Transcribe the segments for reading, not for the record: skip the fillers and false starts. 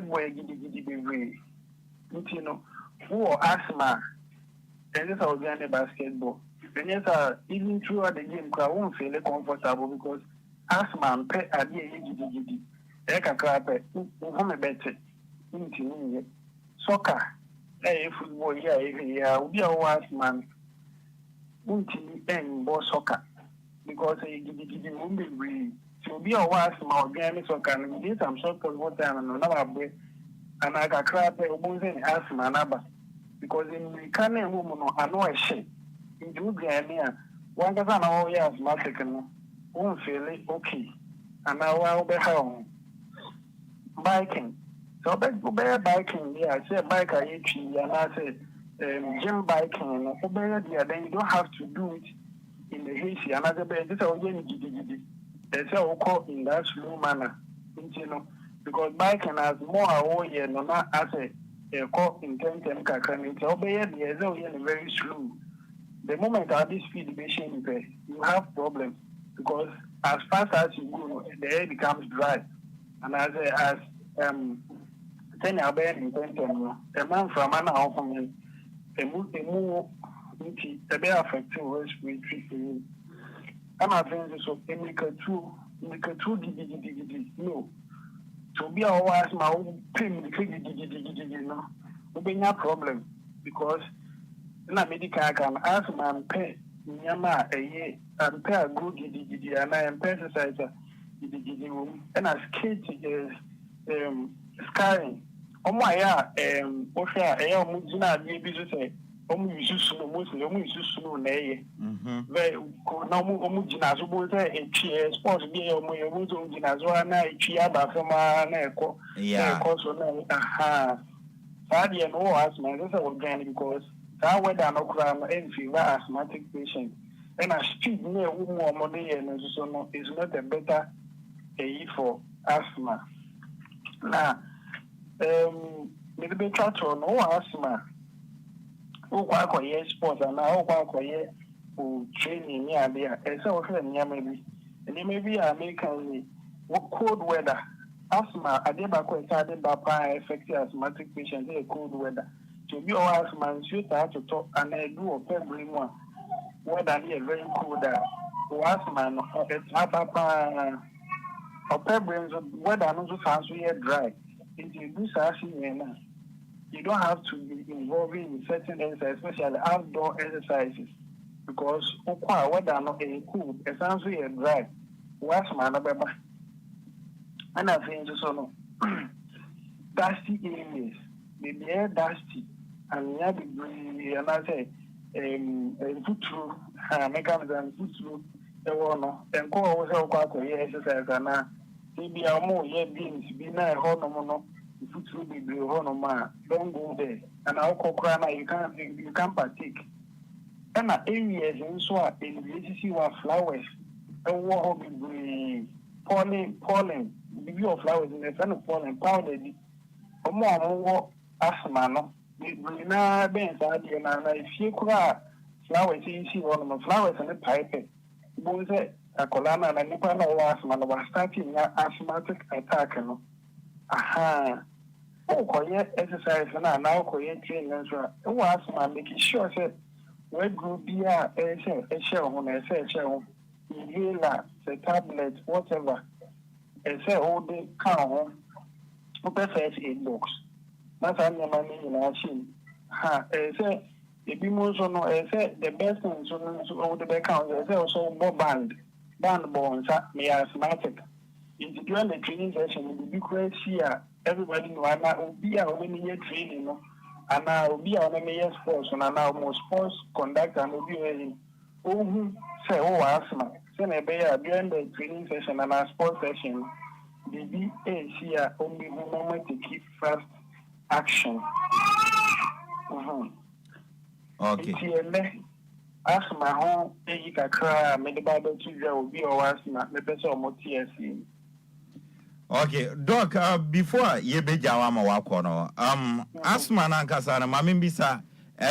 boy gidi be you know who asthma and this was the basketball. And yes, even throughout the game, I won't feel comfortable because asthma and pet are the gidi. Eka krape, home better. Into soccer, football, yeah, we are asthma. Until end ball soccer because gidi won't be real. So be a was my organic soccer and get some sort of water and another way. And I got crap a asthma number because in the canning woman, I know a shit. In Ghanaian, one doesn't know yes, Mexican won't feel it okay. And now I'll be home. Biking. So back to biking, yeah, I say bike I and I say gym biking, then you don't have to do it in the hazy. Another bed, this is again gidi. They say we call in that slow manner, you know, because biking has more away, no, not as a call in 10 kakran. It's obey very slow. The moment at this speed machine, you have problems because as fast as you go, the air becomes dry, and as 10 abed in 10 a man from an hour from him, a move, a bear affecting respiratory. I'm not saying this of make a true gidi. No. To be our wise, my own pain, gidi, no. Will be no problem because na medical can ask man pay Yama a year and pay a good gidi, and I am exercise gidi, and a skate is scarring. Oh my, Osha, a mujina, maybe to say, mostly, nay. Very homogena, so both a cheer, sports be a mujina, a chiaba from a course on aha. Sadly, and all asthma, that's organic because that weather no crime and fever asthmatic patient. And a street near more money and so is not a better aid for asthma. Now, maybe try to no asthma. Oh, quite sports and now quite training near there. And so, maybe, and maybe American cold weather. Asthma, I did back when I did affected asthmatic patients, cold weather. To be all asthma, you have to talk and I do a February one. Weather is very cold. Asthma, it's Apakan or February, weather also sounds very dry. If you do something, you don't have to be involved in certain exercises, especially outdoor exercises, because weather not very cool. It sounds very dry. Asthma, no. And I think so dusty areas, the air dusty, and you have to bring, and I say, put through, mechanism, put through the one, and call also exercise, and maybe I'm more beans, be not hormono, put through the hormone, don't go there, and I'll call crana, you can't partake. And areas in so in the see what flowers, and what be pollen. The view of flowers in the sun of pollen powdered. More asthma, no. We bring now bench idea, and if you cry flowers, you see one of the flowers and the pipe. Both a colana and a nipano asthma was starting asthmatic attack. Aha. Oh, quiet exercise and now quiet training as well. Oh, asthma, making sure that where group be a shell when I say shell, inhaler, the tablet, whatever. And say all the cow, open first aid box. That's how your money in our machine. Ha, and say the bimos on say the best thing so all the back count, and say also more band bones, may asthmatic. If during the training session, in the big here, everybody know and I will be our many year training, and I will be our many year sports, and I now more sports conduct and will be ready. Oh, say, asthma. During the training session and our sports session, the BAC only moment to keep fast action. Okay. Ask my home, you can cry, medical children will be or asthma, the person more TSC. Okay, Doc, before you be Jawama Wakono, asthma Nankasana, Mamimbisa.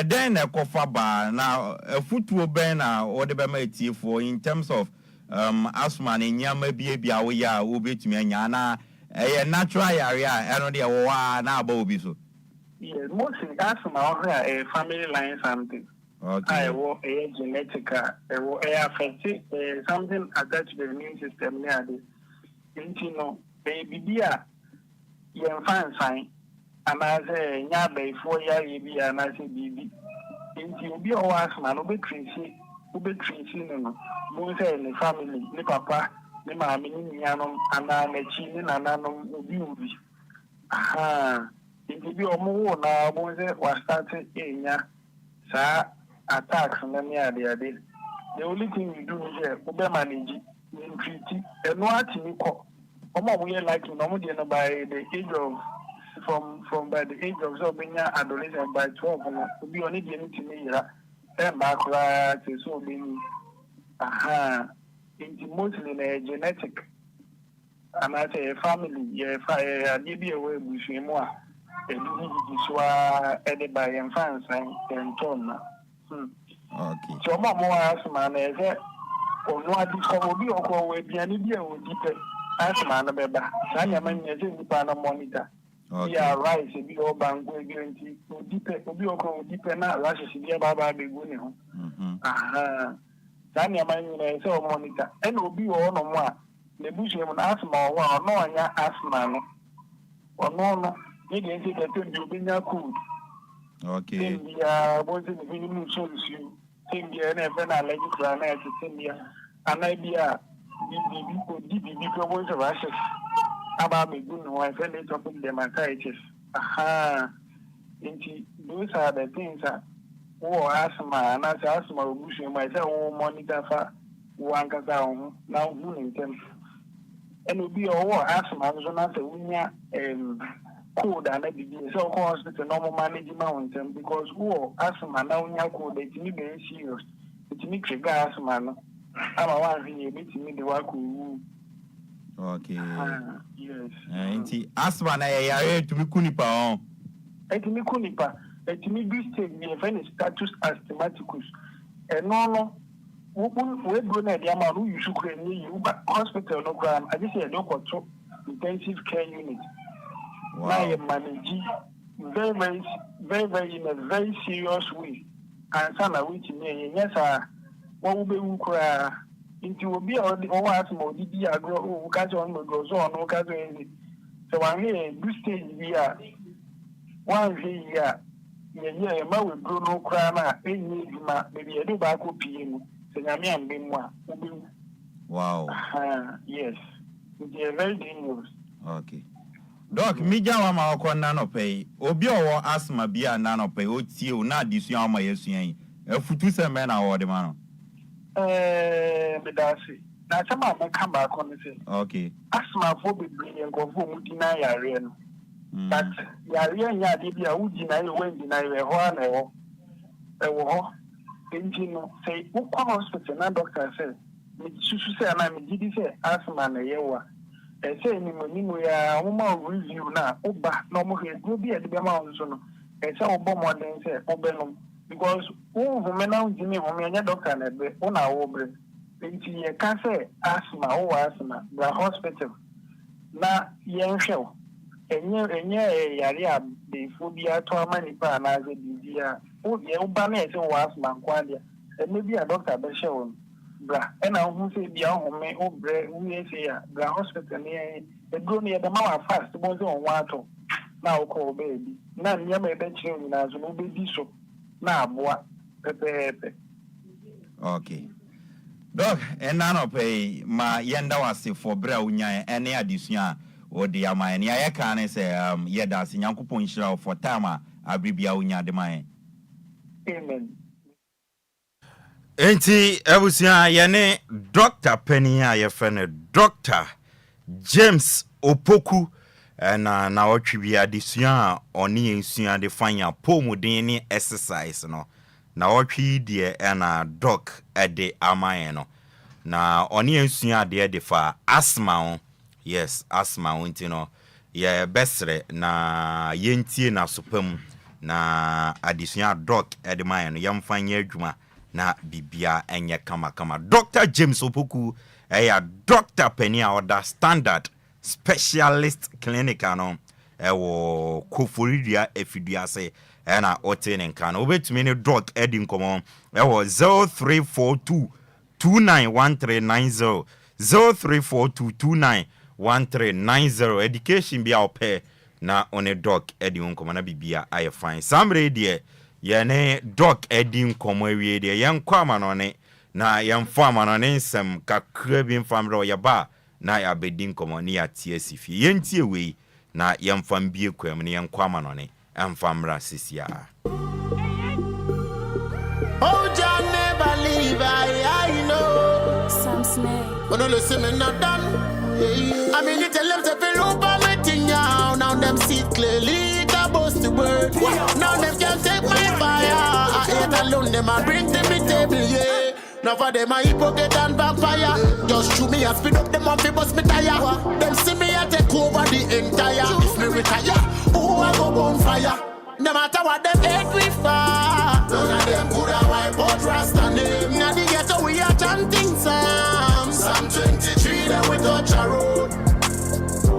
Then a coffee bar now a football banner or the Bamati for in terms of asthma in Yama be a will be to me, a natural area and on the war now Bobby so. Yes, mostly asthma a family line something. Okay. I will a genetic, affect something attached to the immune system near this. You know, baby dear, you find sign, and I say, Yabe 4 years, and I say, baby. You'll be all asthma, no be Tracy, no be Tracy, no, most in the family, the papa, the mammy, Yanum, and I'm a chin and anum will be. Aha, it be a more now, was started in ya, sir, attacks on the near the other. The only thing you do is obey manage in treaty, and what you call. We are like normal by the age of from by the age of so being adolescent by 12 to be only getting to me and back to so being into mostly genetic and I say family yeah maybe away with more and added by infants and tone. Okay. So more asthma is or no discover be or call with the idea with deeper asthma and beba. Sanyaman is in the panel monitor. Yeah, right. If you all bank will guarantee to deeper, to be okay, deeper now, lashes in the Baba be good. Aha. Sanyaman is all monitor. And will be all no more. The bush of asthma or no, asthma or no, you didn't say that you been cool. Okay. Yeah, was in the minimum solution. Think the NFL allergic granite to India. An idea. The voice of ashes about me good wife and it's up in the dermatitis. Aha. Those are the things that asthma and as asthma bushing myself monitor for one down now in them. And will be all asthma so not a winner cold and a big so course it's a normal managing mountain because asthma now in your cold it's very serious. It's mixed asthma. I'm a one thing you meet me the work. Okay. Yes. And asthma na ya to be kunipa on. Et me kunipa, et me be state the event status asthmaticus. And no, we go near the amount who you should create you, but hospital no gram. I just say a local intensive care unit. Wow. Now you manage very in a very serious way. And some are which me, yes, what will be cry into be all the asthma, the agro, catch on the goes on, no catch anything. So I'm here, this stage here. One here, yeah, ma will grow no crana, maybe a do back up in Senamian Bimwa. Wow. Yes, they are very dangerous. Okay. Doc, Mija Wama Nano pay, Obio or asthma be a nano pay, O Tio, not this young my year. A futusa man or the man. That's it. Now, some of them come back on the same. Okay. Asthma for be brilliant, go for deny area. But Yaria, Dibia, who deny when deny a one or engine say, who come hospital, and doctor says, Susu say, I'm did say, asthma and a year. I say, we are woman review now, Oba, no more, will be at the amount. I say, Obama, then say, Obenum. Because who men out Jimmy, when your doctor and a on our over. You can't say asthma, the hospital. Now, young show. And you're a the phobia to a many pan as a dear. Oh, you banner asthma, qualia. And maybe a doctor be shown. Bra, and I who say the home, oh, bread, we say, the hospital near the go near the mouth fast, was on water. Now call baby. None near my bedroom as no baby so. Now, what? Okay. Dog, and none of pay my yenda was for Braunya and near this year or the Amaya. I can't say, Yedas in Yankupon show for Tama, Abribia Unya de Mine. Amen. Enti ebusia yene Dr. Penny ya friend Dr. James Opoku na otwi adesua oni ensua de fanya pomuden ni exercise no na otwi de na doc ede amaye no na oni ensua de fa asthma. Yes, asthma wonti no ye besre na yentie na sopam na adesua doc ede maye no yamfanya adwuma na bibia enye kama Dr. James Opoku Dr. Penny order standard specialist clinic ano ewo Koforidia efiduase ena oten nkan obetumi ne doc edi nkomo ewo 0342 291390 0342 291390 education bia ope na one doc edi nkomo na bibia aye fine samre de ye ne doc edi nkomo awie de ye nkwa ma no ne na ye mfa ma no ne nsem kakra bi mfamre ye ba na ya bedi nkomo ne ya tie sifi ye ntie we na ye mfam bie kwam ne ye nkwa ma no ne mfamra sisia. Oh, John never leave, I know. Some snake. But no listen, me not done. I mean, you tell them to feel over me thing now. Now them see clearly, it a bust the word. Now them can't take my fire. I hate alone, them I bring to me table, yeah. Now for them I hypocrite and backfire. Just shoot me and speed up them and fi bust me tire. Them see me I take over the entire. If me retire, oh I go bonfire. No matter what them hate we far. None of them could have wipe out Rasta name. Now the ghetto we are chanting Psalm 23 then we touch a road.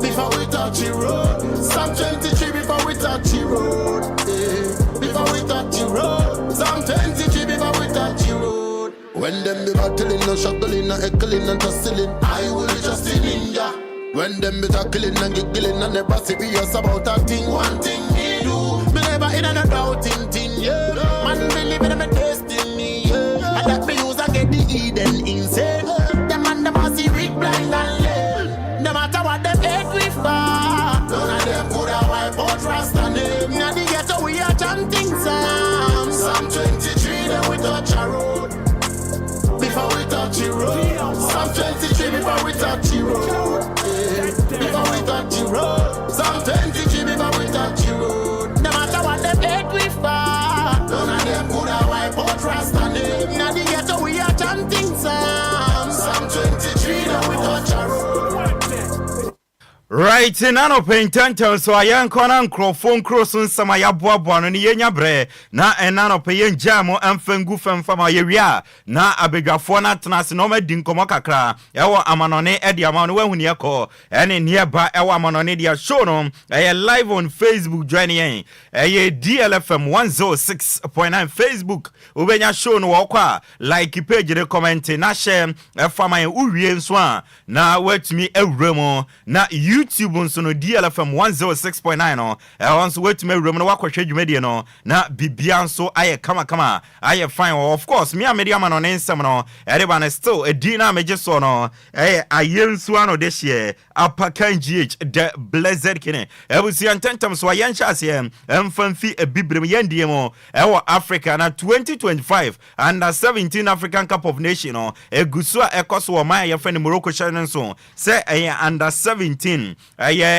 Before we touch the road. Psalm 23 before we touch the road. Yeah. Before we touch the road. Psalm 23 before we touch the road. When them be battling and shuggling and heckling and tussling, I will just in India. When them be tackling and giggling and never serious about a thing, one thing me do. Me never in and a doubting thing, yeah. Man believe in my destiny, yeah. And that me use I get the Eden insane. Them man them a see weak, blind and lame. No matter what them hate we far. None of them could have wipe out Rasta name. Now the ghetto we are chanting Psalm 23 then we touch a road. Before we touch the road. Psalm 23 before we touch the road. Yeah. Before we touch the road. Psalm 23 before we touch the road. No matter what them hate we far. None of them could have wipe out Rasta name. Now the ghetto we are chanting Psalm 23 then we touch a road. Right, nano pentantel so ayan kona microphone cross sama ya boaboa no ne yenya bre na enano pe yen jamo amfangu famfama yewia na abedwafo na tenase no madi nkomo kakra ewo amanone edi amano wahuni yako ene nieba ewo amanone dia show no live on Facebook join yen DLFM 106.9 Facebook ubenya show no wokwa like page re comment na share fama yen uwie nso a na watumi ewremo na YouTube nso no DLFM 106.9 no onso watumi ewremo no wakwhwe dwumedie no na bibia nso aye kama aye fine of course me amedia ma no nsem no ereba na still edina meje so no ayensu ano de hye Apakan GH the blessed kine ebusi antentem so ayenhya ase emfamfi ebibrem yendie mo ewo Africa na 2025 under 17 African Cup of Nation no egusu a ekoso o man ye friend Morocco channel so say under 17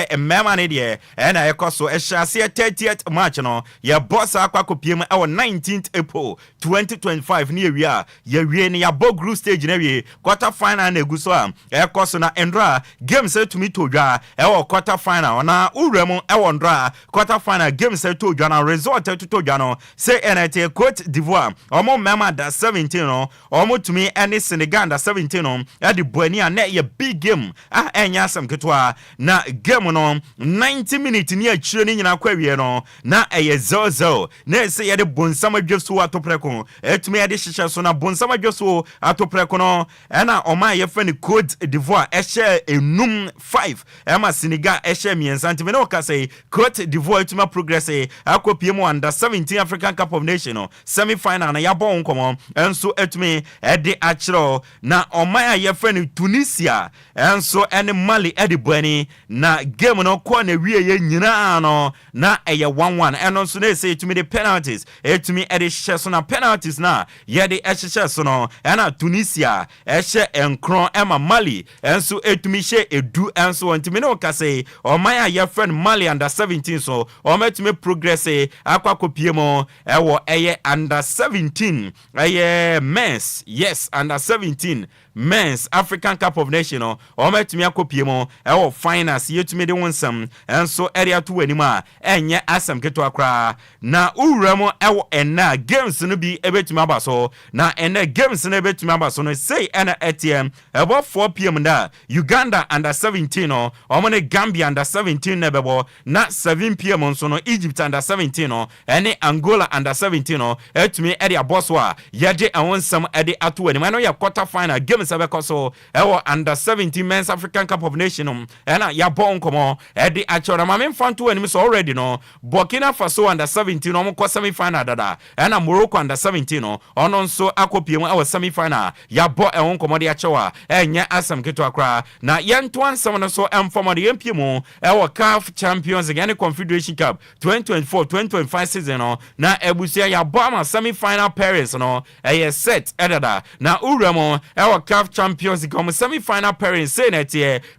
emema ne de na ekoso ehya 30th match no ye boss akwakopiem ewo 19th April 2025 ne ewia ye wie ne ya group stage na wie quarter final na egusu a ekoso na endra games to me to dwa ewo quarter final na uremu ewo ndra quarter final games to dwa na result to dwa no say NT Cote d'Ivoire omo mema da 17 no omo to me any Senegal da 17 no e de boani a na ye big game enya asem ketwa na game no 90 minutes ni achire ni nyina kwawie no na eye 0-0 na say ye de bonsam adweso atopreko etumi ye de hihye so na bonsam adweso atopreko no na oma ye fa ni Cote d'Ivoire ehye enum 5 ema Senegal ehye miensa ntime no ka say Cote d'Ivoire etuma progress akopiem under 17 African Cup of Nation no semi final na ya bon nkomo enso etumi ede achiro na oma ye fa ni Tunisia enso ene Mali ede boani na game no ko na wie ye nyina no na eye 1-1 eno so na say etumi de penalties etumi ede hye so na penalties na ye de hye so no na Tunisia ehye enkron ema Mali enso etumi hye edu enso ntimi no ka say omaya ye friend Mali under 17 so ometumi progress akwakopiemo ewo eye under 17 eye men's yes under 17 men's African Cup of Nation ometumi akopiemo ewo final finals yetumi de wonsam enso area to anima enye asem keto akra na uwramo ewo enna games no bi ebetumi abaso na enna games no ebetumi abaso no say ena ATM about 4 p.m. da Uganda under 17 no omone Gambia under 17 na bebo na 7 p.m. nso no Egypt under 17 no ene Angola under 17 no etumi area boso a yede awonsam ede ato anima no ya quarter final games abekoso ewo under 17 men's African Cup of Nations ena ya bon komo ede achora ma memfanto anim so already no Burkina Faso under 17 no mo semi final dada ena Morocco under 17 no ono nso akopiem awo semi final ya bo ehon komo de achewa enye asam keto akra na yento ansam no so emfom de yempiem ewo CAF Champions League Confederation Cup 2024-2025 season no na ebusia ya bo ama semi final pairings no set edada na uramo ewo CAF Champions League semi final pairings say net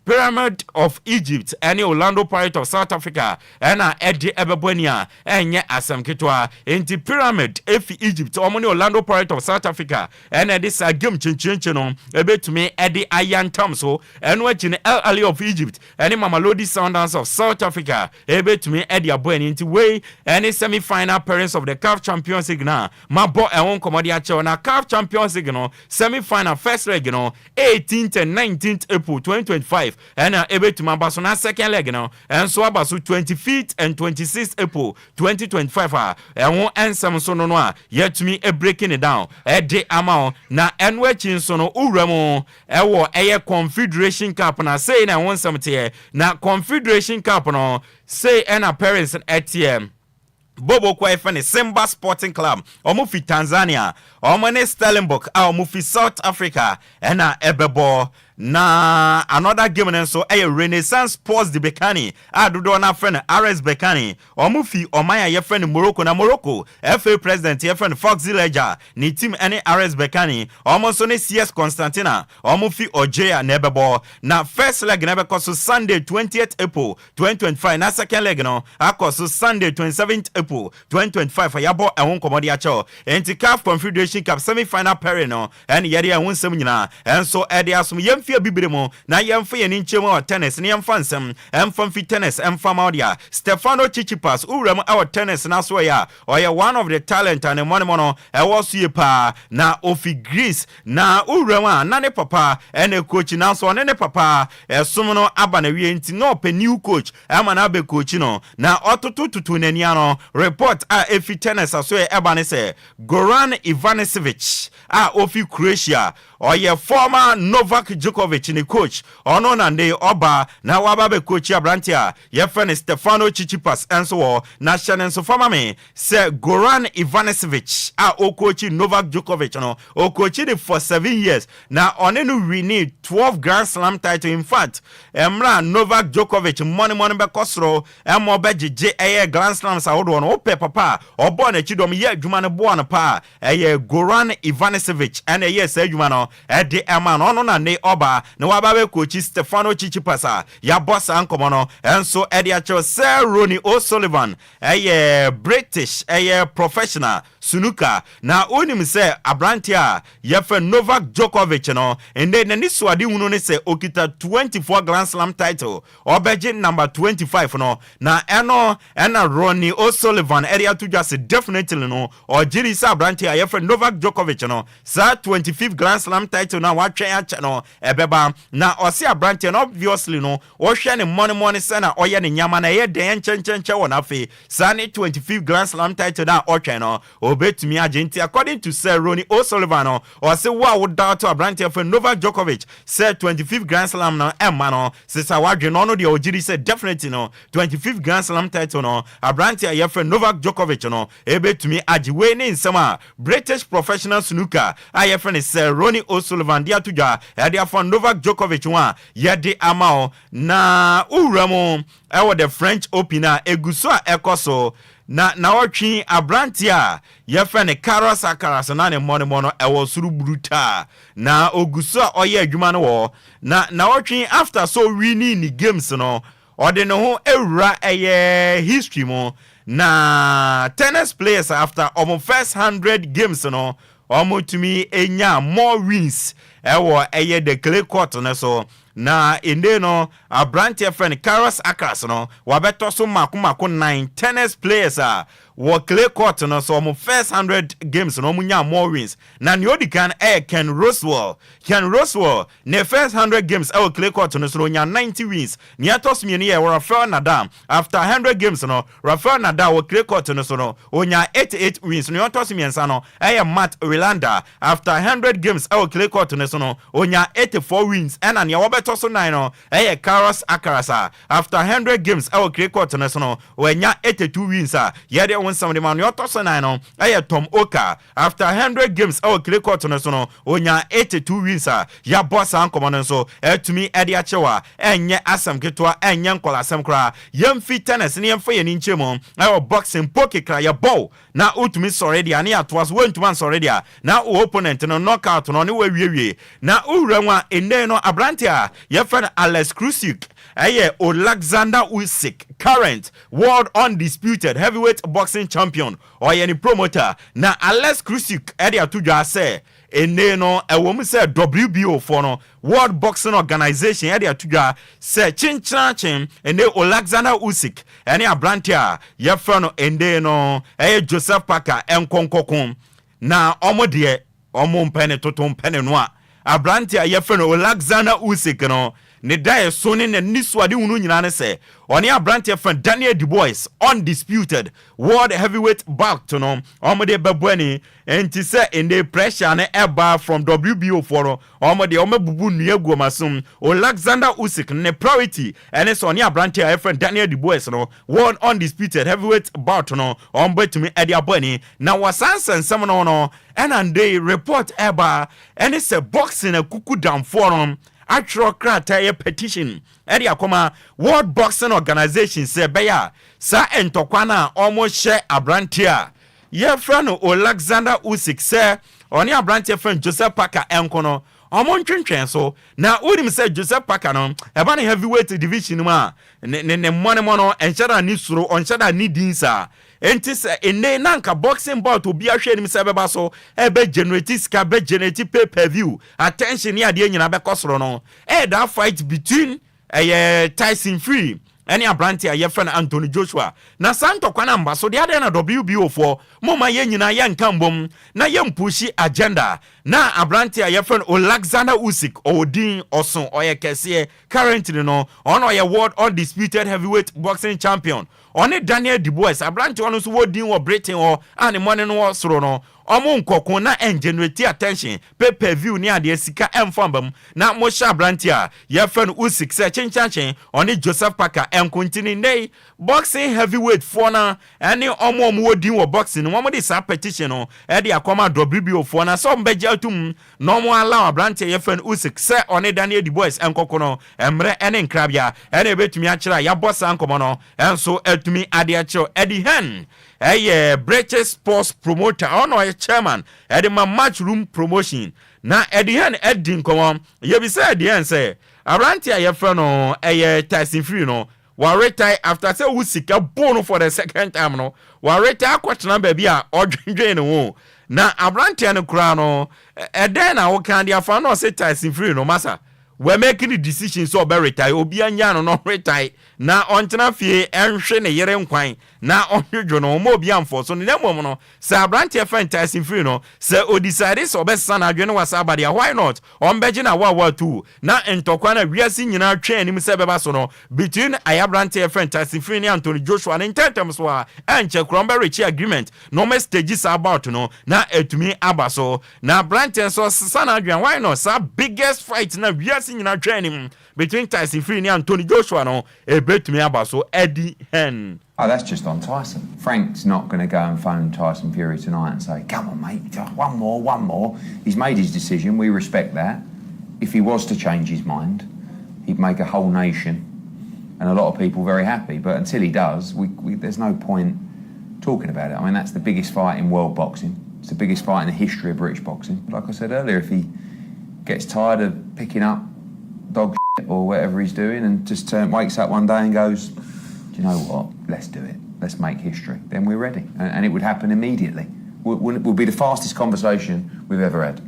Pyramid of Egypt and Orlando Pirates of South Africa ena edi ebebonia enye asam ketwa enti Pyramid efi Egypt omoni Orlando Pirates of South Africa ena this game chinchinchi no ebetumi edi ayantam so eno achi Al Ahly of Egypt eni Mamelodi Sundowns of South Africa ebetumi edi aboani enti we any semi final parents of the CAF Champions League na mabo ehon komodi ache na CAF Champions League no semi final first leg no 18th and 19th April 2025 ena ebetumi abaso na second leg no enso abaso 25th and 26th April 2025 ehon ensam so no a yetumi breaking it down ede amao na enwechi so no uramo ewo eye Confederation Cup na say na won something na Confederation Cup no say ena parents ATM Bobo kwa efene Simba Sporting Club omufi Tanzania omane Stellenbosch omufi South Africa ena ebebo na another game nso Renaissance Sports de Bekani adodo na friend RS Bekani omufi omaya ye friend Morocco na Morocco FA president ye friend Fox Ledger ni team any RS Bekani omonso ne CS Constantina omufi Ojeya na ebebo na first leg na bekoso Sunday 20th April 2025 na second leg no akoso Sunday 27th April 2025 yabo ehun komodi acho enti CAF Confederation Cup semi final pairing no en yede ehun sem nyina enso ede asum fia bibiremo na yemfa ye nchemu wa tennis ne yemfa nsem emfa fi tennis emfa maudia Stefano Tsitsipas uram our tennis na so ya oye one of the talent and money mono e was ye pa na ofi Greece na uram na ne papa ene coach na so ne papa esum no aba na wie nti no pe new coach ama na be coach no na otutututu nani ano report a efi tennis aso e eba ne se Goran Ivanisevic a ofi Croatia oye former Novak Djokovic ni coach ono na ne oba na waba be coach abrantia ye friend Stefano Tsitsipas enso na channel so former me se Goran Ivanisevic a o coach Novak Djokovic no o coach it for 7 years na one no renew 12 Grand Slam title in fact emra Novak Djokovic money be kosro emo be jeje Grand Slam sa wodo no pe papa obo na chidom ye adwuma no bo no pa Goran Ivanisevic ene ye se adwuma no ede ema no na ne oba na wababe coach Stefano Tsitsipas ya boss ankomo no enso ede acho Sir Ronnie O'Sullivan British professional snooker na onim se abrantia ye fe Novak Djokovic no ende na ni suade hunu ne se okita 24 Grand Slam title obeje number 25 no na ena Ronnie O'Sullivan ede to just definitely no or jiri sa abrantia ye fe Novak Djokovic no sa 25th Grand Slam title na watwen acha no ebeba na osi abrantia no obviously no o hwe ne money se na oye ne nyama na ye den chenchenche wona fe sa ne 25th Grand Slam title na otwen no obetumi agenti according to Sir Ronnie O'Sullivan or say wa would doubt to abrantia for Novak Djokovic say 25th Grand Slam no emma no se sa wadwe no no de ojiri say definitely no 25th Grand Slam title no abrantia ye for Novak Djokovic no ebetumi agiwe ne nsema British professional snooker aye friend Sir Ronnie O'Sullivan dia tuja dia for Novak Djokovic wa ye de amao na uramo ewo the French Open eguso ekoso na watwi abrantia ye friend Carlos Alcaraz na ne mono ewo suru bruta na oguso oye adwuma no wo na watwi after so winning the games no ode no ho ewura history mo na tennis players after almost first 100 games no omo to me enya more wins ewo the clay court no so na inde no Abrantia friend Enquires Akras no wabeto so mako 9 tennis players wo clay court no so mo first 100 games no munya more wins na ne odikan Ken Roswell ne first 100 games clay court no so nya 90 wins ne atos mi ne Rafael Nadal after 100 games no Rafael Nadal wo clay court no so no onya 88 wins ne atos mi ensa no Matt Wilander after 100 games clay court no so no onya 84 wins and ne wabeto so 9 no Enquires Akras after 100 games clay court no so no onya 82 wins yede won some the man you to so 9 no Tom Oka after 100 games clay court no so no onya 82 wins ya boss an komo no so to me ede achewa enye asam ketwa enye nkola asam kra yemfi tennis ne yemfa ye ni nchemu boxing poke kra ya ball na utumi sorry ani atwas went once already na opponent no knockout no ne wawie na uranwa enne no Abrantia ye friend Alex Krusik Alexander Usyk current world undisputed heavyweight boxing champion or any promoter na Alex Krusik ede atudwa say enne no ewom say WBO for no World Boxing Organization ede atudwa say chin enne Alexander Usyk ene Abrantia ye friend no ende no Joseph Parker enkonkokon na omode mpene toto mpene no a Abrantia ye friend no Alexander Usyk no ne dae so ne niswade hunu nyina ne se oni Abrantia friend Daniel Dubois undisputed world heavyweight bout no omode babwani enti se ende pressure ne eba from WBO for omode omabubu nuagu masum Alexander Usyk ne priority ene so oni Abrantia friend Daniel Dubois no world undisputed heavyweight bout no ombetumi ede abani na wasansen sem no enande report eba ene se boxing akuku down for actual criteria petition area akoma World Boxing Organization say beya sa entokwana almost share Abrantia ye friend Alexander Usyk say oni Abrantia friend Joseph Parker enkono omo ntwentwen so na urim say Joseph Parker no eba na heavyweight division ma ne mono enchada ni suro onchada ni dinsa enti se enne nanka boxing bout obi ahwe nim se beba so ebe generate ska be generate pay-per-view attention ya de nyina be kosoro no that fight between Tyson Fury any Abrantia ye friend Anthony Joshua na santo kwana mba so de ade na WBO for moma ye nyina ye nkambom na ye mpushi agenda na Abrantia ye friend Alexander Usyk odin oson oyekese currently no ono ye world undisputed heavyweight boxing champion oni Daniel Dubois Abrantia ono so wodin wo Britain or ani money no soro no omo nkokon na generate attention pay-per-view ni ade sika emfambam na mo sha Abrantia ye friend Usyk se chinchanchen oni Joseph Parker enkontini nei boxing heavyweight for na ani omo wodin wo boxing no mo de sa petition no e de akoma WBO for na so mbeje atum no mo allow Abrantia ye friend Usyk se oni Daniel Dubois enkokono emre ene nkrabia ene betumi akira ya boss ankomo no enso etumi ade akiro edi hen British sports promoter ono chairman edema matchroom promotion na edihan edin komo ye bi say edihan say Abrantia ye friend no Tyson Fury no wa retire after say Usyk born for the second time no wa retire kwatena ba bia odwendwen no na Abrantia no kura no eden na wo kan dia fa no say Tyson Fury no masa we making the decision so be retire obi anya no retire na ontena fie enhwe ne yere nkwan na onhwedwo no mo obi amfo so ne mom no say Abrantia friend Tyson Fury no say o decide so be sana adwene wasa abadia why not on beji na wa tu na entokwa na wiase nyina twa anim se beba so no between Abrantia friend Tyson Fury and Anthony Joshua in terms so enche krombe reach agreement no me stages about no na etumi abaso na Abrantia so sana adwene why not sa biggest fight na wiase nyina twa anim between Tyson Fury and Anthony Joshua no betumi abaso Eddie Hen. Oh, that's just on Tyson. Frank's not going to go and phone Tyson Fury tonight and say, come on, mate, one more. He's made his decision. We respect that. If he was to change his mind, he'd make a whole nation and a lot of people very happy. But until he does, there's no point talking about it. I mean, that's the biggest fight in world boxing. It's the biggest fight in the history of British boxing. Like I said earlier, if he gets tired of picking up dog shit or whatever he's doing and just wakes up one day and goes, do you know what, let's do it, let's make history, then we're ready. And it would happen immediately. will be the fastest conversation we've ever had.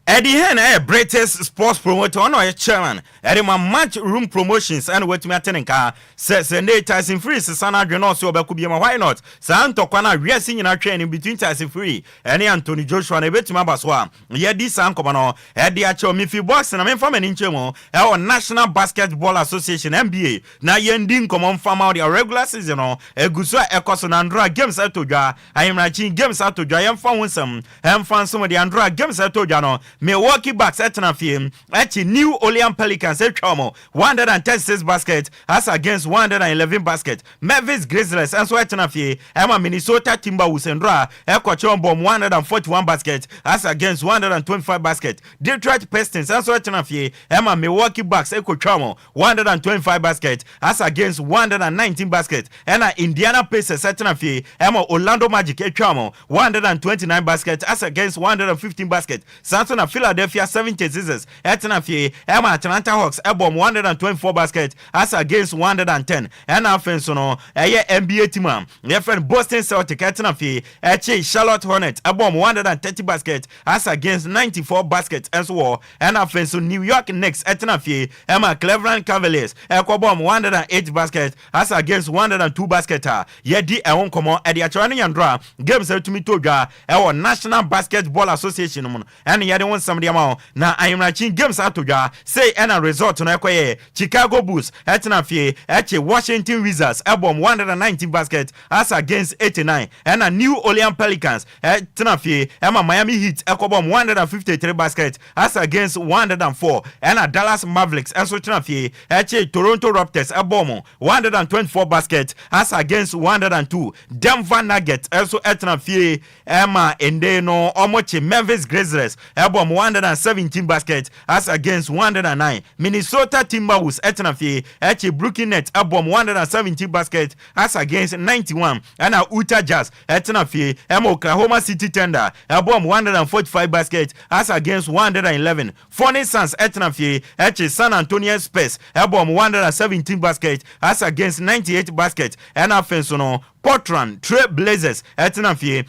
Eddie Hen, British sports promoter, on our chairman, Eddie match room promotions, and what me attending car says the Tyson Free, Sana Genoso, Bakubima, why not? Santo Kwana, we are seeing our training between Tyson Free and Anthony Joshua and a bit Mabaswa. Yet this Ankomano, Eddie Acho, Miffy Box, and I'm from an inchemo, our National Basketball Association, NBA. Now, Yending come on from out your regular season, a Gusua Ecos and Andra games out to Ja. I am writing games out to Ja. I am found some, I'm found some of the Andra games out to Jano. Milwaukee Bucks etna film echi New Orleans Pelicans etwamo 136 basket as against 111 basket. Memphis Grizzlies and so etna fi Emma Minnesota Timberwolves endra ekochon bomb 141 basket as against 125 basket. Detroit Pistons and so etna fi Emma Milwaukee Bucks ekochwamo 125 basket as against 119 basket. And Indiana Pacers etna fi Emma Orlando Magic etwamo 129 basket as against 115 basket. Santo na Philadelphia 76ers etna fi Emma Atlanta Hawks ebom 124 basket as against 110. And offense no NBA team friend Boston Celtics etna fi Charlotte Hornets ebom 130 basket as against 94 basket as well. And offense New York Knicks etna fi Emma Cleveland Cavaliers ekobom 108 basket as against 102 basket. Yedi ewon komo edi achwani yandra games etumi todwa ewo National Basketball Association mun and yedi won some amount na I am watching games out to say and a result no ekoye Chicago Bulls etna fi Washington Wizards ebom 119 basket as against 89. And a New Orleans Pelicans etna fi Emma Miami Heat ekobom 153 basket as against 104. And a Dallas Mavericks and so etna fi Toronto Raptors ebom 124 basket as against 102. Denver Nuggets also etna fi Emma Endeno omoche Memphis Grizzlies ebom 117 basket as against 109. Minnesota Timberwolves etna fi Brooklyn Nets ebom 117 basket as against 91. And Utah Jazz etna fi Oklahoma City Thunder ebom 145 basket as against 111. Phoenix Suns etna fi San Antonio Spurs ebom 117 basket as against 98 basket. And offense no Portland Trail Blazers etna fi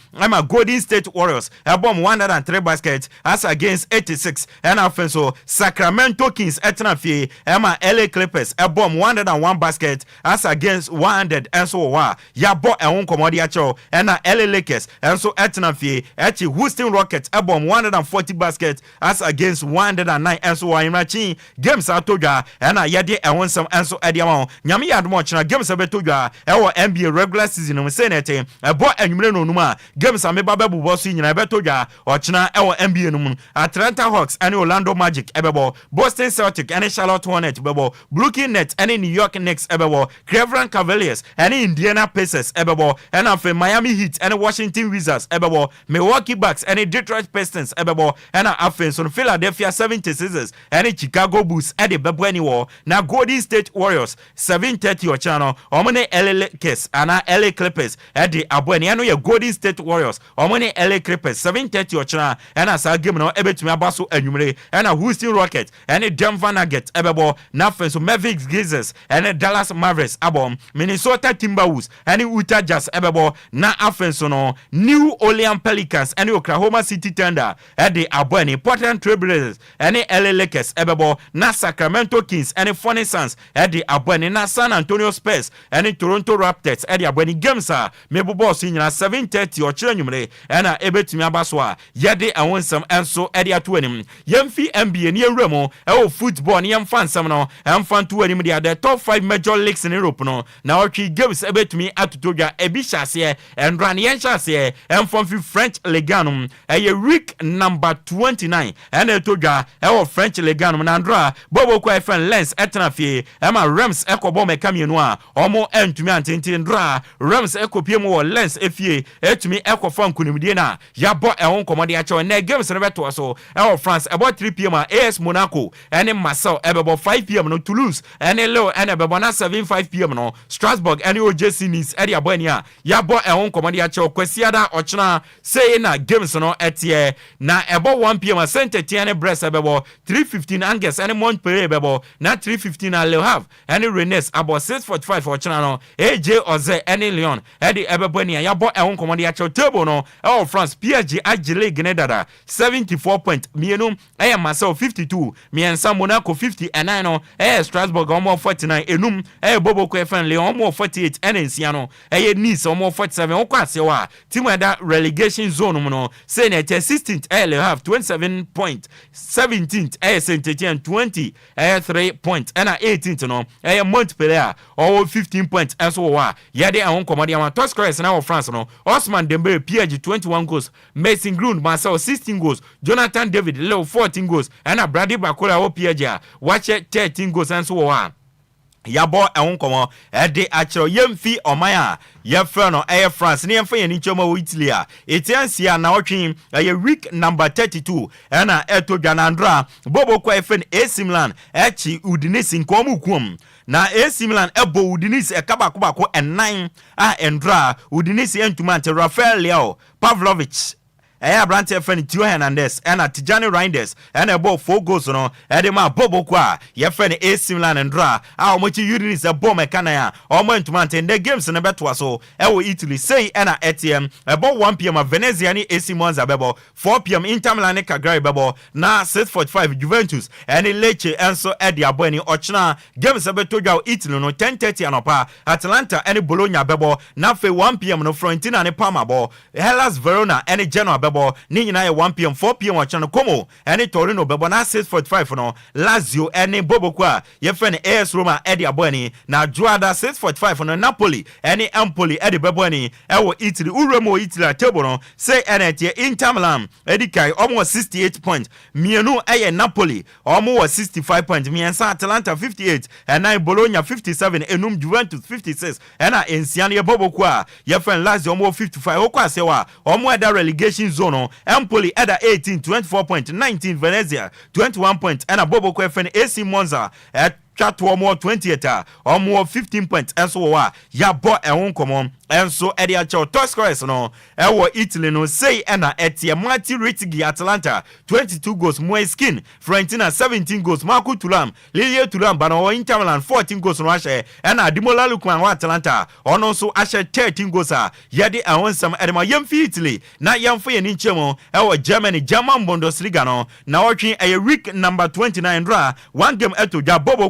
Golden State Warriors ebom 103 basket as against 86. And offense Sacramento Kings etna fi LA Clippers ebom 101 basket as against 100. And so ya bo ewon komodi acho. And LA Lakers and so etna fi Houston Rockets ebom 140 basket as against 109. And so imagine games atodwa and yede ewon some and so ediamo nyame yadmo chena games abetodwa ewo NBA regular season no senete ebo anwumre no numa games ameba bebubo so nyina betodwa ochena ewo NBA no mu Atlanta Hawks and Orlando Magic ebebo Boston Celtics and Charlotte Hornets ebebo Brooklyn Nets and New York Knicks ebebo Cleveland Cavaliers and Indiana Pacers ebebo and of Miami Heat and Washington Wizards ebebo Milwaukee Bucks and Detroit Pistons ebebo and offense on Philadelphia 76ers and Chicago Bulls and the bebo anywhere na Golden State Warriors 7:30 your channel omone LA Lakers and LA Clippers at the abweni ano ye Golden State Warriors omone LA Clippers 7:30 your channel and as a game no ebetumi abaso anwumre and Houston Rockets and Denver Nuggets ebebo na offense Memphis Grizzlies and Dallas Mavericks abom Minnesota Timberwolves and Utah Jazz ebebo na offense no New Orleans Pelicans and Oklahoma City Thunder at the abweni Portland Trail Blazers and LA Lakers ebebo na Sacramento Kings and Phoenix Suns at the abweni na San Antonio Spurs and Toronto Raptors at the abweni games mebo boss nyina 7:30 or chiranyumre and ebetumi abaso yede awon some and so at the atuanim yemfi NBA ni ewremo football ni yemfa nsam no emfa to anim the top 5 major leagues in Europe no na otwi games ebetumi atutodwa ebi hyase and ran yen hyase emfa fi French Ligue 1 week number 29 and etodwa French Ligue 1 na ndra bobo kwa fan Lens etna fi Rams ekobo mekamienu a omo entumi antintin ndra Rams ekopiem wo Lens efie etumi ekofa nkunimdie na yabo ewon komode acho na games no beto so France about 3 p.m. AS Monaco and Marseille ebebo 5 p.m. no Toulouse and Lille and ebebo na 7:05 p.m. no Strasbourg and OGC Nice area bonia yabo ewon komode acho kwasiada ochna say na games no etie na ebo 1 p.m. Saint Etienne and Brest ebebo 3:15 Angers and Montpellier ebebo na 3:15 Le Havre and Rennes about 6:45 ochna no AJ Oze and Lyon Eddie Ebeboni ya bo ehon komode ya table no France PSG agile Gnedada 74 point mienu Marseille 52 miensa Monaco 59 no Strasbourg omo 49 enum Bobo Kwefan Lyon omo 48 Ensiano Nice omo 47 okwase wa team da relegation zone no say na 16th Le Havre 27 point 17th Saint-Etienne 20 3 point and 18th no Montpellier or 15 points and so wa yade ahon komode ya top scorers na France no Osman Dembele PSG 21 goals Mason Greenwood Marcel 16 goals Jonathan David Leo 14 goals and Brady Bakola o PSG watch 13 goals and so wa yabo ehun komo de achiro yemfi omaya ye fra no France ne yemfa yeni choma wo Italy a etiansia na otwen week number 32 na eto dwanandra bobo kwa FN AC Milan echi Udinese nkomu kum na AC Milan ebo Udinese ekabakobako enan endra Udinese entuma ante Rafael Leao Pavlovic Brante friend Tio Hernandez and Tijani Reinders and about 4 goals no Edema Bobo kwa ye friend AC Milan and Dra how much Udinese a bomb mekana or moment in the games in the betwa so Italy say and ATM about 1 p.m. Venezia ni AC Monza bebo 4 p.m. Inter Milan Cagliari bebo na 6:45 Juventus and Lecce and so Eddie Aboni Ochna games abetoja Italy no 10:30 anopa Atalanta and Bologna bebo na fe 1 p.m. no Fiorentina and Parma bo Hellas Verona and Genoa bebo ni nyina 1 p.m. 4 p.m. wachano Como and Torino bebo na 6:45 no Lazio and Bobo kwa ye friend AS Roma Eddie Aboni na Juada 6:45 no Napoli and Empoli Eddie Beboni ewo Italy uremo Italy table no say enetie Inter Milan Eddie Kai almost 68 points mienu Napoli almost 65 points miensa Atalanta 58 and now Bologna 57 enum Juventus 56 and Enciano Bobo kwa ye friend Lazio almost 55 okwa sewa almost that relegation zone Empoli at 18 24 point 19 Venezia 21 point and a Bobo kwa friend AC Monza at chat more 28 or more 15 points and so ya bo ehun komo and so Eddie Acho top scorers no Italy no say and etie Marti Ritigi Atalanta 22 goals Moiskin Fiorentina 17 goals Marco Thuram Lilie Thuram bano Inter Milan 14 goals no ashe and Ademola Lookman wa Atalanta ono so ashe 13 goals yade ehun sam edema yemfi Italy na yemfo ye ni nchemo Germany German Bundesliga no na otwen week number 29 ra one game eto ja bobo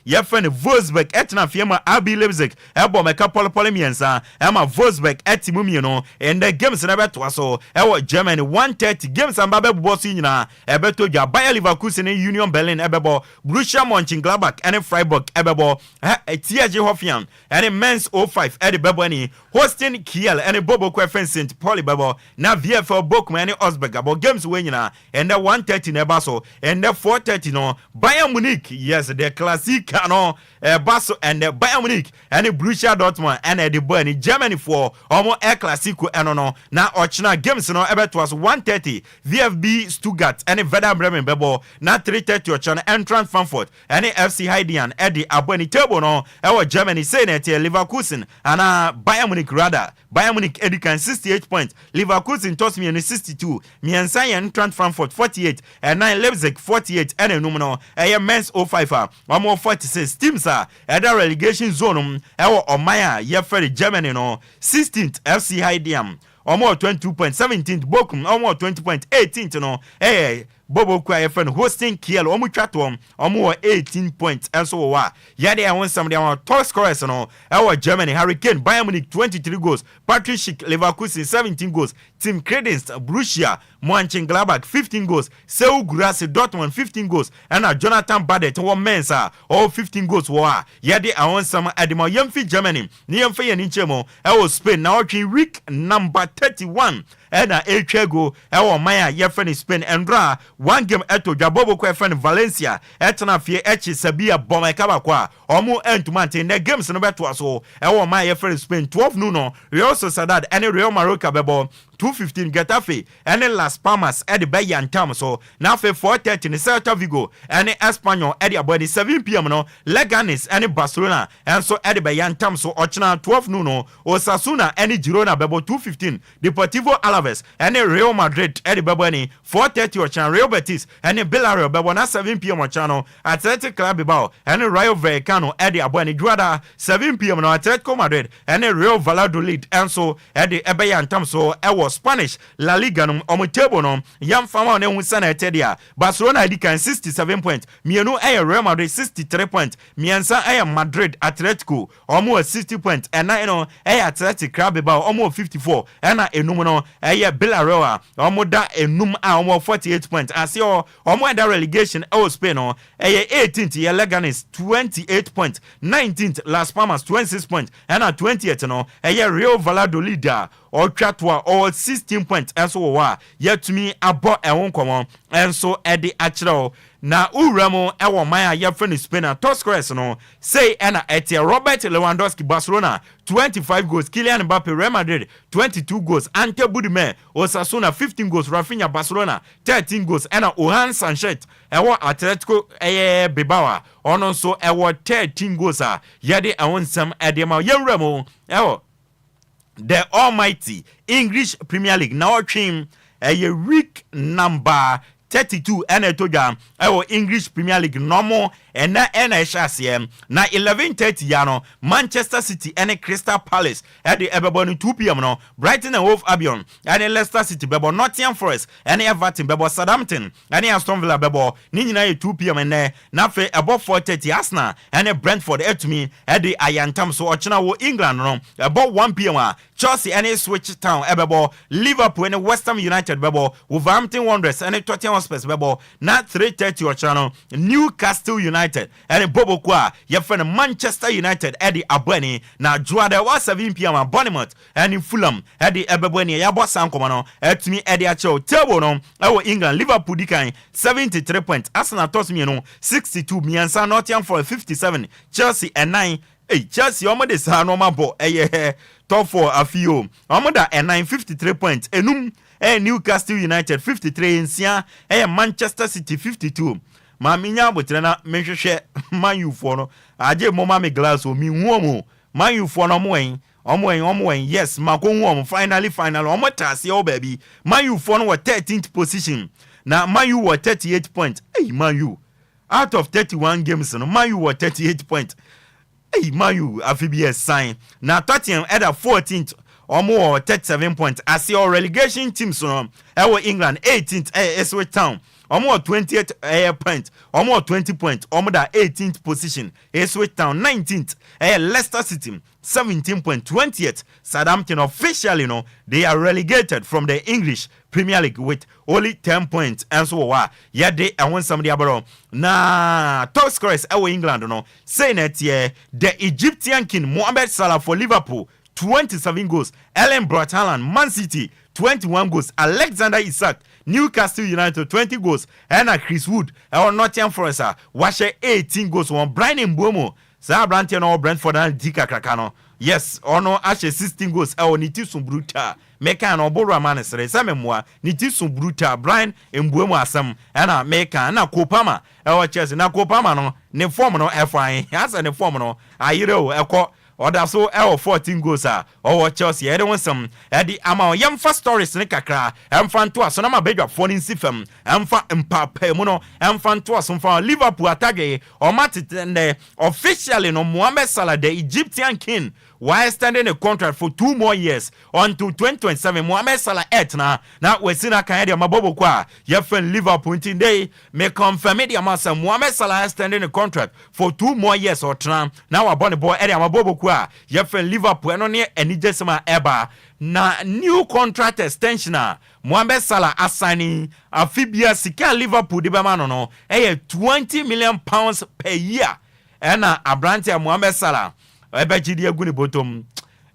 ye friend Wolfsburg etna fiema RB Leipzig ebo meka pole miensa ema Wolfsburg etimumie no and the games na beto so Germany 130 games amba bebo so nyina ebeto ja Bayer Leverkusen Union Berlin ebebo Borussia Mönchengladbach and Freiburg ebebo TSG Hoffenheim and Mainz 05 ede bebo ni hosting Kiel and Bobo Kwefen St Pauli bebo na VfL Bochum and Augsburg abo games we nyina and the 130 na so and the 430 no Bayern Munich yes the Classic no Basso and Bayern Munich and Borussia Dortmund and the boy in Germany for almost El Clasico and no na ochna games no ebet was 130 VfB Stuttgart and Werder Bremen bebo na 330 ochna Eintracht Frankfurt and FC Heidenheim at the aboni table no Germany say na Leverkusen and Bayern Munich rather Bayern Munich edikan 68 points Leverkusen toss me 62 miensa Eintracht Frankfurt 48 and 9 Leipzig 48 and no Mainz 05 almost 46 teams at the relegation zone Omaya Yeferi Germany no 16th FC Heidenheim almost 22.17th Bochum almost 20.18 no Bobo kwa friend hosting Kiel omu chatwom omu 18 points and so yade I want somebody on top scorers no Germany Hurricane Bayern Munich 23 goals Patrick Schick Leverkusen 17 goals Team Credence Borussia Mönchengladbach 15 goals Seu Gurasi Dortmund 15 goals and Jonathan Badet one Mensa all 15 goals yade I want some adimo yemfi Germany ni yemfi ye ninchemo Spain now week number 31 and Echego Maya yefeni Spain and Dra one game eto Jabobo kwa friend Valencia etna fie echi Sabia Boma Kabakwa omu entumante in the games no beto so Maya yefeni Spain 12 nuno Real Sociedad and Real Mallorca bebo 2:15 Getafe ene Las Palmas e de Bayantam so na fe 4:30 ne Celta Vigo ene Espanyol e de abodi 7 p.m. no Leganes ene Barcelona enso e de Bayantam so ochna 12 noon no Osasuna ene Girona bebo 2:15 Deportivo Alaves ene Real Madrid e de bebo ni 4:30 ochna Real Betis ene Villarreal bebo na 7 p.m. ochna no Athletic Club Bilbao ene Rayo Vallecano e de abodi Juada 7 p.m. no Atletico Madrid ene Real Valladolid enso e de Bayantam so e was Spanish La Liga no omotebo no yam fama ne hu sana etedia Barcelona edi kan 67 points mienu Real Madrid 63 points miensa Madrid Atletico omo 60 points ena no Athletic Club Bilbao omo 54 ena enum no Villarreal omo da enum omo 48 points ase omo da relegation Spain no 18th Leganes 28 points 19th Las Palmas 26 points ena 20th no Real Valladolid or Chatwa or 16 points enso wa yet me abo ehon komo enso edi achro na uramo ewo maya ye friend Spain Toscres no say ena etia Robert Lewandowski Barcelona 25 goals Kylian Mbappe Real Madrid 22 goals Ante Budime Osasuna 15 goals Rafinha Barcelona 13 goals ena Ohan Sanchez ewo Atletico Bilbao ono so ewo 13 goals yede ehon sam edema yewramo ewo the almighty English Premier League now team a week number 32 etoja English Premier League normal and na NHSM na 11:30 yano Manchester City and Crystal Palace at the Everbon 2 p.m. no Brighton and Hove Albion and Leicester City bebo Nottingham Forest and Everton bebo Southampton and Aston Villa bebo ni 2 p.m. and na fe above 4:30 Arsenal and Brentford to me at the Ayantam so ochina wo England no about 1 p.m. Chelsea and Switch Town ebebo Liverpool and West Ham United bebo Wolverhampton Wanderers and Tottenham Hotspur bebo na 3:30 ochina Newcastle United and Bobo Kwa your friend Manchester United Eddie Abweni na Juada was 7 p.m. Bournemouth and in Fulham Eddie Ebweni Yabo Sankomano at me Eddie Acho Tebo no our England Liverpool dikan 73 points Arsenal toss me no 62 Miansa Nottingham for 57 Chelsea and 9 Chelsea omo de sa no mabo top 4 afio omo da 953 points enum Newcastle United 53 Nsia Manchester City 52 ma minya botrena mehwehwe Man U for no aje moma me glass o mi huomo Man U for no omoen yes mako huomo finally omo tase o baby Man U for no 13th position na Man U 38 points Man U out of 31 games no Man U 38 points Man U afibs sign na Tottenham at 14th omo 37 points as your relegation teams no England 18th Ipswich Town Omo 28 point, Omo 20 point, Omo da 18th position. Ipswich Town 19th. Leicester City 17 point, 20th. Southampton officially they are relegated from the English Premier League with only 10 points. And so yeah they want somebody abroad. Na top scorers England saying that the Egyptian king Mohamed Salah for Liverpool 27 goals. Ellen Brot Haaland Man City 21 goals. Alexander Isak Newcastle United 20 goals and Chris Wood Nottingham Forest washe 18 goals on Brian Mbomo sa Branton or Brentford and Dika Krakano yes ono ashe 16 goals niti sumbruta meka no boro amanesere samemwa niti sumbruta Brian Mbomo asam na meka na Kopama Chelsea na Kopama no ne form no fine asa ne form no ayire ekọ Oda so 14 goals Chelsea ede won some edi ama yamfa stories ne kakra emfa nto aso na mabedwa fo ni sifam emfa Mbappe mu no emfa nto aso mfa Liverpool attack o matete officially Mohamed Salah the Egyptian king while standing a contract for 2 more years until 2027 Mohamed Salah etna na wesina kan ede mabobo kwa ye fan Liverpool today me confirm the amasa Mohamed Salah standing a contract for 2 more years or tram now abon the boy ede mabobo kwa ye fan Liverpool eno ne enijesema eba na new contract extension Mohamed Salah assigning afibia sika Liverpool de bema no 20 million pounds per year ena abrante Mohamed Salah ebechidi eguni bottom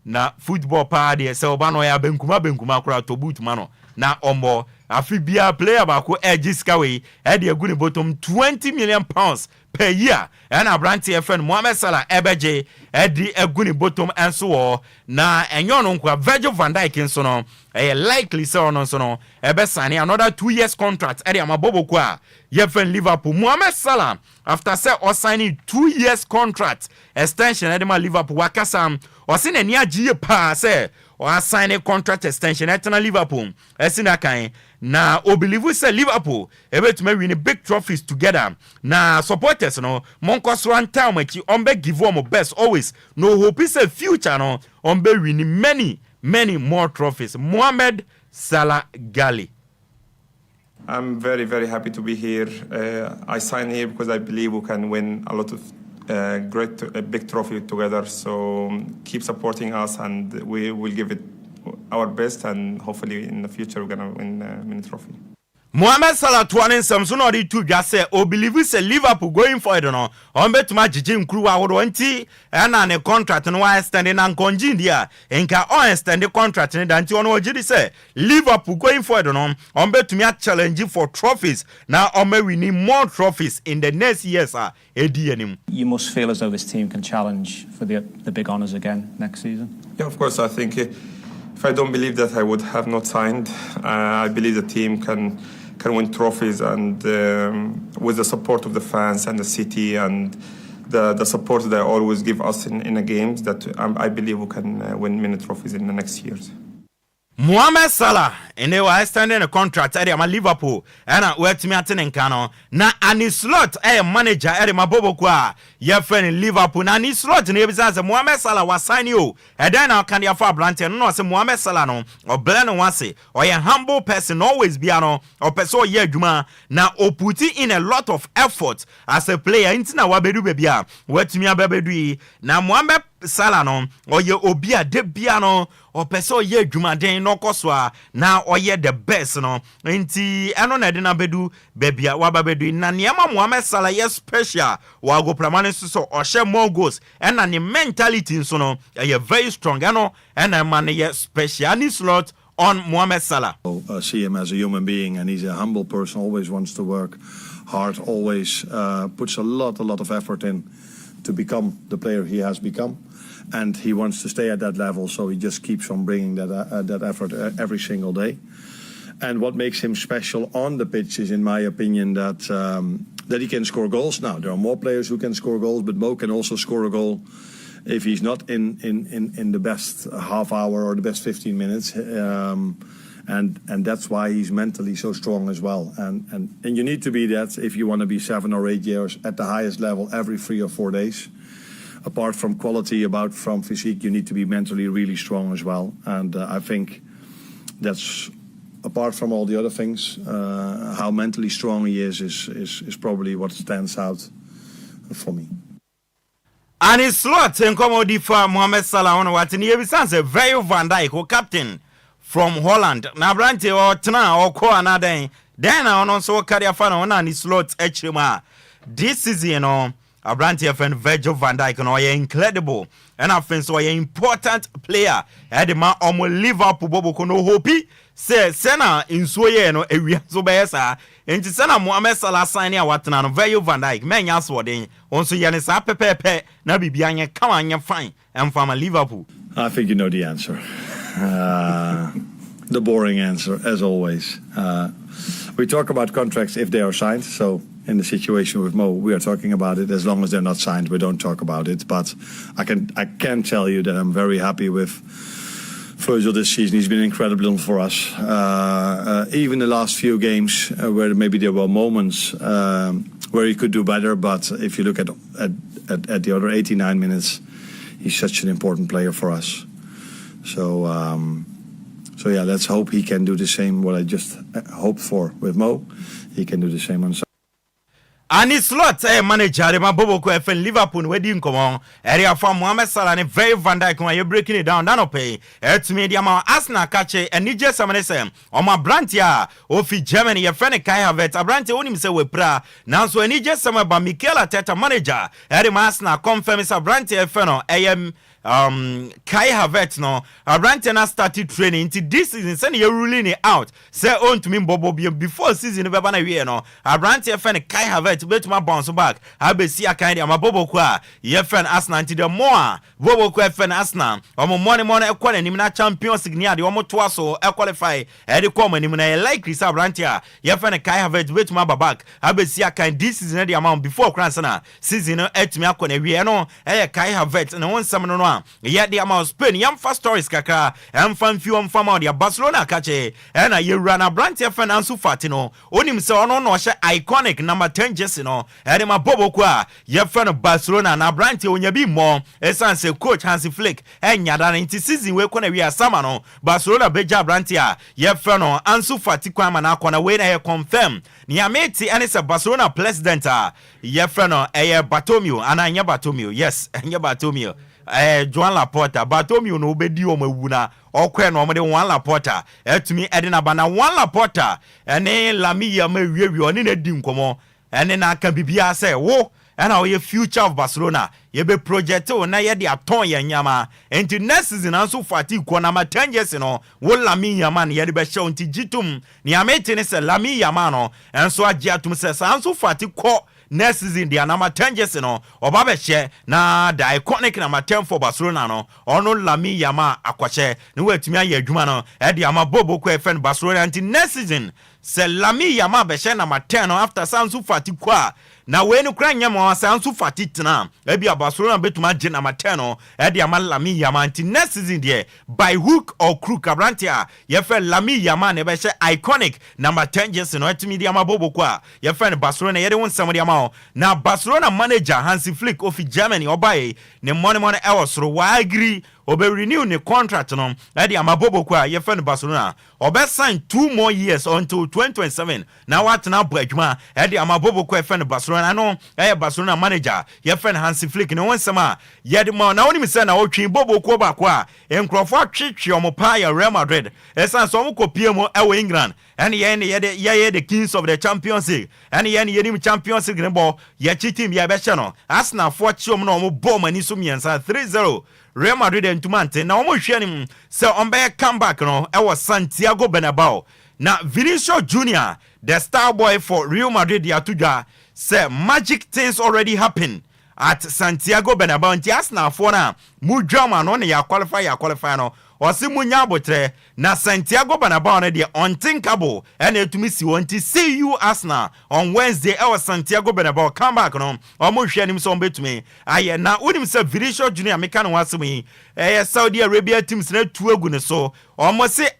na football pa de se oba no ya benkuma kura to boot mano na ombo afibia player bako ejiska we e de agu ne bottom 20 million pounds per year and abranti FN Mohamed Salah ebeje e de agu ne bottom enso wo na enyo no nkwa Virgil van Dijk nso no likely say on so no ebe sign another 2 years contract e de amabobo kwa yefen Liverpool Mohamed Salah after say or signing 2 years contract extension e de ma Liverpool wakasa o se na ni agie pa say or sign a contract extension at Liverpool esina kan na o believe say Liverpool ebe to win big trophies together na supporters no monko so antam achi on be give them best always no hope is a future no on be win many more trophies. Mohamed Salah Gali. I'm very, very happy to be here. I signed here because I believe we can win a lot of big trophy together. So keep supporting us, and we will give it our best. And hopefully, in the future, we're gonna win many trophy. Mohamed Salah tuanin Samson odi tu dwa say o believe say Liverpool going for it no on betuma jiji nkuru awodo nti na ne contract no wa extend na nkonji dia enka on extend contract ne danti ono ojidi say Liverpool going for it no on betuma challenge for trophies na on may win more trophies in the next years edi anim. You must feel as though this team can challenge for the big honours again next season. Yeah, of course. I think if I don't believe that, I would have not signed. I believe the team can win trophies, and with the support of the fans and the city and the support they always give us in the games, that I believe we can win many trophies in the next years. Mohamed Salah and they were extending a contract at Liverpool and where to me at Nkano na ani slot manager at Mabobo kwa your friend in Liverpool na ani slot in the Mohamed Salah was sign you and then I can for Brant and no say Mohamed Salah no or Belen Wase or a humble person always be ano or person ye juma na o put in a lot of effort as a player intina wabedu bebia where to me abedu na Mohamed Salah no or ye obia de biano or person ye juma den no koswa na or ye the best no nti eno na de na bedu bebia wababedu na niama Mohamed Salah ye special wa go pramane so or share more goals and na mentality so no ye very strong eno and man ye special ni slot on Mohamed Salah. See him as a human being, and he's a humble person, always wants to work hard, always puts a lot of effort in to become the player he has become, and he wants to stay at that level, so he just keeps on bringing that effort every single day. And what makes him special on the pitch is, in my opinion, that he can score goals. Now, there are more players who can score goals, but Mo can also score a goal if he's not in the best half hour or the best 15 minutes. And that's why he's mentally so strong as well. And you need to be that if you want to be 7 or 8 years at the highest level every 3 or 4 days. Apart from quality, from physique, you need to be mentally really strong as well. And I think that's, apart from all the other things, how mentally strong he is probably what stands out for me. And his slot in commodity for Mohamed Salah on what in the Virgil van Dijk, who captain from Holland. Na Brante or Tana or Ko another. Then I also carry a fan on his slot HMA. This season, you know, a Brante friend Virgil van Dijk, you know, incredible. And I think so important player. Had the man on Liverpool Bobo Kono Hopi. Say Sena in Soye no area so besa enti Sena Mohamed Salah sign ya watana no Virgil van Dijk men ya so den onso ye ne sa pepepe na bibia anye come anye fine and from Liverpool. I think you know the answer. The boring answer, as always. We talk about contracts if they are signed, so in the situation with Mo, we are talking about it. As long as they're not signed, we don't talk about it. But I can tell you that I'm very happy with Virgil this season. He's been incredible for us. Even the last few games where maybe there were moments where he could do better, but if you look at the other 89 minutes, he's such an important player for us. So yeah, let's hope he can do the same. What I just hoped for with Mo, he can do the same on Sunday. And it's lot manager Mabobo ko FN Liverpool wedding come on area from Mohamed Salah and Virgil van Dijk when you breaking it down no pay to me dia ma Arsenal catch and nije samane sem o ma brantia o fi Germany your friend Kai Havertz brantia onim se we pra now so nije sama ba Mikel Arteta manager area Arsenal confirm is brantia FN Kai Havertz no Abrantena started training into this season send you ruling it out say on to me Bobo before season be na we no Abrantena fan Kai Havertz bet my bounce back abesi akan dia Bobo kwa ye fan Arsenal into the more Bobo kwa fan Arsenal omo money ekwa na nim na Champions League near the omo to so qualify e de come nim na likely say Abrantena ye fan Kai Havertz bet my back abesi akan this season the amount before Kransana season no etumi akona we no Kai Havertz na won sam no yeah, the amount Spain, yam fast stories kaka, and fan few on farm out Barcelona catche, and you run a branch of Ansu Fatino, only so no iconic number 10 Jessino, and my Bobo Qua, your friend of Barcelona, and a branch when you be more, a sense coach Hansi Flick, and Yadan into season where we are Samano, Barcelona Beja Brantia, your friend Ansu Fatiquam and Aquana way I confirm, Niameti and it's a Barcelona president, your friend Bartomeu, and I Bartomeu, yes, and your Bartomeu. Joan Laporta Bartomeu no obedi o mawuna okwe no mo de Juan Laporta etumi edina bana Juan Laporta ene Lami ya mawiawi oni na di nkomo ene na aka bibia say wo ena o ye future of Barcelona ye be project o na ye de aton ye nyama enti next season Ansu Fati ko na ma 10 years no wo Lami Yama na ye de be show enti jitum ni ameti ne se Lami Yama no enso agi atum se Ansu Fati ko next season the number 10 years no oba share na the iconic number 10 for Barcelona no ono Lami Yama akwache ne watumi aye adwuma no e de ama Bobo ko efen Barcelona until next season se Lami Yama be share number 10 no after Ansu Fati kwa na we no kra nyama Ansu Fati tena e bia Barcelona betuma je number 10 no e de ama Lami Yama until next season there by hook or crook Abrantia ye fe Lami Yama ne be share iconic number 10 years no etumi de ama Bobo kwa ye fe Barcelona ye de won somebody ama na Barcelona manager Hansi Flick of Germany obaye ne money ewosoro wa agree obe renew ne contract no e de amabobo kwa ye fan Barcelona obe sign 2 more years until 2027 na what na bradwuma e de amabobo kwa fan Barcelona no Barcelona manager ye fan Hansi Flick ne wonsema ye de ma na woni se na otwe bobo kwa ba kwa enkrofo atwetwe omopa ya Real Madrid esan so mo kopie mo ewo England and ye the kings of the Champions League and ye Champions League nebo ye team ye be no Arsenal for chiom no mo bom ani so miensa 3-0 Real Madrid and Tumante na omo hwe nim se ombe comeback no e was Santiago Bernabeu na Vinicius Junior the star boy for Real Madrid ya tudwa say magic things already happen at Santiago Bernabeu nti Arsenal for na mu drama no ya qualify no osi munya abotre na Santiago Bernabeu na de unthinkable and etumi si wonti see you Arsenal on Wednesday our Santiago Bernabeu come back no omo hwe anim so betumi aye na unim se Vinicius Junior meka no wasemi Saudi Arabia teams na tuagu ne so omo se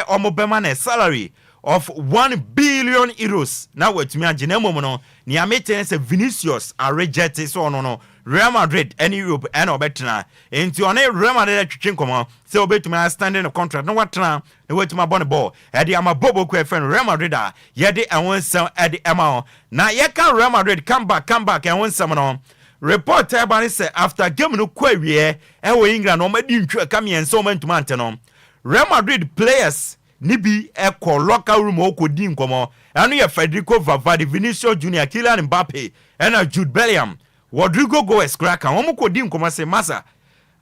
omo bema na salary of 1 billion euros na wetumi agene mom no ni amete se Vinicius are rejected so no Real Madrid and Europe and obetna into on Real Madrid twinkomo say obetuma standing contract no watna e wetuma bone ball e de ama Bobo ko friend Real Madrid ye de awon sam e de ama na ye kan Real Madrid come back and won some no report everybody say after game no kwawie e wo England no madi ntwa kamien so mantuma ante no Real Madrid players nibi eko locker room okodi nkomo anu ye Federico Valverde Vinicius Junior Kylian Mbappe and Jude Bellingham Rodrigo Goes Kraka omo kodi nkomo se masa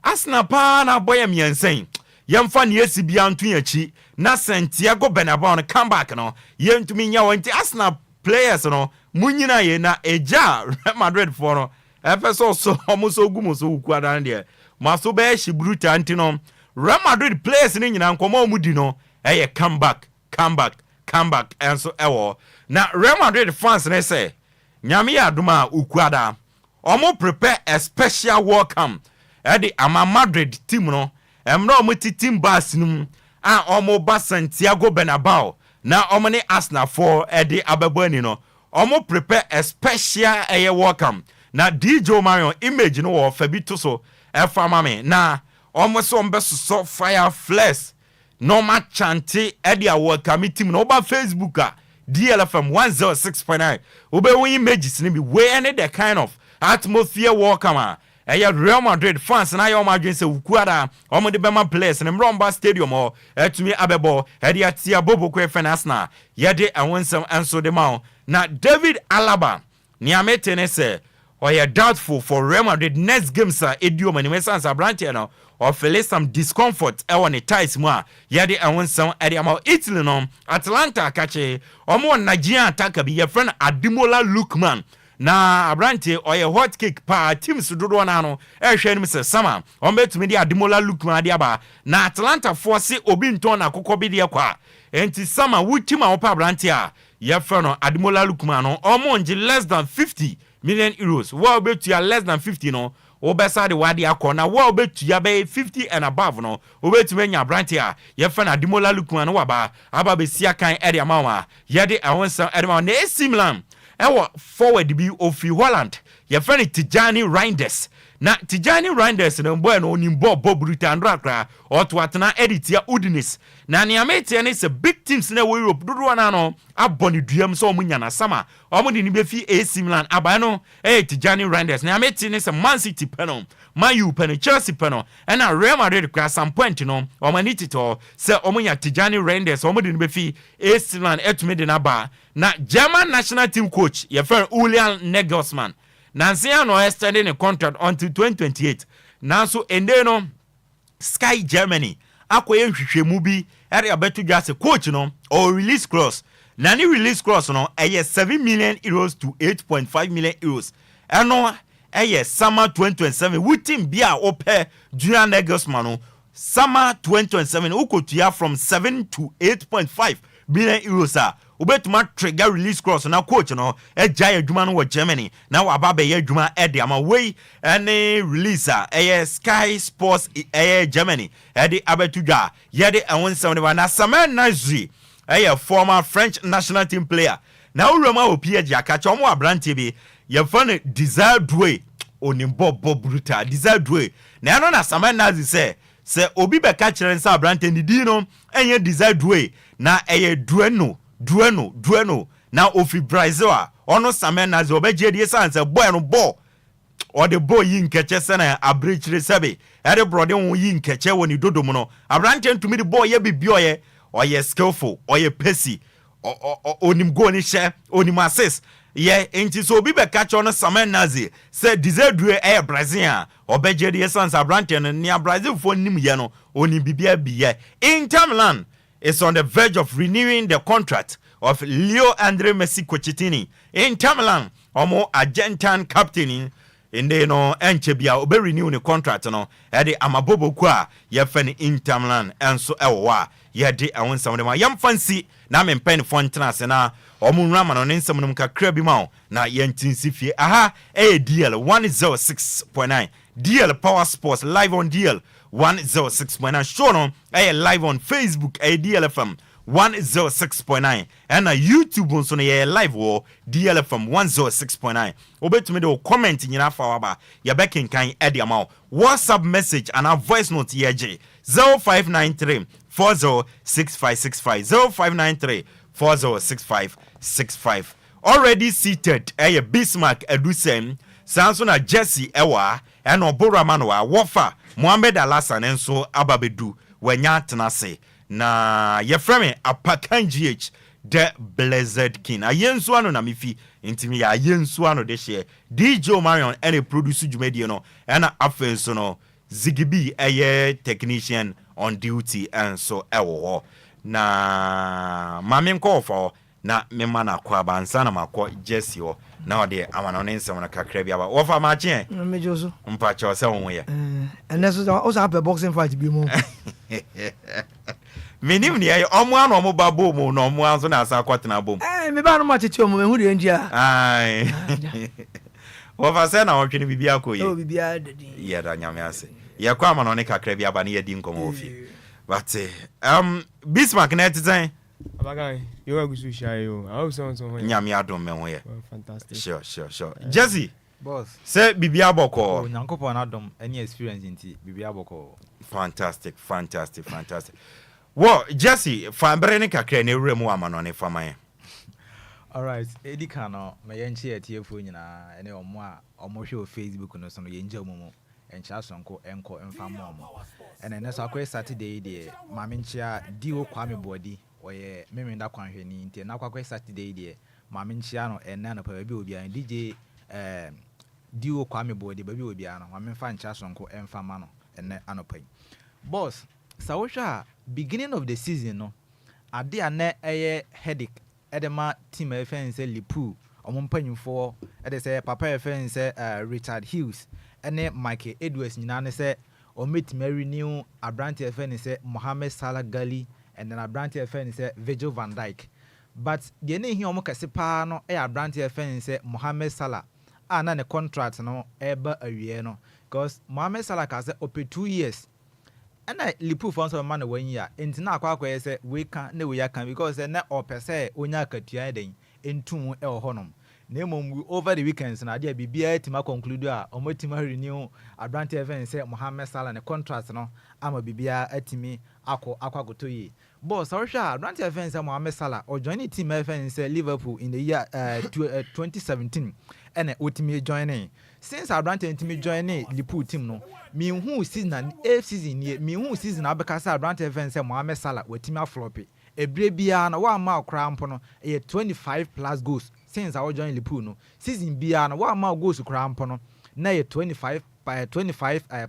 Arsenal pa na boy miensen yemfa ne esibia ntun achi na Santiago Bernabeu no comeback no yentumi nya wonti Arsenal players no munyina ye na eja Real Madrid for no efeso so omo so gumo so kwada de maso be shibruta antino Real Madrid players ni nyina nkomo omudi no comeback and so ewo na Real Madrid fans ne say nyame aduma ukwada omo prepare a special welcome at the ama Madrid team no emra omo team bus num a omo ba Santiago Bernabeu na omo ne Arsenal for at the ababani no omo prepare a special welcome na DJ Marion image no wo fabito so e fama me na omo so mbeso so fire flares normal chante edia welcome team no ba Facebook DLFM 106.9 obe won images ni be we any the kind of atmosphere welcome Real Madrid fans na yo madwen se wukuada omo de bema players ne Lumba stadium o etumi abebo edia tia Bobo ko Arsenal ye de awonsam enso de ma na David Alaba ni amete ne se or you're doubtful for Real Madrid next game, sir. Idiom and Messans are branching now, or feel some discomfort. I want a ties more. Yadi, I want some at the amount Italy, no, Atlanta, catch or more Nigerian attacker be your friend Ademola Lookman. Na Abrante or a hot cake pa teams to do one ano ehwe ni Mr. Sama on bet me dia Ademola Lookman dia ba na Atlanta force Obinton akokɔ bi dia kwa enti Sama wutima opa Abrante a ye fa no Ademola Lookman no omonje less than 50 million euros wa obetu ya less than 50 no obesa de wade akɔ na wa obetu ya be 50 and above no obetu menya Abrante a ye fa na Ademola Lookman no wa ba aba be sia kan e de amawa ye de awonsa e de ma na esimlam ewo forward bi ofi Holland your friend Tijani Reinders na Tijani Reinders no boy no nimbo boburuta ndrakra oto atena editia Udinese na niamete ne se big teams na wo Europe dodo na no aboni duam so omunya na sama omudi ni befi AC Milan aba no Tijani Reinders na niamete ne se Man City peno Man U peno Chelsea peno na Real Madrid kwa some point no omaniti to se omunya Tijani Reinders omudi ni befi AC Milan etumede na ba na German national team coach your friend Julian Nagelsmann Nancy no extending a contract until 2028 now so ende no Sky Germany akoye hwehwemu bi area betu just coach no or release clause na ni release clause no 7 million euros to 8.5 million euros eno summer 2027 wutim bia ope Julian Nagelsmann no summer 2027 ukotua from 7 to 8.5 million euros ubetuma trigger release clause na coach no ejay adwuma no wo Germany na waba be ye adwuma e de ama wey any releaser Sky Sports Germany e de abetudwa ye de enwonsam na Samuel Nazri former French national team player na uroma opie akacha omo abrante bi ye fun desire dwe onimbo brutal desire dwe na no na Samuel Nazri se obi be ka kire nsa abrante ni di no enye desire dwe na Dueno na ofi Brazil ono Samuel Nazi obeje die sanse boy no ball or the boy yin keche sena abrechire sebe e de brode won yin keche woni dodom no abrante ntumi the boy ye bibio ye skillful or ye pesi onim go ni she onim assist ye enti so obi be catch ono Samuel Nazi say dizedue Brazil obeje die sanse abrante no ni Brazil fo nim ye no onim bibia biye Inter Milan is on the verge of renewing the contract of Leo Andre Messi Cochitini. Inter Milan, omo Argentine captain in the no enchebia obe renew the contract no ede amabobo kwa ye fen Inter Milan enso ewa ye de awon samde yam fancy na me pen fontena na omo nrama no nsem no kakra bi ma na ye ntinsifie aha DL 106.9 DL Power Sports live on DL 106.9 show no live on Facebook DLFM 106.9 and YouTube on so live wo DLFM 106.9 obetumi de comment nyina fa waba ye bekin kan ediama WhatsApp message and a voice note yeje 0593 406565 0593 406565 already seated Bismarck Edusem sanso na Jesse ewa and obora manwa wofa Mohamed Alasan enso ababedu wanya tenase na yeframe Apakan GH the Blessed King ayenso ano na mifi intimi ya ayenso ano de share DJ Marion any produce jumedie no na afenso no Zigibi technician on duty enso ewo na mame nkofo na mema na kwa bansa na makọ Jesse ho na ode amano ne nsem na kakra bia ba wo fa ma che mejoso mpa che o se won ye eneso o sa boxing fight bi mu menim ni ay omo an omo babo mu no omo anso na asa kwatena bom me ba no ma tete omo me hu de ndia ai wo fa se na wo twene bibia ko ye o bibia dadi ye da nyame ase ye kwa amano ne kakra bia ba ne ye di nkomo ofi but Bismarck na titan Apakan, you are good to share you. I hope so. Nyame adom me ho ye. Fantastic. Sure. Jesse, boss. Say bibia boko. Nyankopon adom any experience inti bibia boko. Fantastic. Well, Jesse, fambre ne kakra ne wura mu amano ne fama. All right, Edika no me yenchi etiefo nyina ene omo a omo hwe o Facebook no so no yenja omo encha sonko enko emfamo omo. Ene ne so akwa Saturday de mamenchia diwo kwame body oye memenda kwanhwani nti na kwakwa Saturday de mamenchia no ene na pa bi obi an DJ Dio Kwame Body, baby will be an woman fan chasonko and famano and anopai. Boss, Sawasha, beginning of the season, no, a dear net a headache, Edema team FN say Lipu, or Montpellier for, say Papa FN say Richard Hughes, and then Mikey Edwards, Nana say, or meet Mary New, Abranti FN say Mohammed Salah Gali, and then Abranti FN say Virgil van Dijk. But the name here Mokasipa no Abranti FN say Mohammed Salah. And then the contract no ever a year no, because Mohammed Salah has open 2 years. And I lipu for some man 1 year. And now I say we can't no we can because then or per se unya katiaden in 2 el honum. Name over the weekends and idea be to conclude or motima renew a branch event say Mohammed Salah and a contract no I'm a bibia etimi aqua go to ye. Boss or shall branch events Mohammed Salah or joining team events Liverpool in the year 2017 and ultimate joining. Since I branch intimate joining Liverpool team no me who season and F season ye me who season abekasa branch events Mohammed Salah with team floppy. A brebia and 1 mile crampono a 25 plus goals. Since I was joining Liverpool, no season beyond 1 mile goes to Crampono, nay 25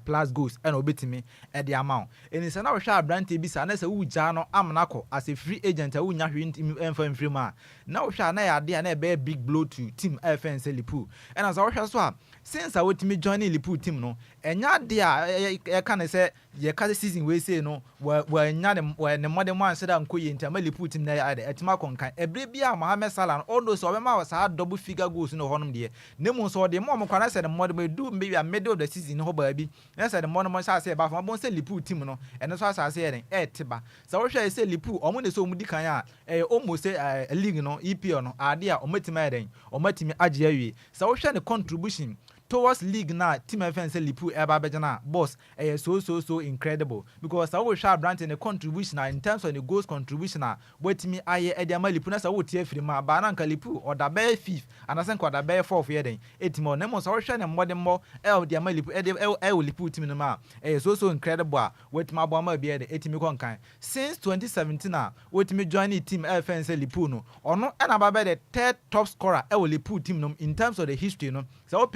plus goals and obey me at the amount. And it's an hour sharp brand TB, and as a Ujano Amanako as a free agent, I would not hint him and free man. Now shall I idea and a big blow to Team FN Liverpool. And as I shall swap, since I would me joining Liverpool team, no, and not dear, I can't say, your cousin season we say no, where not when the modern one said I'm quitting to Liverpool team there at Marcon, a bribia Mohammed Salah, all those of them was hard double figure goals in the honum dear. Nemo saw the moment when I said the modern may do maybe a middle of the season, no baby. That's the modern I say about my bones, Liverpool team, no, and that's what I said, Tiba. So I shall say Liverpool, or when they saw Mudikaya, almost say a league, no, EP no, idea, or Metimading, or Metimi Ajeri. So I shall the contribution. Towards league now, team FN Liverpool Ebabejana boss so incredible because I will share brand in the contribution in terms of the goals contribution wait me I Ediama Lipunas I would tear free my Bananka Lipu or the bear 5th and I think what the bear 4th year 8 more Nemos or shine and more than more Diama Lipu team in the ma so incredible wait my bomber be the 80 million kind since 2017 wait me joining team FN Lipuno or no and about the 3rd top scorer Lipu team in terms of the history no so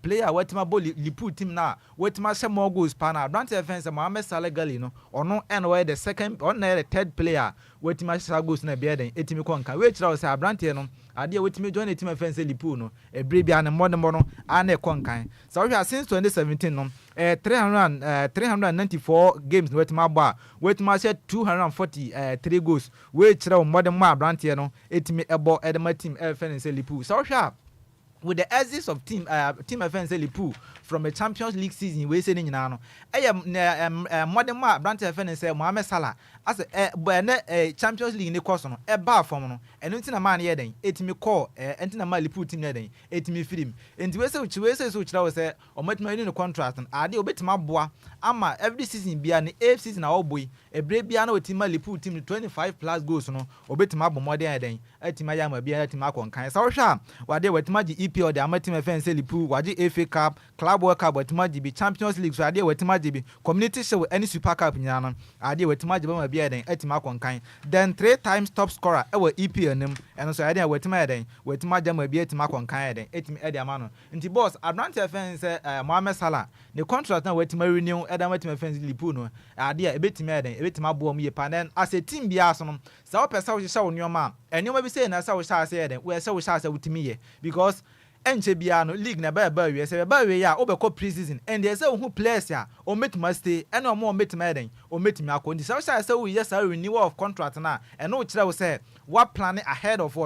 player what my ball Liverpool team now what my some more goals pana Brant offense Mohammed Salah Gali no or no and where the second or the 3rd player what my goals na be den etimi konka we try say Brant no ade what me join the team offense Liverpool no e brebia ne modern no and konkan so we since 2017 no 394 games what my bar what my said 243 goals we try modern ma Brant no etimi ebo edema team offense Liverpool so sharp with the exits of team FN Liverpool from a Champions League season we say ni no modern ma Brant FN say Mohammed Salah as a Champions League ni course no e ba form no eno ntina man ye den etimi call entina ma Liverpool team na den etimi film enti we say so chira we say o matima ni contract and ade obetima boa ama every season bia ni eighth season na oboy e bre bia na otima Liverpool team 25 plus goals no obetima bo modern den etima ya ma bia etima konkan sa wo hwa wade wetima gi EPL the amateam FN Liverpool waje FA Cup Club World Cup wetima gi bi Champions League so ade wetima gi bi Community Shield any Super Cup nyana no ade wetima gi ba ma bia den etima konkan then 3 times top scorer ewa EPL nim and so ade wetima den wetima gi ma bia etima konkan den etimi ade ama no nti boss Abrante FN Mohammed Salah the contract na wetima renew ade amateam FN Liverpool no ade ebetimi den ebetima bo mu ye pa then as a team bia so no sa wo pesa wo hye wo nyoma enyoma bi say na sa wo hye den we say wo hye wutimi ye because enche bia no league na ba we say ba we ya obekọ pre-season and there say who players ya o metima stay and o mo metima den o metimi akọ so say we yes renewal of contract na and no kire we say what planning ahead of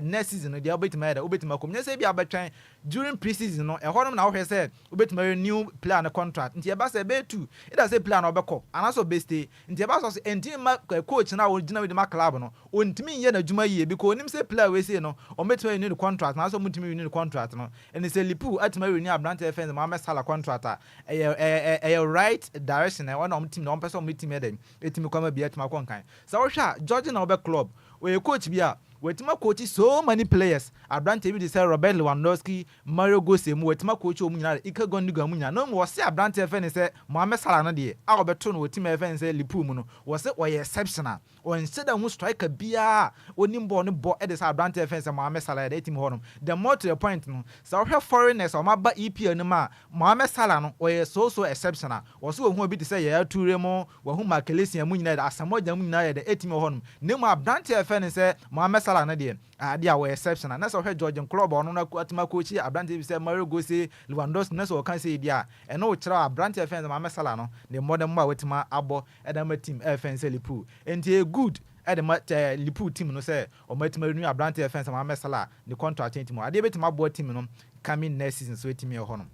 next season they obetima den obetima kom say bia betwen during pre-season no e honom na wo say obetima renew player na contract nti e ba say be two it does say player na obekọ and also be stay nti e ba so enti ma coach na wo gina with ma club no ontimi ye na adwuma yie because onim say player we say no o metima renew contract na so mutimi renew contract no and say Liverpool atima renew Abrante FN Mohammed Salah contract a right direction and one team no person meeting me dem etimi kwama bia etima konkan so wo hwa George na obe club we coach bia wetima coach so many players abrante bi say Robert Lewandowski Mario Gose mu wetima coach o mu nyina Ike Gondiga mu nyina no mo se abrante efe ne say Mohamed Salah no de a obeto no wetima efe ne say Liverpool mu no wo se oye exceptional o instead of striker bia onim ball no ball e de say abrante efe ne say Mohamed Salah de team honom the more to the point no so we foreigners o ma ba EPL no ma Mohamed Salah no oye so exceptional wo se ohun obi de say ya Toure mo wo hu Makelesi mu nyina da asamoja mu nyina de team honom ne mo abrante efe ne say Mohamed Salah na de dia we exceptional na so hwe George Club ono na atima coach abrante bi say Mario Gose Lewandowski na so kan say dia e no kira abrante efe ne Mohamed Salah no ne modern ma wetima abo edama team efe say Liverpool enti good edema Liverpool team no say o matima renew abrante efe ne Mohamed Salah the contract team ade betima abo team no coming next season so team e hono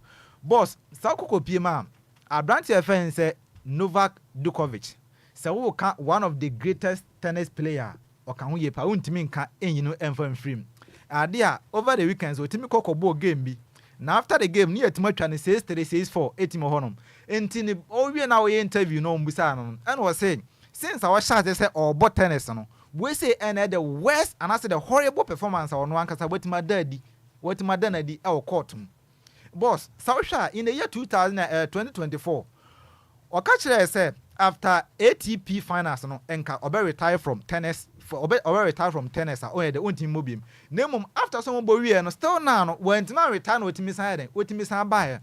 boss sa kokopie ma abrante efe ne say Novak Djokovic so we can one of the greatest tennis player oka ho ye pa untimi nka enyino enfam frame adea over the weekends otimi kokobo game bi na after the game ni etima twa ne 6-3 6-4 etimo honom enti ni owie na we interview no mbusa no and was saying since our shot say obo tennis no we say and the worst and I say the horrible performance on one kasa wetima dadi wetima danadi e court boss Sausha in the year 2024 oka kire say after ATP finals no enka obe retire from tennis for obe retire from tennis o the own team mobim nemum after some bo wie no still now no went na retire no otimi san den otimi san buy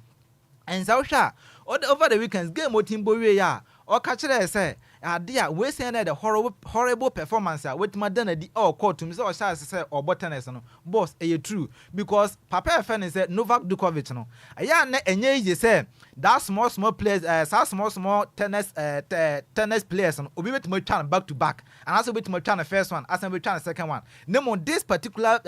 and Sausha over the weekends game otim bo wie ya o ka kire say adea we say na the horrible performance with madana di court to me so say obo tennis no boss true because papa fan say Novak Djokovic no aya na enye easy say that small players small tennis players no obi betima try back to back and also betima try the first one as we try the second one name this particular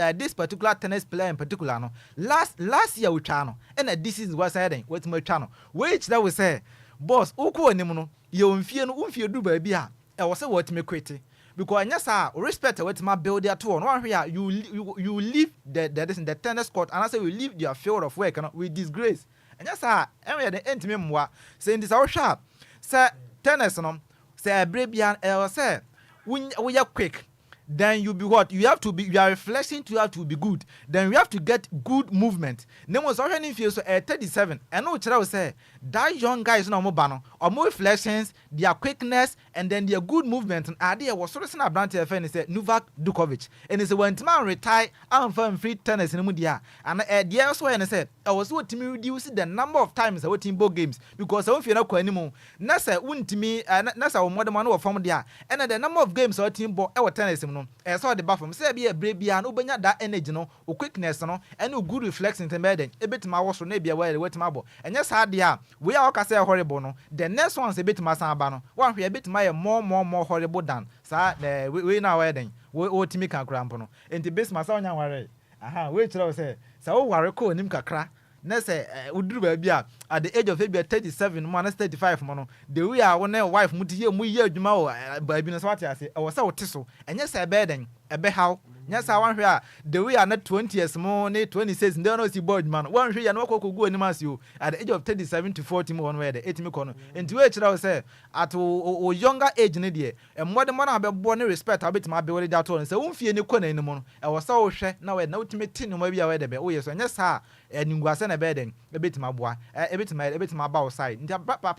tennis player in particular no last year we try no and this is what said with my channel which that we say boss uko anim no ye onfie no onfie du ba bi a e wo se what me quit because anya sa respect what ma build at all no ahwe a you leave the tennis court and I say you leave your field of work no with disgrace anya sa enwe the entime mwa say this how sharp say tennis no say bre bia e say we are quick then you be what you have to be your reflection to have to be good then you have to get good movement name was already feel so 37 and no chira say that young guys no mo ba no or more reflections their quickness and then their good movement and idea was so na branch FN say Novak Djokovic and is when man retire and from free tennis in mudia and there also and say I was what me reduce the number of times I went in both games because I don't feel na anymore na say untimi na say more than one from there and the number of games our team ball our tennis e so the baffum say be a brebia no benya that energy no o quickness no and o good reflex in the bed e betima wo so na bia we wetima bo enya sa de a we a ka say horrible no the next one say betima san ba no one hwe betima ye more horrible than sa we na we den we o timi kan krampo no enti besima sa onya ware aha we kire say sa wo ware ko nim kakra na say uduru ba bia at the age of maybe 37 mo na 35 mo no the way a won wife mu tie mu ye adwuma o ba bi no so ate ase e wo say wo teso enye say be den ebe how nya say wan hwe a the way a na 20 years mo ne 26 ndey no si board man wan hwe ya na kokogu ani mas you at the age of 37 to 40 mo won we the 8 mi ko no enti we kira wo say at o younger age ne de e modern mo na be bo ne respect abetima be we dat on say wonfie ne ko na ni mo no e wo say wo hwe na we na utime tin mo bia we de be wo ye so nya say ningwase na be den ebetima boa ebetima ba outside nti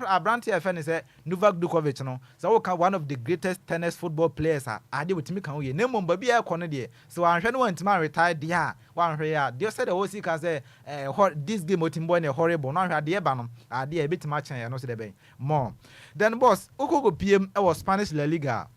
abrante FN say Novak Djokovic no so we one of the greatest tennis football players ade wetimi kan we nemo ba bia ko no de so anhwe no wantima retire dia wan hwe ya they said the OC can say this game otimbo na horrible no anhwe de ba no ade ebetima chen ya no so de ben more then boss okogo PM e was Spanish La Liga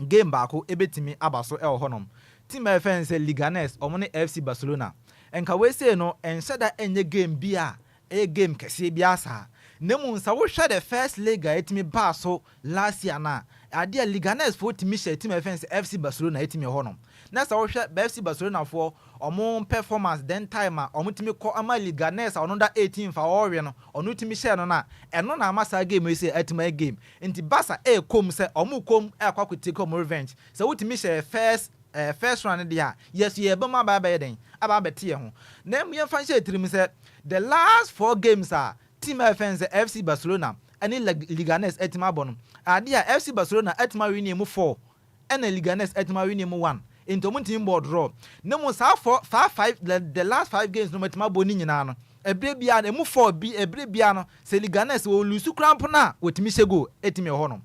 game ba ko ebetimi abaso e honom team FN say Liganes omo ne FC Barcelona enka we say no ense da enye game bia game kese bia sa nemu nsa wo hwe the first leg etimi ba so last year na ade Liganes for timi share team FC Barcelona etimi honom na sa wo hwe FC Barcelona for omo performance then time omo timi ko ama Liganes ono da 18 fa orwe no ono timi share no na eno na amasa game we say etimi game nti Barca kom say omo kom akwakwete kom revenge so wo timi share first round there yes ye be ma ba den aba betie ho na mu ye fan share tirim say the last 4 games team FN FC Barcelona and Liganes etima bono ade FC Barcelona etima win mu 4 and Liganes etima win mu 1 into omo team board draw na mo sa for 5 the last 5 games no metima boni nyina no ebre bia na emu 4 bi ebre bia no se Liganes wo lusu cramp na wotimi shego etimi ho no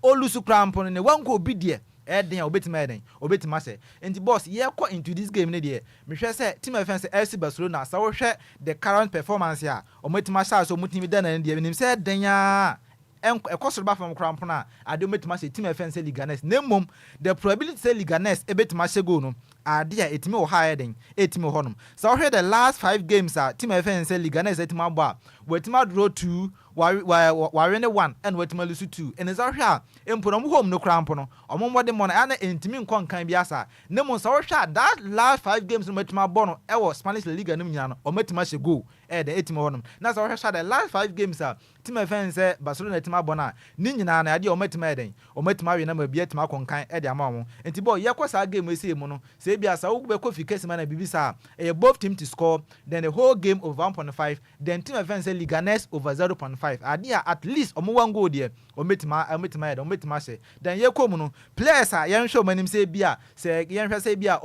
o lusu cramp no ne wanko obi de eden obetima eden obetima se enti boss ye ko into this game ne de me hwe se team offense FC Barcelona sa wo hwe the current performance ya ometima sha so mutimi de na de nim se eden ya ekosoro ba fam cramp na ade ometima se team offense Liganes nemom the probability se Liganes ebetima shego no ade a etimi wo ha eden etimi ho no sa wo hwe the last 5 games a team offense Liganes etima bo a wetima draw 2 wawene 1 and wetima lose 2 and is ahwa empono mo home no cramp no omomode mo na ana entimi nkon kan biasa nemo so hwa that last 5 games no wetima bo no e wo Spanish La Liga nim nyina no ometima she go the etimi ho no na so hwa the last 5 games a team offense Barcelona etima bo na ni nyina na ade ometima eden ometima we na ma bia etima kon kan e de ama mo enti bo ye kwasa game ese mu no se bia sa wo be kofikasi ma na bibisa both team to score then the whole game over 1.5 then team offense Liganes over 0.5 adia at least omo wan goal there ometima se then ye kom no players a yen hwe manim se bia se yen hwe se bia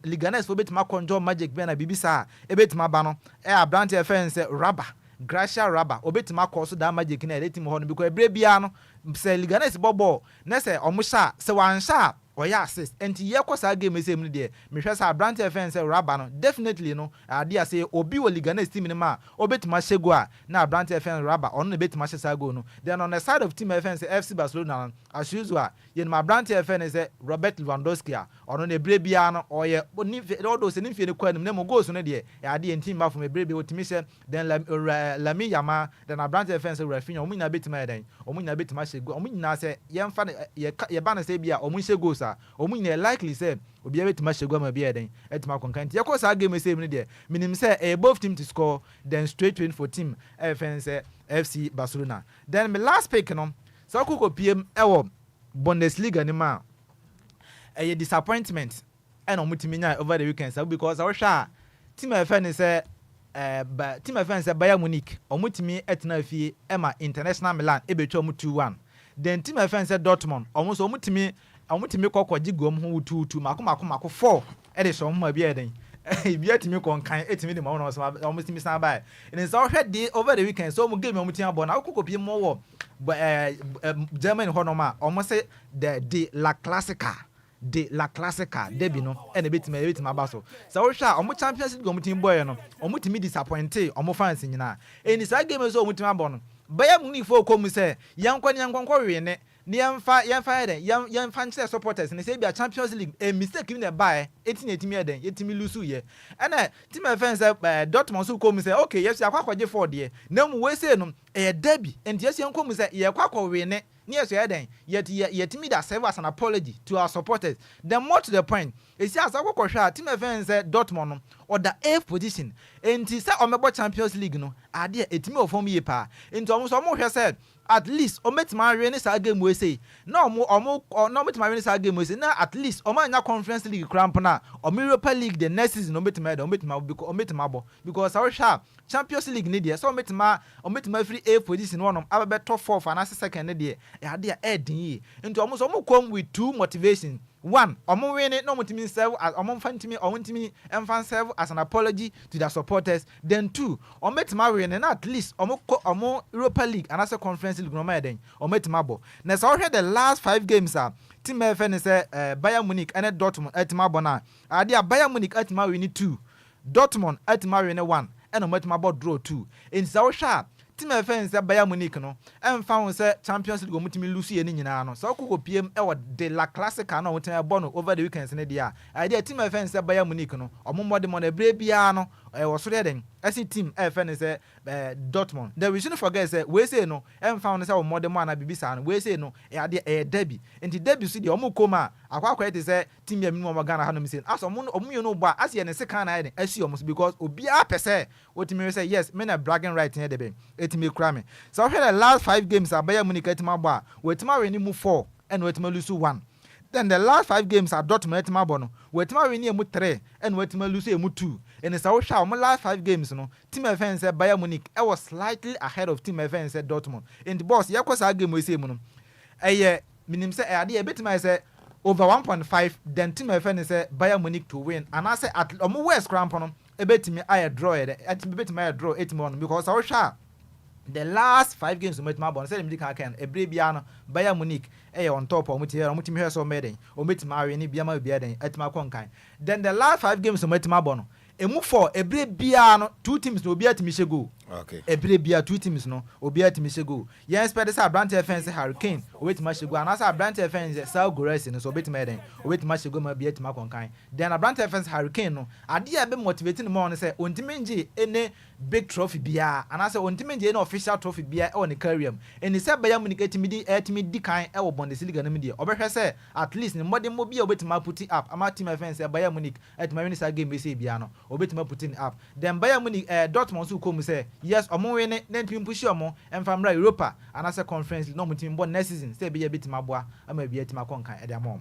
Liganes fo betima control magic be na bibisa ebetima ba no abrant offense rubber Gracia Raba obetima course da magic na let him ho no because ebre bia no se Liganes bobo na se omo sha se wan sha oya assist enti ye kwasa game ese mu de me hwe sa brand offense Raba no definitely no ade ase obi wo Liganes team ni ma obetima shego a na brand offense Raba ono na betima shesa go no then on the side of team offense FC Barcelona as usual ye ma brand offense Robert Lewandowski a ono na ebre bia no oye oni odo se ni fie ne kwanim na mo goals no de ade enti ma fo me ebre bia otimi she then Lami Yama then brand offense Rafinha omo nyina betima eden omo nyina betima shego omo nyina se ye mfa ye ba na se bia omo shego omunyina likely say obi abetima shegwa ma bia den etima konkan tie ko sa game say me de minim say both team to score then straight win for team FNC FC Barcelona then my last pick no so ko PM ewo Bundesliga ni ma disappointment and omutimi nya over the weekend so because our sha team FNC team FNC Bayern Munich omutimi etna fie ema International Milan ebetwa mu 2-1 then team FNC Dortmund almost omutimi kokwaji gom ho tutu mako 4 e de so ma bia den bia timi konkan etimi de ma no so almost timi san by and is all head over the weekend so mo game mo tian ball na kokopie mo wo German ho no ma almost say the La Clasica debi no e na betima abaso so wo hwa omo Champions League omo team boy no omo timi disappointed omo fans nyina and is that game so omo timi abo no Bayern Munich fo kom say yankwa we ne yemfa nche supporters ne say bia Champions League a mistake in the buy 18 eden yetimi lusu ye ana team fans Dortmund so come say okay yes akwaje for there na mu we say no derby and yes yen come say ye kwakwa we ne yes eden yetimi da serve as an apology to our supporters then more to the point e see as akwakwa hwa team fans Dortmund no or the 8th position and say omebo Champions League no ade etimi ofom ye pa into omo so mo hwe said at least ometima win sa game we say na ometima win sa game we say na at least omanya Conference League cramp na Europa League the next season ometima because our sharp Champions League ne dey so ometima free A position one abebe top 4 for na second ne dey e ade a edin into omo come with two motivation. One, omo win it no mutimi serve as omo fantimi serve as an apology to their supporters. Then two, ometima win and at least omo Europa League and as a Conference League no ma den ometima bo. Na so the last 5 games team FN say Bayern Munich and Dortmund etima bo na. Ade Bayern Munich etima win 2. Dortmund etima win 1 and ometima bo draw 2. In so sharp team offense Bayern Munich no emfa won say Champions League omutimi lose ye ni nyina no so kokko PM e wo de La Clasica na won bono over the weekends ne dia idea team offense Bayern Munich no omommode mo na bre bia no wo so den as team offense Dortmund then we shouldn't forget say we say no emfa won say omommode mo na bibisa no we say no e ade derby enti derby so de omukoma akwa te say team ya minimum Ghana ha no mi say as omuyo no ba as ye ne se kan na ye asi omo because obi a pese otimi say yes me na bragging right here de be etimi kra me so we the last 5 games Bayern Munich etima bo a wetima win mu 4 and wetima lose 1 then the last 5 games Dortmund etima bo no wetima win mu 3 and wetima lose mu 2 and so we show last 5 games no team offense Bayern Munich was slightly ahead of team offense Dortmund and the boss yakosa game we say mu no minim say ade betima say over 1.5 then team FN say Bayern Munich to win and I say at West Crampon ebetimi aye draw ebetimi aye draw 8-1 because our sha the last 5 games met my bon say dem can ebrebia no Bayern Munich on top of mutim here so meden o metim awe ni bia ma bia den etima konkan then the last 5 games met my bon emu for ebrebia no 2 teams no obi atimi shego okay ebrebia 2 teams no obi atimi shego yen expect say Brand FM say Hurricane obetima shego and say Brand FM say Sal Gores no so obetima den obetima shego ma bia atima konkan then Brand FM say Hurricane no ade a be motivating more say ontimi nje ene big trophy bia and say ontimi nje ene official trophy bia e won career eni say Bayern Munich etimi di kan e wo Bundesliga no media obehwe say at least ni modern mo bia obetima put it up ama team FM say Bayern Munich etima win say game be say bia no obetima put it up then Bayern Munich Dortmund so come say yes omo we ne ntimi push omo emfamra Europa and as a conference no mutimi bo next season say be betima boa ama bia etima konkan e de amom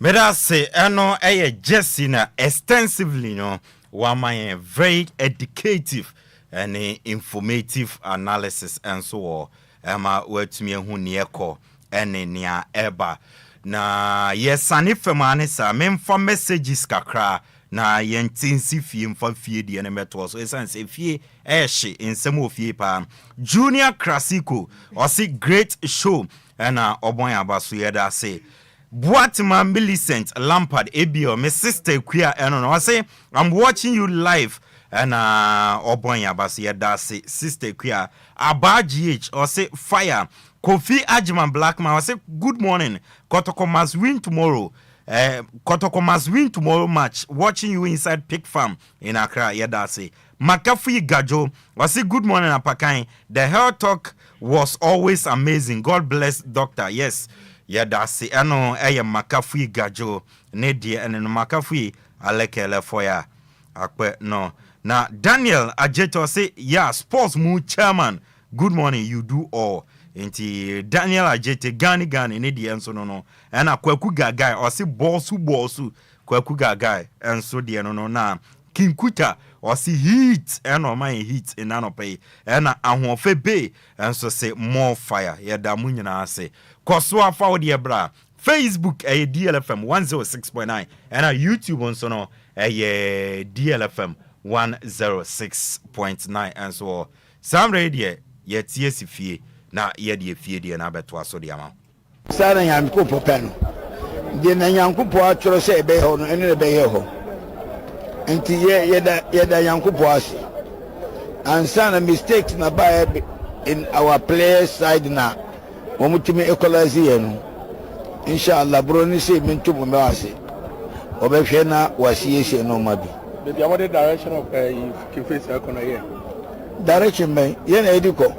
meda say eno Jesse na extensively no one very educative and informative analysis and so on ema wetumi hu ne ekọ ene nia eba na yesane femane sa memfa messages kakra na yentinsi fie mfa fie die ne meto so esan se fie ehye nsem ofie pa Junior Classico osi great show na obon abaso yeda say Boatima Millicent Lampard Ebio my sister queer no I say I'm watching you live and obon abaso yeda say sister queer Aba GH or say fire Kofi Ajman Blackman I say good morning Kotoko must win tomorrow Kotoko must win tomorrow match. Watching you inside Pig Farm in Accra. Yeah, say McAfee Gajo. I say good morning, Apakan. The health talk was always amazing. God bless Doctor. Yes, yeah, that's it. I know I am McAfee Gajo. Nedia and McAfee. I like for ya. No. Now Daniel Ajeto say yeah, sports mood chairman. Good morning. You do all. Inti Daniel Ajete Gani ne di enso no and akwaku gagai or si bosu kwaku gagai enso di no na kinkuta or si heat and o my heat in anope and ahofe be enso say more fire ya da munyina ase koso afa wo de bra Facebook DLFM 106.9 and YouTube onso no DLFM 106.9 and so some radio yet yes fie na yedi fie die na beto aso de ama sara yanko popeno de na yanko po atoro se ebe ho no ene be ye ho enti yeda yanko po ase and some mistakes na ba in our player side na wo mutimi equalize ye no inshallah bro ni se mintu mo ase obehwe na wasiye no mabi baby what the direction of you face akona here direction me ye na ediko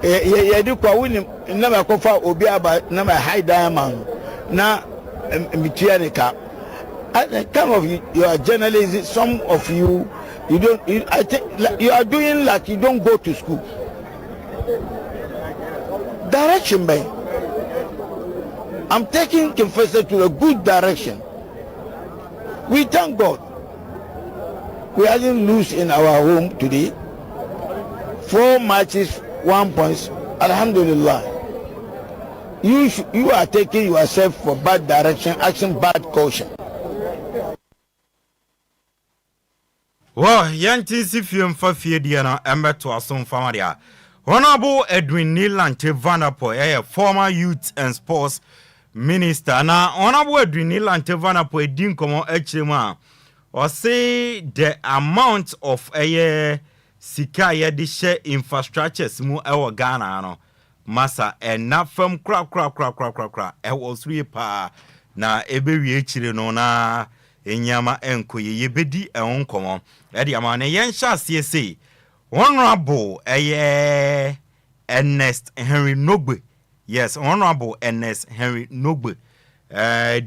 ye do kwa win na ma kofa obi aba na ma high diamond na mitia ne ka some of you are journalists some of you don't I think you are doing like you don't go to school direction man I'm taking Confessor to a good direction we thank God we didn't lose in our home today 4 matches 1 point. Alhamdulillah. You are taking yourself for bad direction, action bad caution. Well, yanti si fie fie dia na embeto asom famaria. Honorable Edwin Nilante Vanapo, former youth and sports minister. Na Honorable Edwin Nilante Vanapo edin komo echema. Or say the amount of sika ye di share infrastructures mu ewo Ghana no masa ena fam kra ewo suri pa na ebewie chire no na enyama enkoye yebedi enkomo e di ama na yen sha CSA honorable Ernest Henry Nogbe yes honorable Ernest Henry Nogbe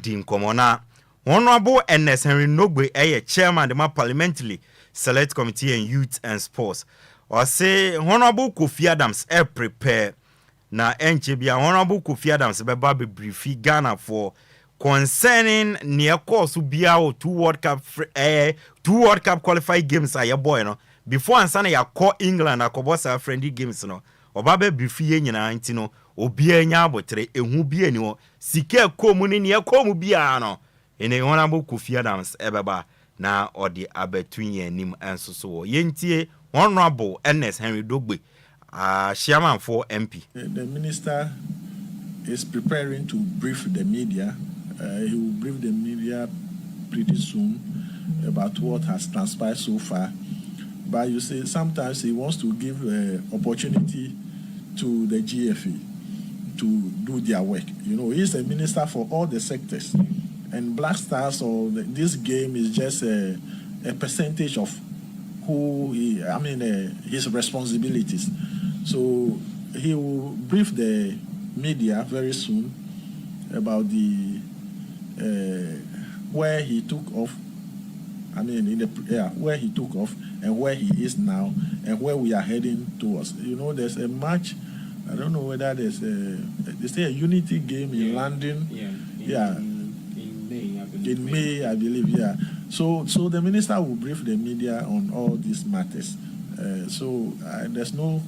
di nkomo na honorable Ernest Henry Nogbe chairman the parliamentary Select Committee on Youth and Sports. Or say Honorable Kofi Adams prepare na NCBA Honorable Kofi Adams beba be brief Ghana for concerning near course biao 2 World Cup qualified games are your boy no before ansana ya call England akobosa friendly games no oba be brief ye nyina ntino obia nya abotre ehu bia ni ho sika komu ni ne komu bia no ene Honorable Kofi Adams ebeba na odi abetunye nim enso so yentie Honorable Ernest Henry Dogbe chairman for MP. The minister is preparing to brief the media. He will brief the media pretty soon about what has transpired so far. But you see, sometimes he wants to give opportunity to the GFA to do their work. You know, he's a minister for all the sectors. And Black Stars or this game is just a percentage of who his responsibilities. So he will brief the media very soon about the where he took off. Where he took off and where he is now and where we are heading towards. You know, there's a match. I don't know whether there's they say a unity game in London. In May, I believe. Yeah. So the minister will brief the media on all these matters. There's no.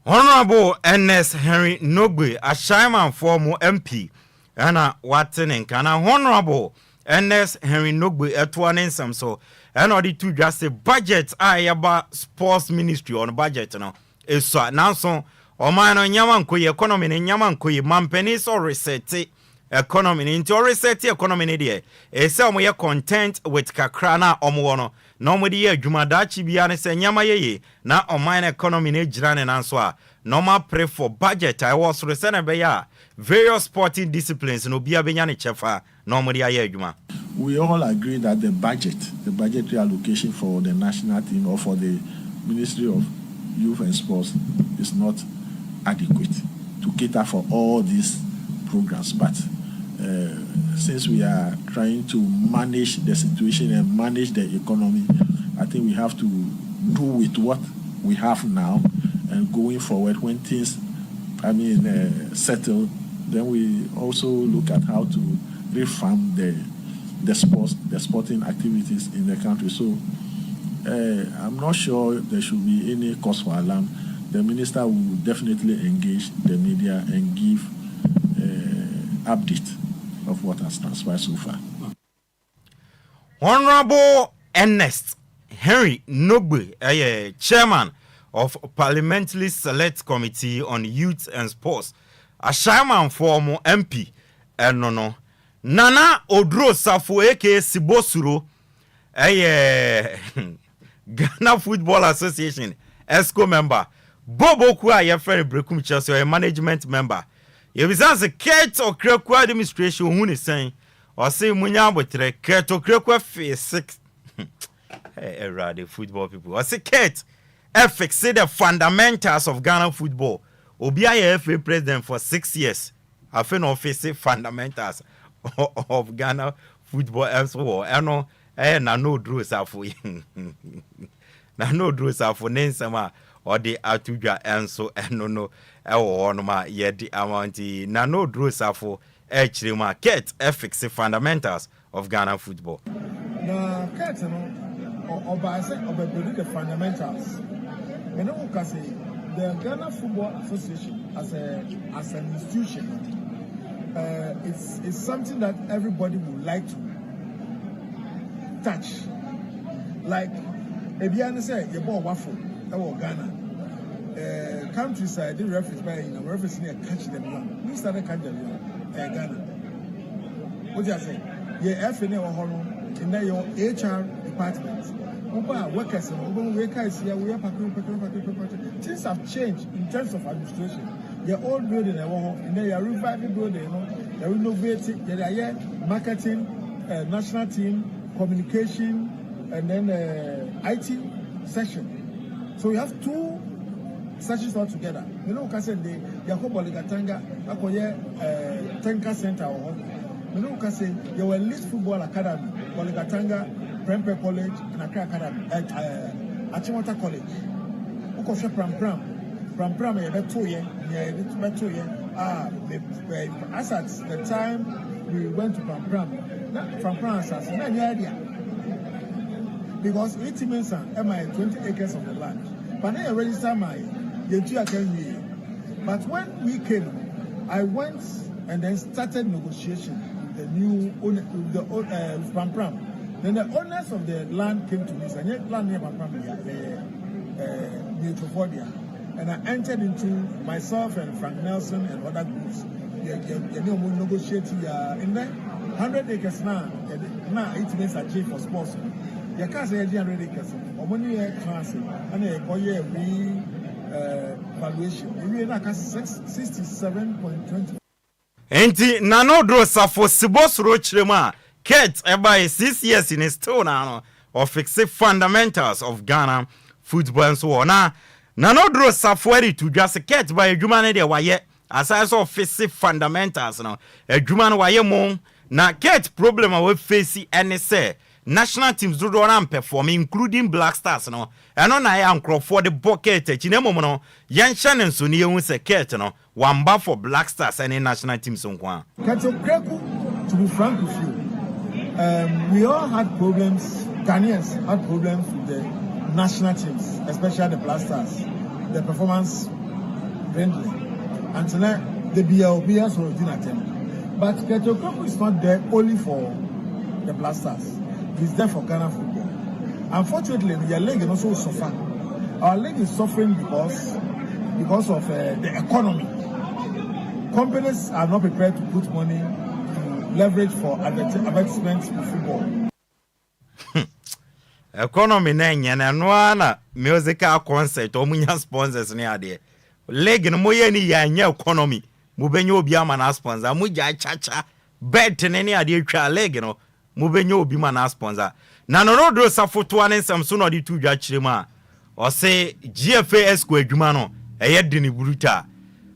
Honorable Ernest Henry Nogbe, a chairman for MP, and Watson and Kana. Honorable Ernest Henry Nogbe etwanen sam so and odi to just a budget ayaba sports ministry on budget no eso now so o man no nyama nkoyi economy ne nyama nkoyi mampeni so reset economy ne into reset economy ne de e say omo ye content with kakra na omo no na omo de ye adwuma dachi bia ne say nyama ye na oman economy ne gira ne nanso a normal pray for budget I was reset na be ya various sporting disciplines no bia benya ne chefa. We all agree that the budgetary allocation for the national team or for the Ministry of Youth and Sports is not adequate to cater for all these programs. But since we are trying to manage the situation and manage the economy, I think we have to do with what we have now, and going forward when things settle, then we also look at how to reform the sporting activities in the country. So I'm not sure there should be any cause for alarm. The minister will definitely engage the media and give update of what has transpired so far. Honorable Ernest Henry Nogbe, chairman of Parliamentary Select Committee on Youth and Sports, a chairman for MP, and no. Nana Odro Safo aka Sibosuro Ghana Football Association ESCO member Bobo Kwa ye friend Brekum Chelsea a management member ye bizanse Kate Okrekwa administration hu ni sen o say munya abotre Kate Okrekwa phase 6 the football people o say Kate fix the fundamentals of Ghana football obi aye FA president for 6 years afen office fundamentals of Ghana football as well. Na no draws are for na no draws are for Nensama or the Atuja and so no ma yet the amount na no draws are for actually market fix fundamentals of Ghana football. Na Kate or by the fundamentals. You know, the Ghana Football Association as an institution. It's something that everybody would like to touch. Like, Ebiana said, you bought waffle, that was Ghana. Countryside, the reference by reference near catch them young. We started catching them young, Ghana. What do you say? Yeah, FNA or Holland, in your HR department. Workers, we are things have changed in terms of administration. The old building, and they are reviving building, they're renovating, they are here, marketing, national team, communication, and then IT section. So we have two sections all together. You know, I said the Yakobo Ligatanga, Akoye Tenka Center. You know, I said there were Leeds Football Academy, Ligatanga, Prempeh College, and Accra Academy, Achimota College. Ukoshe Pram, as at the time we went to Pram, because 80 men 20 acres of the land. But then I register my But when we came, I went and then started negotiation with the new owner, with the Pram. Then the owners of the land came to me and said, land near Pram, and I entered into myself and Frank Nelson and other groups. Negotiating in there 100 acres now it means a change for sports. You can't say 100 acres. Or when you class and a valuation, we are 67.20. Enti nano dro safo sibos rochirema Kate by 6 years in a store now of fixing fundamentals of Ghana football and so on. Nano dro safo to just Kate by a human de waye as I saw fixing fundamentals now. A human waye mo na Kate problem we face any say national teams do not perform including Black Stars no. And on I am for the bucket chinemo no yan Shannon so ni ehun se Kate no wamba for Black Stars and national teams on kwa. To be frank with you, we all had problems. Ghanaians had problems with the national teams, especially the Black Stars. The performance friendly. And tonight, the BLBS were doing attempt. But Ketokreku is not there only for the Black Stars. He's there for Ghana football. Unfortunately, your leg is also suffer. Our leg is suffering because of the economy. Companies are not prepared to put money to leverage for advertisements in football. Economy na no musical concert omunya sponsors ni ade. Leg no moye ni ya nya economy. Mubenye obi ama na sponsor. Muja chacha bet ni ade twa leg no. Mubenye obi ma na sponsor. Na no do safoto ane samso no di tu dwa kirema. O se GFAS ko adwuma no eye de ni buruta.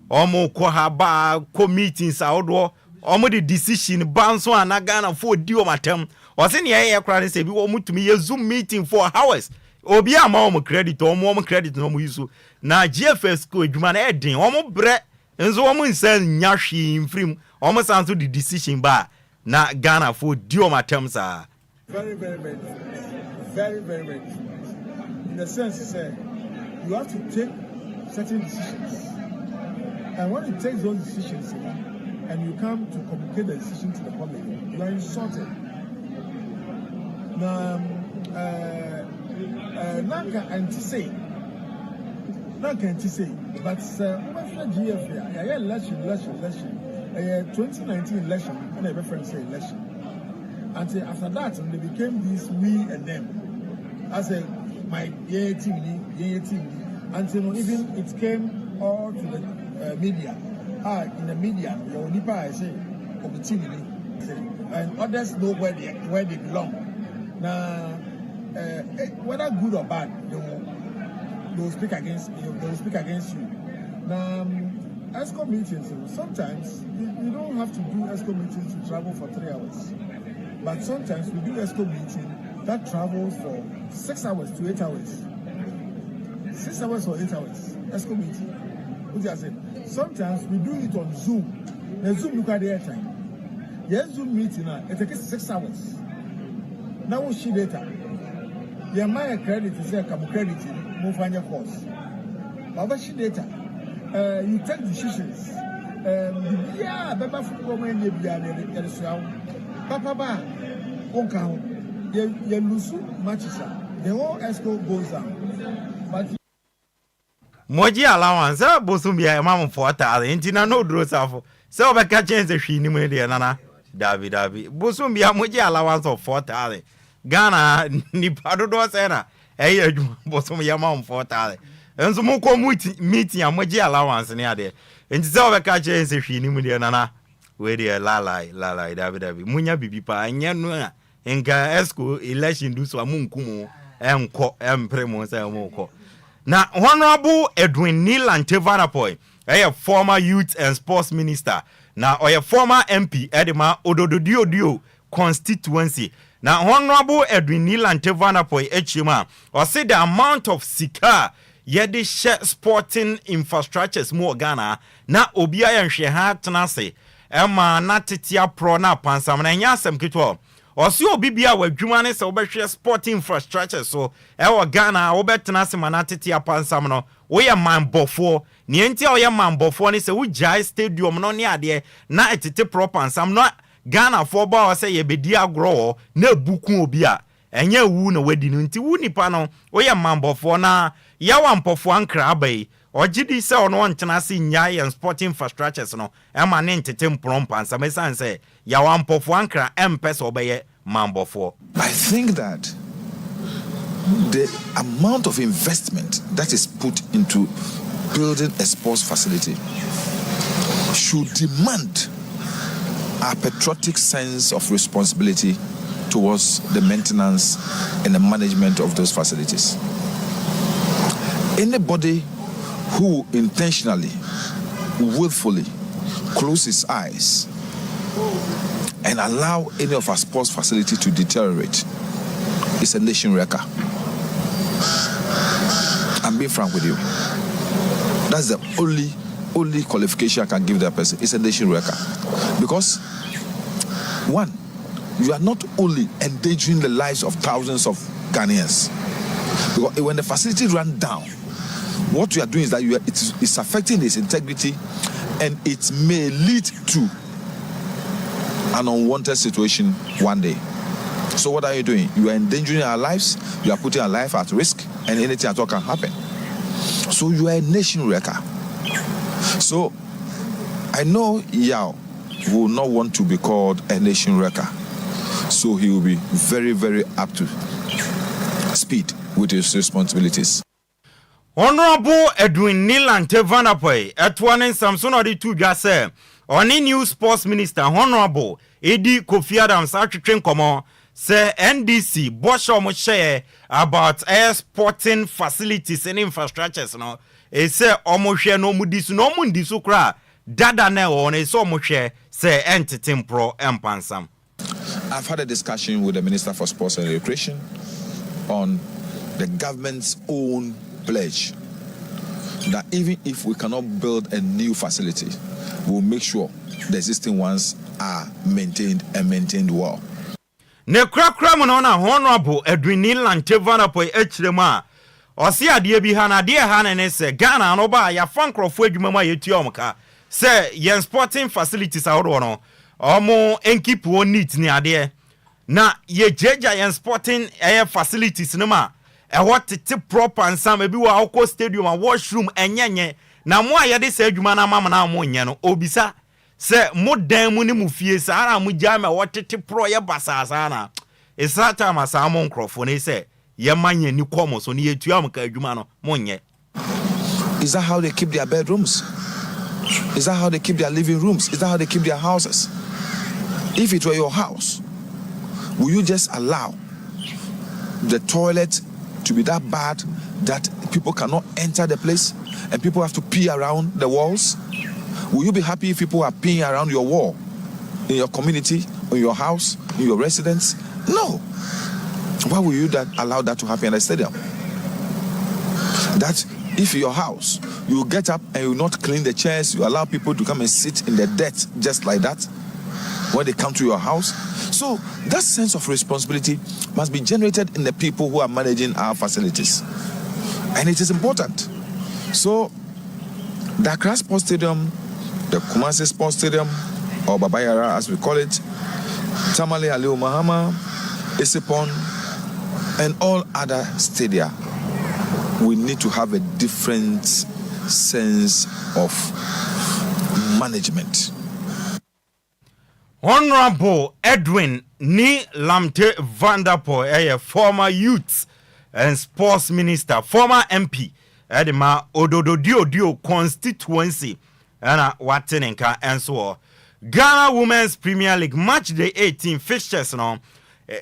Omo ko haba ko meetings awodo omo the decision banso anaga for di o matem o se ne ye kra ne se bi o mutumi ye zoom meeting for hours obi ama omo credit omo credit no mo yusu na GFS ko adwuma na edin omo bre enzo omo nsan nya hwe mfrim omo sanso the decision ba na Ghana for di o matem sa very in the sense say you have to take certain decisions. And when you take those decisions and you come to communicate the decision to the public, you are insulted. Now, Nanka anti-say, but GFA, election, 2019 election, and a reference election. And after that, they became this we and them. I said, my team, until even it came all to the media. In the media, your nipa I say opportunity, and others know where they belong. Now, whether good or bad, they will speak against you. They will speak against you. Now, ESCO meetings. Sometimes you don't have to do ESCO meetings to travel for 3 hours, but sometimes we do ESCO meeting that travels for 6 hours to 8 hours. 6 hours or 8 hours. ESCO meeting. Sometimes we do it on Zoom. The Zoom look at the airtime. Yes, Zoom meeting it takes 6 hours. Now we see data. Your my credit is a credit move on your course. But she data. You take decisions. Yeah, Baba football when you be Papa Ba Oka you lose matches. The whole ESCO goes down. But Moji allowance bosumia mam 4,000 intina no dro safo se obeka chance hwi ni mu de nana davi bosumia moji allowance of 4,000 Ghana ni padodo se na eye adwuma bosumia mam 4,000 enso mo ko meeting moji allowance ni ade enti se obeka chance hwi ni mu de nana we de lalai davi munya bibi pa anya no a enka esco election do so amunkumu enko empremo se amoko. Now, Honorable Edwin Nilantevanapoy, a former youth and sports minister. Now, a former MP, Edema Ododio constituency. Now, Honorable Edwin Nilantevanapoy, Echima, or say the amount of sika yedi share sporting infrastructures more Ghana. Now, Obia and Sheha Tanase, Emma Natitia Pro na Pansam, and Yasam Kito. Osi obi bia wadwuma ne se obehwe sport infrastructure so Ghana obetena se manatete apansam no wo ye manbofo ne enti a wo ye manbofo ne se wo jai stadium no ne ade na etete proper ansam no Ghana for ba wo se ye bedi agro na buku obi a enye wu na wadi no nti wu nipa no wo ye manbofo na ya wampofo ankra abai Ojidi se ono ntena se nya and sport infrastructures no ema ne ntete mprompa ansam esan ya wampofo ankra empese obeye mambofo. I think that the amount of investment that is put into building a sports facility should demand a patriotic sense of responsibility towards the maintenance and the management of those facilities. Anybody who intentionally, willfully close his eyes and allow any of our sports facility to deteriorate is a nation wrecker. I'm being frank with you. That's the only qualification I can give that person. It's a nation wrecker. Because, one, you are not only endangering the lives of thousands of Ghanaians. Because when the facility runs down, what you are doing is that it's affecting its integrity, and it may lead to an unwanted situation one day. So what are you doing? You are endangering our lives, you are putting our life at risk, and anything at all can happen. So you are a nation wrecker. So I know Yao will not want to be called a nation wrecker. So he will be very, very up to speed with his responsibilities. Honorable Edwin Nilante Vanapoy, Etwanen Samson Odi Tuja say, Oni new sports minister, Honorable Edi Kofi Adams, Architren Komo, say NDC, Bosho share about air sporting facilities and infrastructures. No, it say Omoshe no Mudisu, no Mundisu kra, Dada ne on a so Moshe, say Entity Pro Empansam. I've had a discussion with the Minister for Sports and Recreation on the government's own pledge that even if we cannot build a new facility, we'll make sure the existing ones are maintained and maintained well. Ne krakra monona Honorable Edwin Nilante Vanapoy echrema osi ade bi ha na de ha ne se Ghana no ba ya fankrofo adwuma yetuom ka se yen sporting facilities aworo no omo enkipo neat ni ade na ye jeja yen sporting facilities no ma what tete proper ansam ebi wa okọ stadium and washroom enyenye na mo ayede se adwuma na mama na mo nye no obisa se mo dan mu ni mu fie sa ara mo jama what tete pro ye basasa na esata masa mo nkrofo ne se ye manye ni komo so ne yetu am ka adwuma no mo nye. Is that how they keep their bedrooms? Is that how they keep their living rooms? Is that how they keep their houses? If it were your house, will you just allow the toilet to be that bad that people cannot enter the place and people have to pee around the walls? Will you be happy if people are peeing around your wall in your community, in your house, in your residence? No. Why will you allow that to happen in the stadium? That if your house, you get up and you not clean the chairs, you allow people to come and sit in the dirt just like that when they come to your house. So that sense of responsibility must be generated in the people who are managing our facilities. And it is important. So the Accra Sports Stadium, the Kumasi Sports Stadium, or Babayara as we call it, Tamale Aliu Mahama, Isipon, and all other stadia, we need to have a different sense of management. Honorable Edwin Nilante Vanderpool, a former youth and sports minister, former MP, Edema Ododio constituency, and Watenenka and so on. Ghana Women's Premier League match day 18 fixtures no,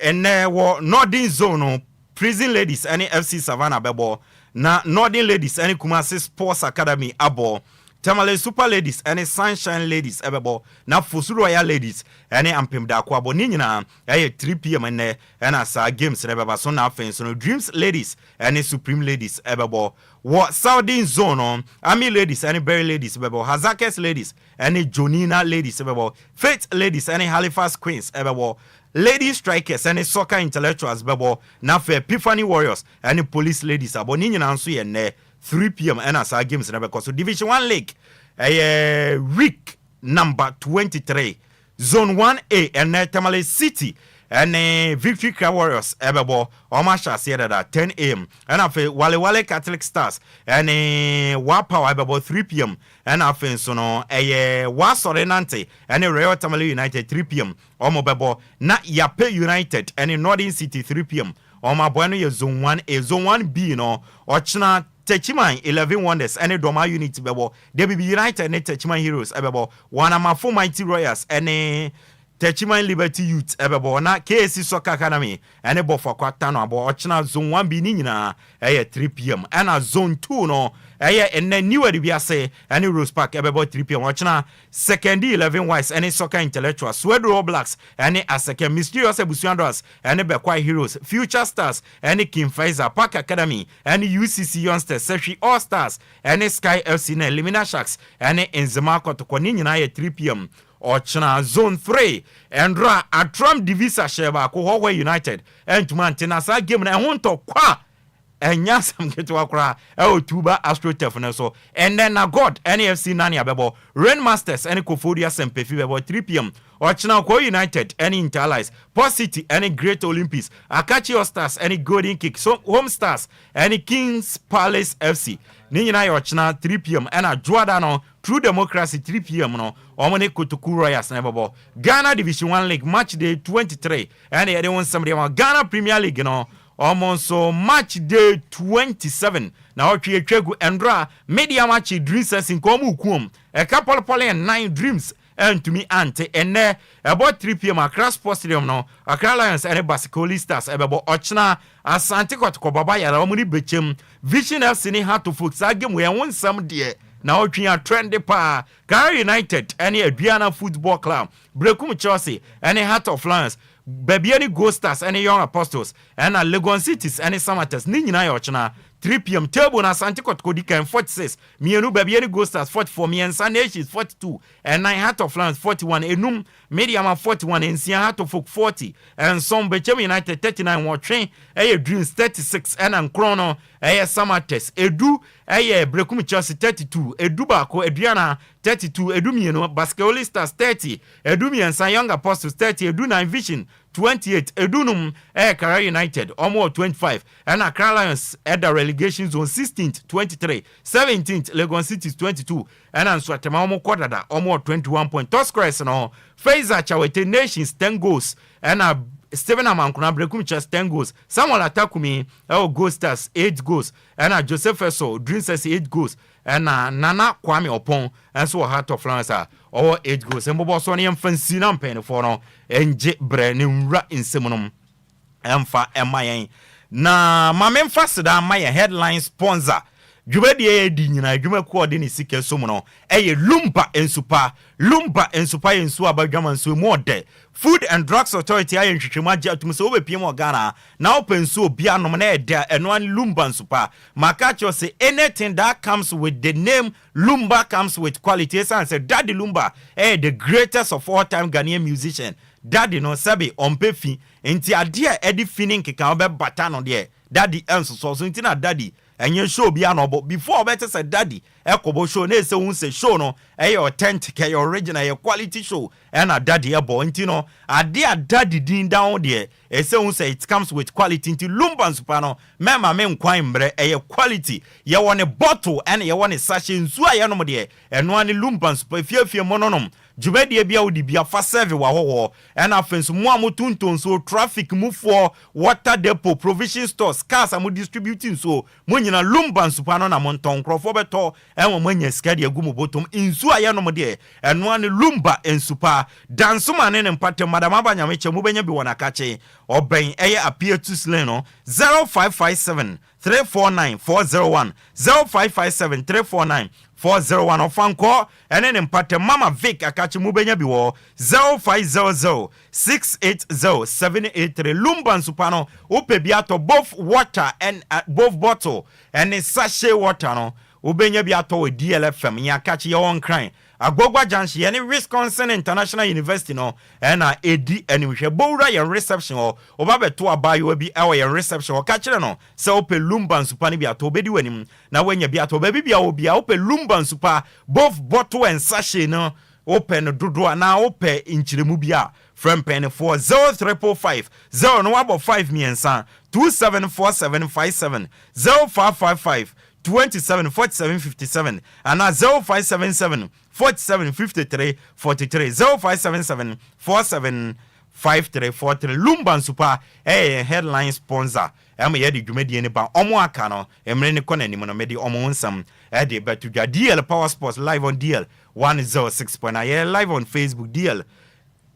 and there were Northern Zone Prison Ladies, any FC Savannah Bebo, na Northern Ladies, any Kumasi Sports Academy Abo. Tamale Super Ladies, any Sunshine Ladies, ebebo, na Fusu Royal Ladies, any Ampim da Kwabo Nina, 3 p.m. and asa games, ebeba, so na fence, no Dreams Ladies, any Supreme Ladies, ebebo, what Saudi Zone, Army Ladies, any Berry Ladies, ebebo, Hazakes Ladies, any Jonina Ladies, ebebo, Faith Ladies, any Halifax Queens, ebebo, lady strikers and soccer intellectuals bebo na fe Epiphany Warriors and police ladies abo ni nyina nso ye ne 3 p.m. and as our games na because so Division 1 League week number 23 Zone 1A and Tamale City and Victory Cry Warriors ebebo omasha said at 10 a.m. and afe Wale Catholic Stars and Wapower ebebo 3 p.m. and afe so no Wasore Nante and Royal Tamale United 3 p.m. Omo bebo na Yape United and Northern City 3 p.m. Oma bueno ye Zone 1A Zone 1B no ochna Techiman 11 Wonders and Doma Unity bebo DBB United and Techiman Heroes ebebo Wanamafo Mighty Royals and Techiman Liberty Youth ebebo na KC Soccer Academy and for kwatano abo ochna Zone 1B ni nyina 3 p.m. and Zone 2 no and then new edibiase and Rose Park ebebo 3 p.m. ochna second 11 Wise and Soccer Intellectual Swedro Blacks and a second Mysterious Ebusuandras and Bekwai Heroes Future Stars and King Faisal Park Academy and UCC Youngsters Seshi All Stars and Sky FC and Limina Sharks and Enzema Kotokoni nyina 3 p.m. Ochna Zone 3 and Ra Atram Divisa Sheba Kuhowe United and Tumantina sa game na honto kwa enya sam ketwa kra Tuba Astro Tefne so and then God NFC Nani abebo Rainmasters and Kofodia Sempefi bebo 3 p.m. Ochna Ko United and Interlies Port City and Great Olympics Akachi All Stars and Golden Kick so Home Stars and Kings Palace FC Ninyina Ochna 3 p.m. and a Juadano True Democracy 3 p.m. no Omone Kotoku Royals na bebo Ghana Division 1 League match day 23 and they want somebody about Ghana Premier League no so match day 27 na otwe twegu endra media match dreams in komu kum a couple pole and 9 dreams and to me ante and about 3 p.m. Accra Sports Stadium no Accra Lions and Basicoli Stars ebebo ochna Asante Kotoko baba ya omuni bechem Vision FC ni hat to folks game we won some there na otwe a trend pa Ghana United and Aduana Football Club Brekum Chelsea and Heart of Lions Baby Ghost Stars and Young Apostles and Legon Cities and Samatas ni nyina yochna 3 p.m. table na Asante Kotoko Dikan 46 mienu Baby Ghost Stars 44 Miensa Nations 42 and 9 Heart of Lions 41 enum Mediama 41 and Sia Heart of Folk 40 and some Bechem United 39 watching Dreams 36 and Chrono Samates Edu Brekum Chelsea 32 Eduba ko Adriana 32 Edumieno Baskeoli Stars 30 Edumiensa Young Apostles 30 Edu9 Vision 28 Edunum Kara United almost 25 and Accra Lions at the relegation zone 16th 23 17th Legon Cities 22 and Answatema almost quarter almost 21 point Toscres no Faisal Chawete Nations 10 goals and Steven Amankuna Brekum just 10 goals Samuel Atakumi Ghost Stars 8 goals and Joseph Esso Dreams 8 goals and Nana Kwame Opon and so Heart of Lions or 8 goals and Bobo Sony fancy pen for no and J Brennan Rat in Simonum Emfa MIA na mamen fasida my headline sponsor Jubedi di nyina adwuma ko de ne sika so no Lumba ensupa ensu abadwama nsu mo de Food and Drugs Authority ayen hwehwema gya tum so obepiem Ghana na open so bia nom na eda eno an Lumba ensupa makacho say anything that comes with the name Lumba comes with quality and say Daddy Lumba the greatest of all time Ghanaian musician Daddy no sabi ompefi enti ade edi feeling keka obe bata no de Daddy enso so enti na Daddy enye show bia no but before better say Daddy ekobo show na say won say show no authentic original quality show and a Daddy ebo enti no ade a Daddy din down there say won say it comes with quality enti Lumba super no mema me nkwan mbre quality ye won a bottle and ye won a sachet nsu aye no de eno ani Lumba super fiafia mononom Jubedi bia odi bia fa serve wa ho and afenso mo amotunton so traffic move for water depot provision stores cars am distributing so mo nyina Lumba super no na monton krofo beto enwo manya sika de agumu botom insu aye no de eno ani Lumba ensupa dansuma ne mpate madam abanya meche mo benya bi wona kache oben appear to slay no 0557 349 401 0557 349 401 ofanko ene ne mpate mama Vic akachi mubenya biwo 0500 680 783 Lumba nsupano upe biato both water and both bottle and sachet water no ubenya biato we DLFM ya kachi ya on crying Agogwa Junction any Wisconsin International University no na edi anihwe bowra your reception or oba to abayo bi e your reception or catch no se ope Lumba nsupa ne bi ato bedi wanim na wanya bi ato ba bibia obi a ope Lumba nsupa both bottle and sachet no open dodo na ope inchiremu bi a from pen 40345 0 no about 5 miensa 274757 0555 274757 and 0577 4753 43 0577 475343 Lumba nsupa headline sponsor am ye di dwumadi ne ba omo aka no emre ne kona nim no me di omo nsam de betu dwa DL Power Sports live on DL 106.9 live on Facebook DL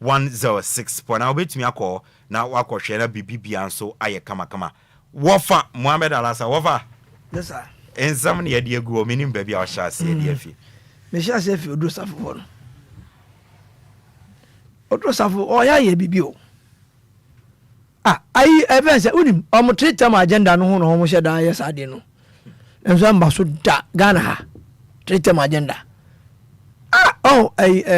106.9 obetumi akọ na wakọ hwere bibibia nso aye kama wofa Mohammed Alasa wofa yes sir ensam ne yede agu o menim baabi a wo sha ase de afi me sha ase afi odo safo no odo safo o ya ye bibi o ai events unim o treat time agenda no ho no ho hye da yes ade no enso mba so da Ghana ha treat time agenda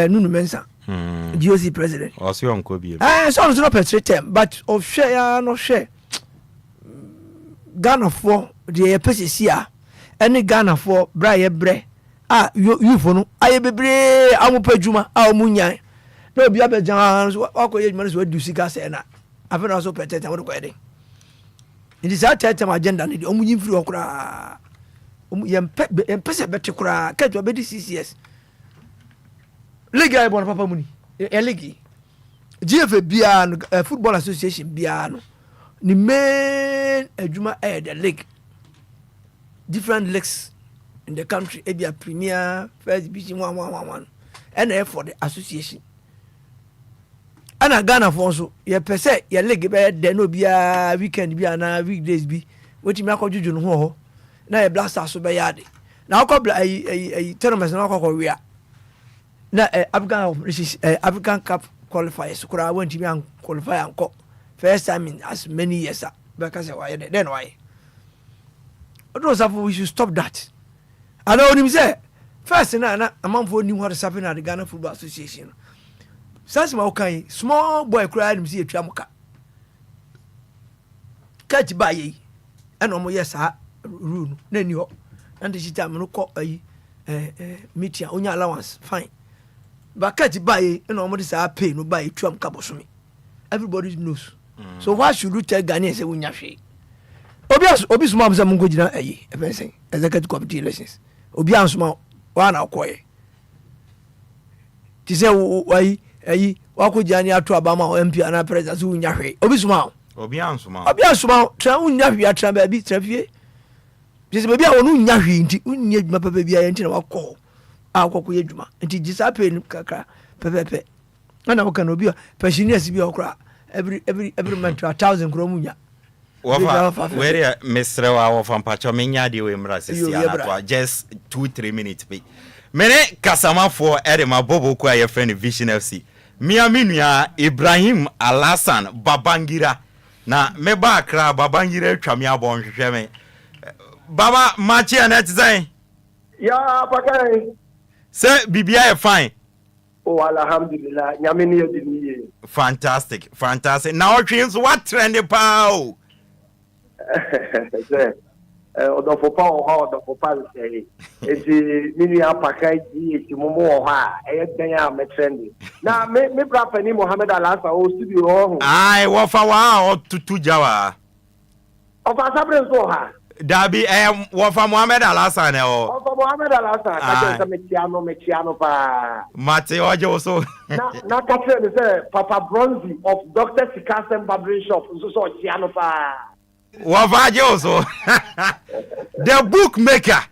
Nunu Mensa GOC president also unko bi so no per term but of share ya no share Ghana for the PCC any Ghana for braye bre you for no aye bebre amopadwuma omunyan na obi abejan so akoye dwuma so adu sika se na afa na so per term what go dey it is that term agenda ni omunyin firi okura yempese bete kura kato be CCS league ay bon papa muni e league GFA bia no football association bia no ni main adwuma the league different leagues in the country e bia premier first division 1 and for the association ana Ghana for so ye pese ye league be de no bia weekend bia na weekdays bi wetimi akọjuju no ho na ye blaster so be yade na akọ ay tournament na akọ wia na African Cup qualifiers kura went to qualify anko first time in as many years because why then why we should stop that. I know him say first na among for new what is happening at the Ghana Football Association. Since my okay small boy cried him see a tramuka catch by ye and omo yes rule na ni ho and the time no call meeting onya allowance fine. But catch by and almost say pay no buy Trump kabosumi. Everybody knows. So why should you tell Ghanaians say we nyafe? Obi small am mungo gina say executive committee elections. Obi an small wa na okoye. Ti say why wa ko jani ato abama MP ana president so nyafe. Obi small. Obi an small try unyafe ya try ba bi trafie. Ti say baby a wonu nyafe nti unye dwuma papa bia ye nti na wakọ. Akoko yedwuma nti gisa pe ni kakra pepepe ana wo kan obi pensioners bi okra every month 1000 kro munya wafa where Mr. wa from pacho menya de we mra sisi ana just 2-3 minutes be mene kasama for edema bobo kwa your friend Vision FC miya Ibrahim Alasan Babangira na meba akra Babangira atwa me abon hwehwe me baba machi anet zai ya Apakan say bibia fine. Oh, alhamdulillah. Nyamini yediniye. Fantastic. Now dreams what trend pao? Odo for pa say. Eti mini Apakan ji momo ha. Dan ya me trend. Na me bra pani Mohammed Alasa o studio ho. Ai wo fa wa o tutu jawa. O fa sabre so ha. Dabi wo fa Mohammed Alasa ne o. O fa Mohammed Alasa ka je mechiano pa. Mate ojo so. Na ka tell say Papa Bronzy of Dr. Sikasem Barbering Shop so chiano pa. Wo fa je so. The bookmaker.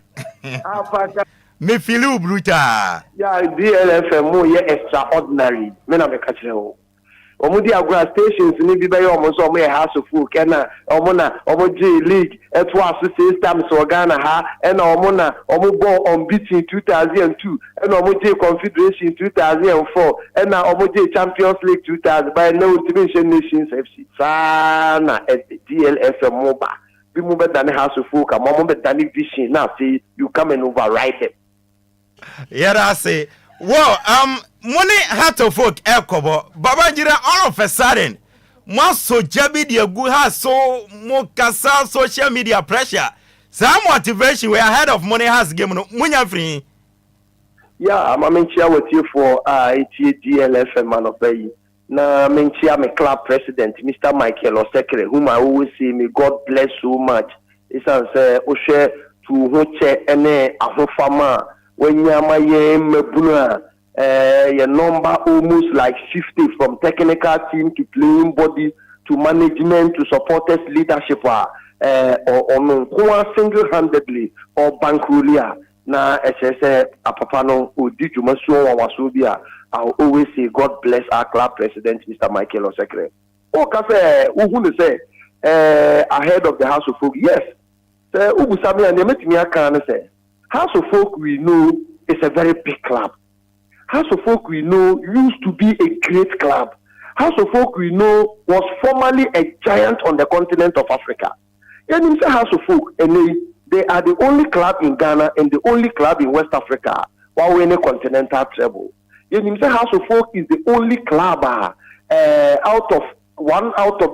Me feel brutal. Yeah, DLFM mo ye extraordinary. Me na me ka tell o. Omudi agora stations ni bi be yo mo so mo e house of folk na omo J League eto aso system so Ghana ha na omo ball unbeaten 2002 na omo J Confederation 2004 na omo J Champions League 2000 by no Ultimate Nations FC sana DLFM moba bi mo be dane house of folk mo be dane vision na say you come and override them. Yara say Well, money hat of folk Ekobo, Babajira all of a sudden. Maso Jabi the good has so mokasa social media pressure. Some motivation we ahead of money has given Munya free. Yeah, I'm here with you for DLFM man of bay. Na menchia me club president, Mr. Michael Osekere, whom I always say, may God bless so much. It's an Oshe to Hoche Ene Ahofama when Yamaye Mebuna. Your number almost like 50 from technical team to playing body to management to supporters leadership or single-handedly or bankrulia na SS Apapano who did you must Wasubia. I'll always say God bless our club president Mr. Michael Osekere. Okay, who say ahead of the House of Folk? Yes. Ubusami and Yemetimi can say House of Folk we know is a very big club. House of Folk we know used to be a great club. House of Folk we know was formerly a giant on the continent of Africa. And in House of Folk, and they are the only club in Ghana and the only club in West Africa while winning a continental treble. And in House of Folk is the only club out of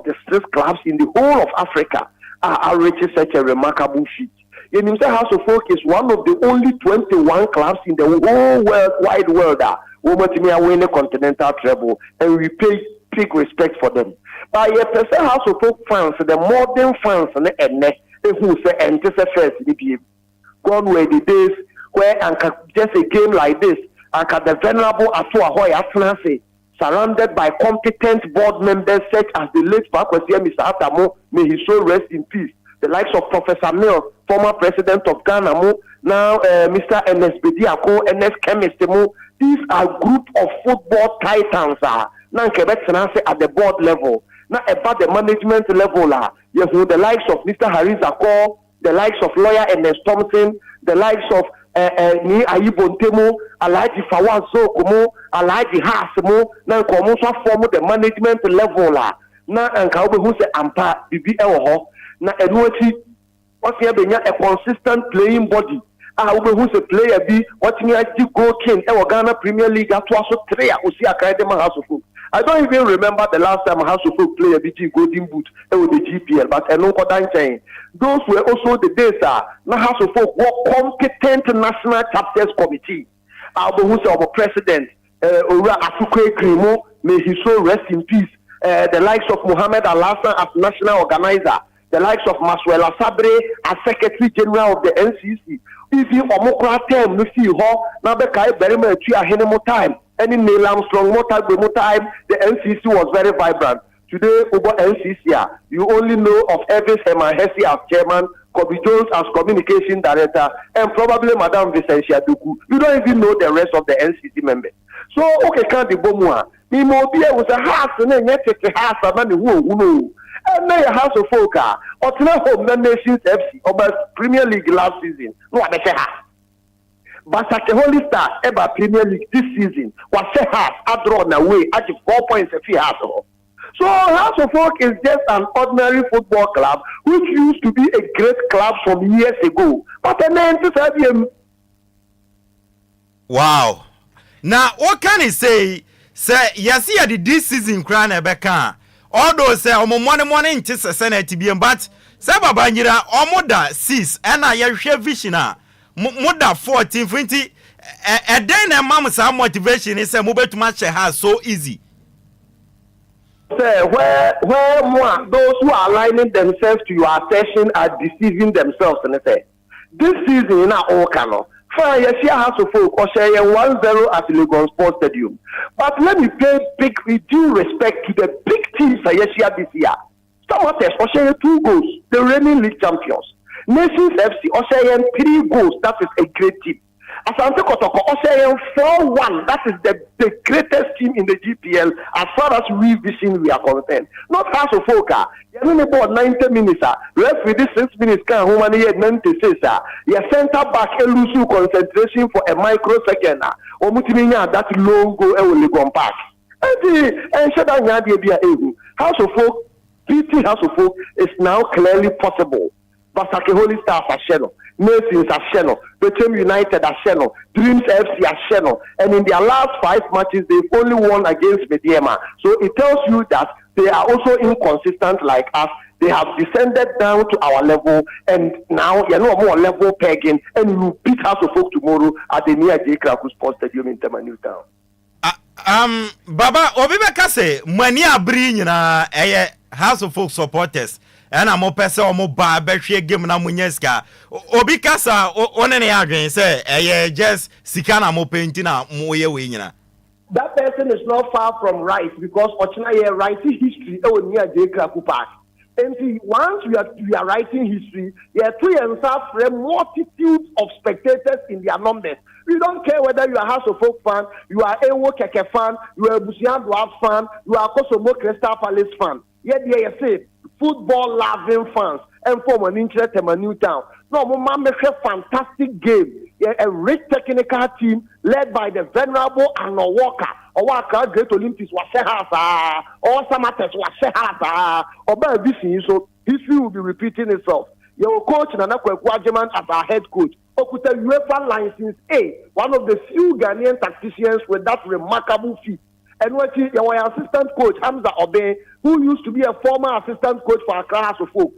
the 6 clubs in the whole of Africa are reaching such a remarkable feat. And in House of Folk is one of the only 21 clubs in the whole wide world who win a continental treble, and we pay big respect for them. But a person House of Folk fans, the modern fans, who say first gone were the days where just a game like this, the venerable Asuahoy Afanase, surrounded by competent board members such as the late Pakwesi Mr. Atamo, may his soul rest in peace. The likes of Professor Mills, former president of Ghana, now Mr. Ernest Bediako, Ernest Chemist, these are group of football titans now at the board level. Now about the management level, you have the likes of Mr. Harry Zakor, the likes of lawyer Ernest Thompson, the likes of Ni Ayibontemo, Alaji Fawaz Sokomo, Alaji Hasmo, now come form the management level now and who say Ampa Bibi Ewo. Na enuati what's here a consistent playing body. Who's a player be watching me go king Ghana Premier League at also 3 see Academy House of Folk. I don't even remember the last time House of Folk play a BG Golden Boot with the GPL, but I know what I'm saying. Those were also the days now House of Folk were competent national chapters committee. Who's our president Ora Afukwe Krimo, may his soul rest in peace. The likes of Muhammad Al-Hassan as national organizer. The likes of Maswela Sabre as Secretary General of the NCC. Even Omokra term, we see how now the Kai very much more time. Any Neil Armstrong, more time, the NCC was very vibrant. Today, over NCC, you only know of Elvis Hemahesi as chairman, Kobe Jones as communication director, and probably Madame Vicentia Duku. You don't even know the rest of the NCC members. So, okay, can't be Bomua. Mimobia was a house and then yet a house, a man who know. And now House of Folk, or home Nations FC, or Premier League last season. No, I say half. But such a holy star, ever Premier League this season, was say half, I drawn away, at 4 points a fee house. So House of Folk is just an ordinary football club, which used to be a great club some years ago. But then to say him. Wow. Now, what can he say? Say, yes, he had this season crown a becca. Although say morning just a senate be but say Babangida omoda 6 and I share vision moda 14 20 and then a mama's motivation is a mobile to match has so easy. Say where more those who are aligning themselves to your assertion are deceiving themselves and say this season in our Okano. Fine, yes, House of Folk or share 1-0 at Legon Sports Stadium. But let me pay big due respect to the big teams this year. Stomaters or share 2 goals, the reigning league champions. Nations FC or share 3 goals, that is a great team. Asante Kotoko or share 4-1, that is the greatest team in the GPL as far as we vision we are concerned. Not House of Folk. You only about 90 minutes. Rest with this 6 minutes. Can woman here 96. Your center back lose concentration for a microsecond. Or mutiminya that long go will go back. And shut down House of Folk, PT House of Folk is now clearly possible. Basake Holy Stars Asheno, Masons Asheno, Between United Asheno, Dreams FC Asheno, and in their last 5 matches they've only won against Mediema. So it tells you that they are also inconsistent like us. They have descended down to our level, and now you're no more level pegging, and you beat House of Folk tomorrow at the near J. Krakus Sports Stadium in Newtown. Baba, Obibeka say, Mania bring na House of Folk supporters, and I'm a person or more barbecue game na Munyeska. Obikasa, on any again say, just Sikana mo paintina moye winina. That person is not far from right because Ochina writing history near J. Krakus Park. And see, once we are writing history, you have to multitudes of spectators in their numbers. We don't care whether you are House of Folk fan, you are Ewo Keke fan, you are Busian Dwarf fan, you are Kosovo Crystal Palace fan. Yet they say football loving fans and form an interest in a new town. No, Mama make a fantastic game. A rich technical team led by the venerable Arno Walker. Or what Great Olympics was or Samates was or by this so history will be repeating itself. Your coach Nana Kwekwajeman as our head coach. Okuta UEFA license A, one of the few Ghanaian tacticians with that remarkable feat. And what your assistant coach Hamza Obe, who used to be a former assistant coach for Accra House of Folk,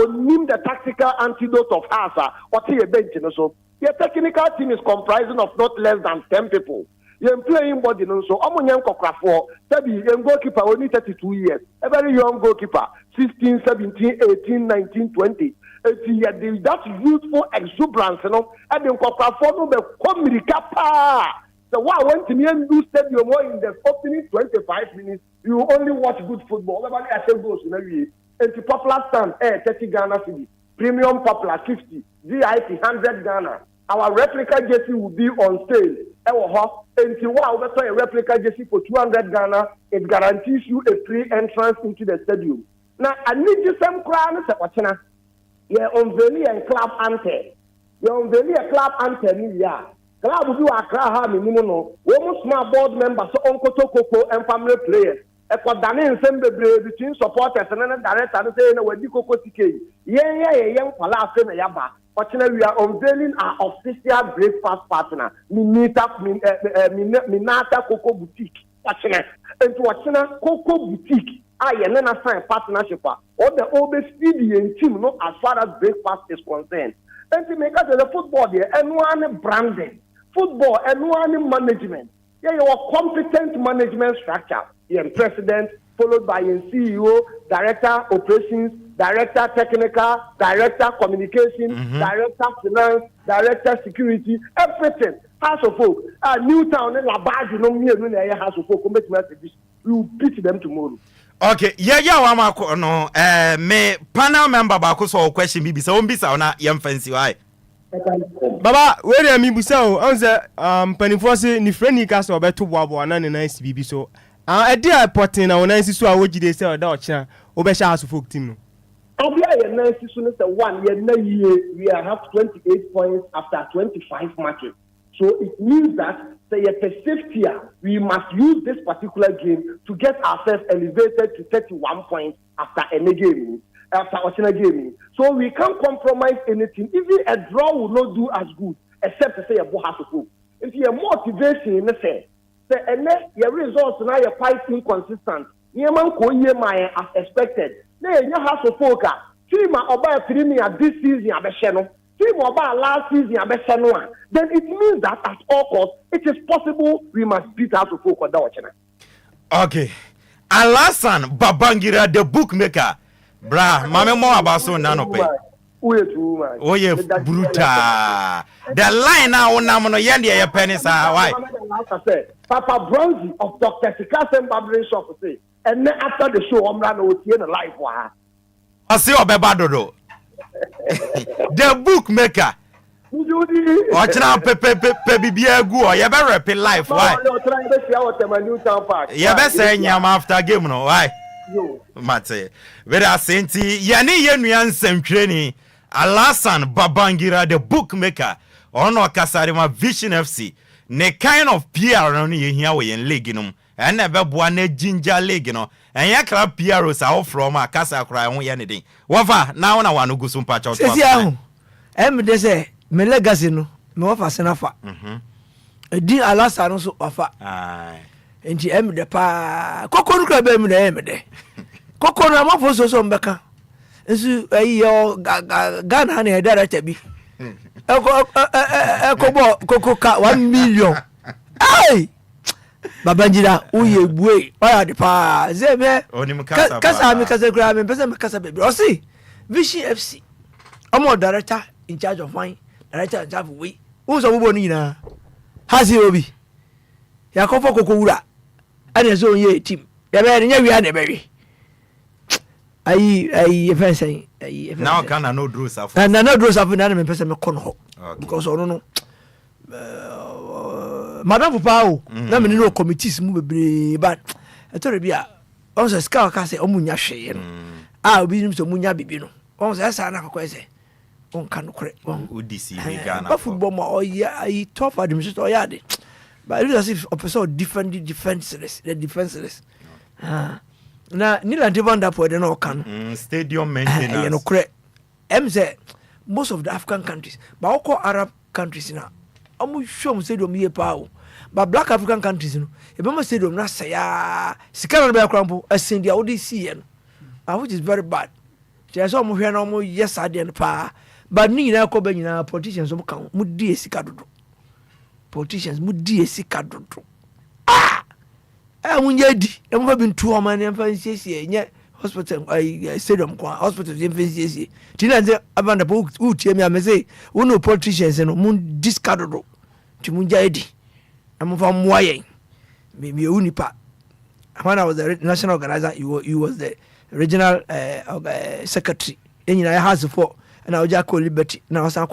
named the tactical antidote of Hasa, or a bench. So your technical team is comprising of not less than 10 people. You're playing body, so Omunyan Kokrafo, Tabi, young goalkeeper, only 32 years, a very young goalkeeper, 16, 17, 18, 19, 20. That youthful exuberance, and then Kokrafo no be Komirikapa. So why went to me and do stadium in the opening 25 minutes? You only watch good football. Everybody has goals in every year. And the popular stand, 30 Ghana cedi. Premium popular 50. VIP 100 Ghana. Our replica jersey will be on sale. And a replica jersey for 200 Ghana. It guarantees you a free entrance into the stadium. Now, I need you some crown. You're unveiling a club ante. You're unveiling a club ante. Yeah. Club will do a crowd. Almost small board members, so Uncle Toko and family players. Between supporters and then director saying when you go to young Palace and Yaba. Fortunately, we are unveiling our official breakfast partner, Minata Coco Boutique. And to Wachina Coco Boutique, I and then assign partnership or the oldest and team, not as far as breakfast is concerned. And to make us the football there, and one branding, football and one management. Yeah, your competent management structure. You're president, followed by your CEO, director operations, director technical, director communication, director finance, director security, everything. House of Folk, Newtown, and Labad, you know me, and House of Folk, you beat them tomorrow. Okay, no, me panel member Bakuso question me, so na yam fancy why. Baba, where am I? Busao, answer, Pennyforce, ni friendly cast or better wabo, and a nice BB so. A dear potting, our nice so I would they say, Dutch, Obesha House of Folk team. I'll be a nice soon as 1 year, we have 28 points after 25 matches. So it means that, say, a safety, we must use this particular game to get ourselves elevated to 31 points after any game, after a game. So we can't compromise anything. Even a draw will not do as good, except to say a House of Folk. If you have motivation in the sense, and then your results now are quite inconsistent. You man ko ye my as expected. Then you House of Folk. Team oba premier this season abehye no. Team oba last season abehye no. Then it means that at all costs it is possible we must beat House of Folk that watching. Okay. Alasan Babangira the bookmaker. Bra, mame mo abaso nanope. Oh yeah, brutal. The line now on no yende ye penny sa why? Papa Bronzy of Dr. Sikasen Barbering Shop say, and then after the show, I'm running with you in a live wire. I see Obebadodo. The bookmaker. Watch now, Pepe Biagu, you better repeat life. Why? You better say yam after game, no? Why? Mate, very asenti, Yani Yenuan Semtreni, Alasan Babangira, the bookmaker, Ono Kasarima Vision FC. Ne kind of PR on here we in league ene beboa na ginger league no enye club PROs a from akasa kra ho ye ne den wofa na wona wano gusu mpacha to sesi ahu de say me legacy no me wofa senafa di alasa no so wafa enti de pa kokonu kra be de de kokonu amafo so mbeka nsu ayo Ghana na director bi koko ka 1 million ai Babangida uye bue oya de pa zeme kasa mi kasa kura mi pesa mi kasa baby osi Vision FC omo director in charge of wine director in charge of we unso bubo ni na hasi obi ya kofo koko wura ani so ye team ya be nya wi na be wi ai efense ai now kana no draw safu na no draw safu na me pesa me kono ho because ono no madam papa o na me no committees mu bebre but eto bia on se ska ka se omunya hweye no obi nim so munya bibi no on se esa na akwa se on kan kore on udisi bi Ghana ba football ma o ya I tough administrator ya de but it is as if opposite defenseless na nila ndivanda po de no kan stadium maintenance you know kore say most of the African countries but all Arab countries na amu show stadium ye pa o but black African countries no e be mo stadium na saya sika na be krampo asendia wo de see no which is very bad just so mo hwe na mo yes ade no pa but ni na ko be nyina politicians mo kan mo die sika dodo politicians mo die sika dodo mo nyadi e mo bi ntu o man e fa nsiesie nye hospital stadium kwa hospital je fa nsiesie tina nze abanda po utie mi amese wo no politicians no mo discard dodo ti mo nyadi am from Moyen. Maybe Unipa. When I was the national organizer, he was the regional secretary. And I has for and I was just call liberty. Now I was and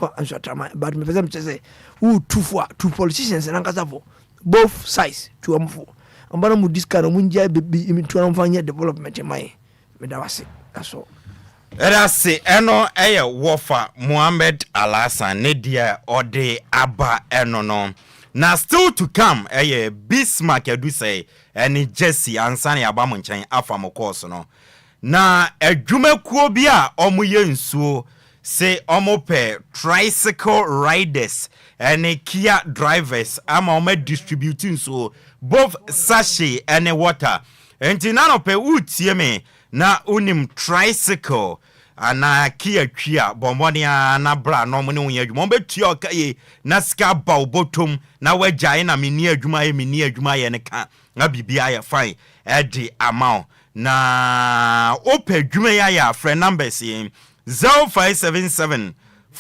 but me person say who two politicians and for both sides to for. And but I'm this kind of munja be into find development in my medawase. That's all. Erase eno eye wofa Muhammad Alasan Nedia ode aba eno no. Na still to come Bismarck edu say any Jesse ansani abamu nchan afa mo course no na adwumakuo bi a omoye nsuo say omope tricycle riders and Kia drivers ama ome distributing so both sachet and water enti nanope utie me na unim tricycle ana Kia twia bombonia na bra no mo ne wo adwuma betua okaye na ska ba obotom na wagyae na meni adwuma ye ne ka na bibia ya fine edi amount na ope adwuma ya friend numbers 0577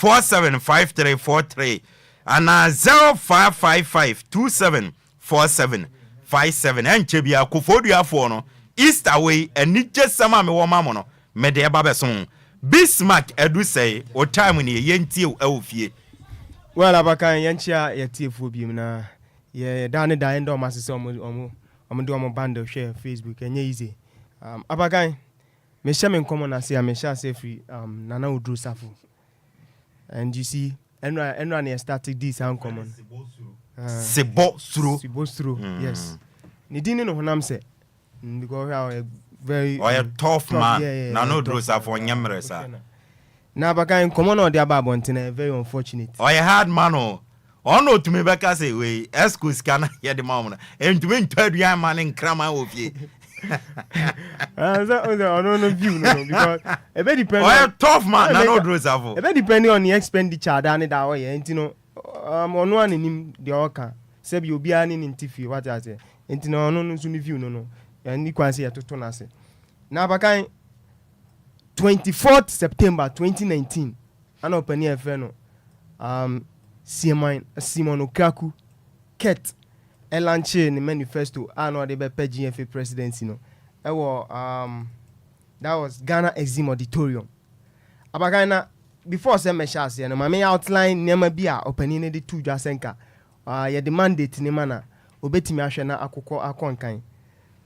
475343 ana 0555 274757 enche bia kofodu afo no east away eni jesama me wo mamono me de ba beson Bismarck edu say o time ni yentie awofie well Apakan yenchia yetiefu bi na ye dane da endo masese omo do omo band share Facebook enye easy Apakan me share me common na say me share say free nana udru safu and you see enra started this uncommon Sebo through yes ni dini no honam say because how very a tough man na no do sa for nyamre sa na Apakan common or the ababontina very unfortunate a hard man o no to me beka say we excuse can hear the mom and to me aduan man nkrama ofie no view no because e be depend a tough man na no do sa for e be depend on the expenditure da ne da o ye ntino ono anim de oka se bi obi ani ntifi what I say ntino ono no so ni view no and kwanse ya toto na se na Apakan 24th September 2019 ana opani efe no Simon Okaku Ket elanche ni manifesto ano de be GFA presidency no that was Ghana Exim Auditorium Apakan na before say me share say no mama outline nema bi a opani ne de tu dwasenka ye the mandate ni mana obetimi ahwe na akonkan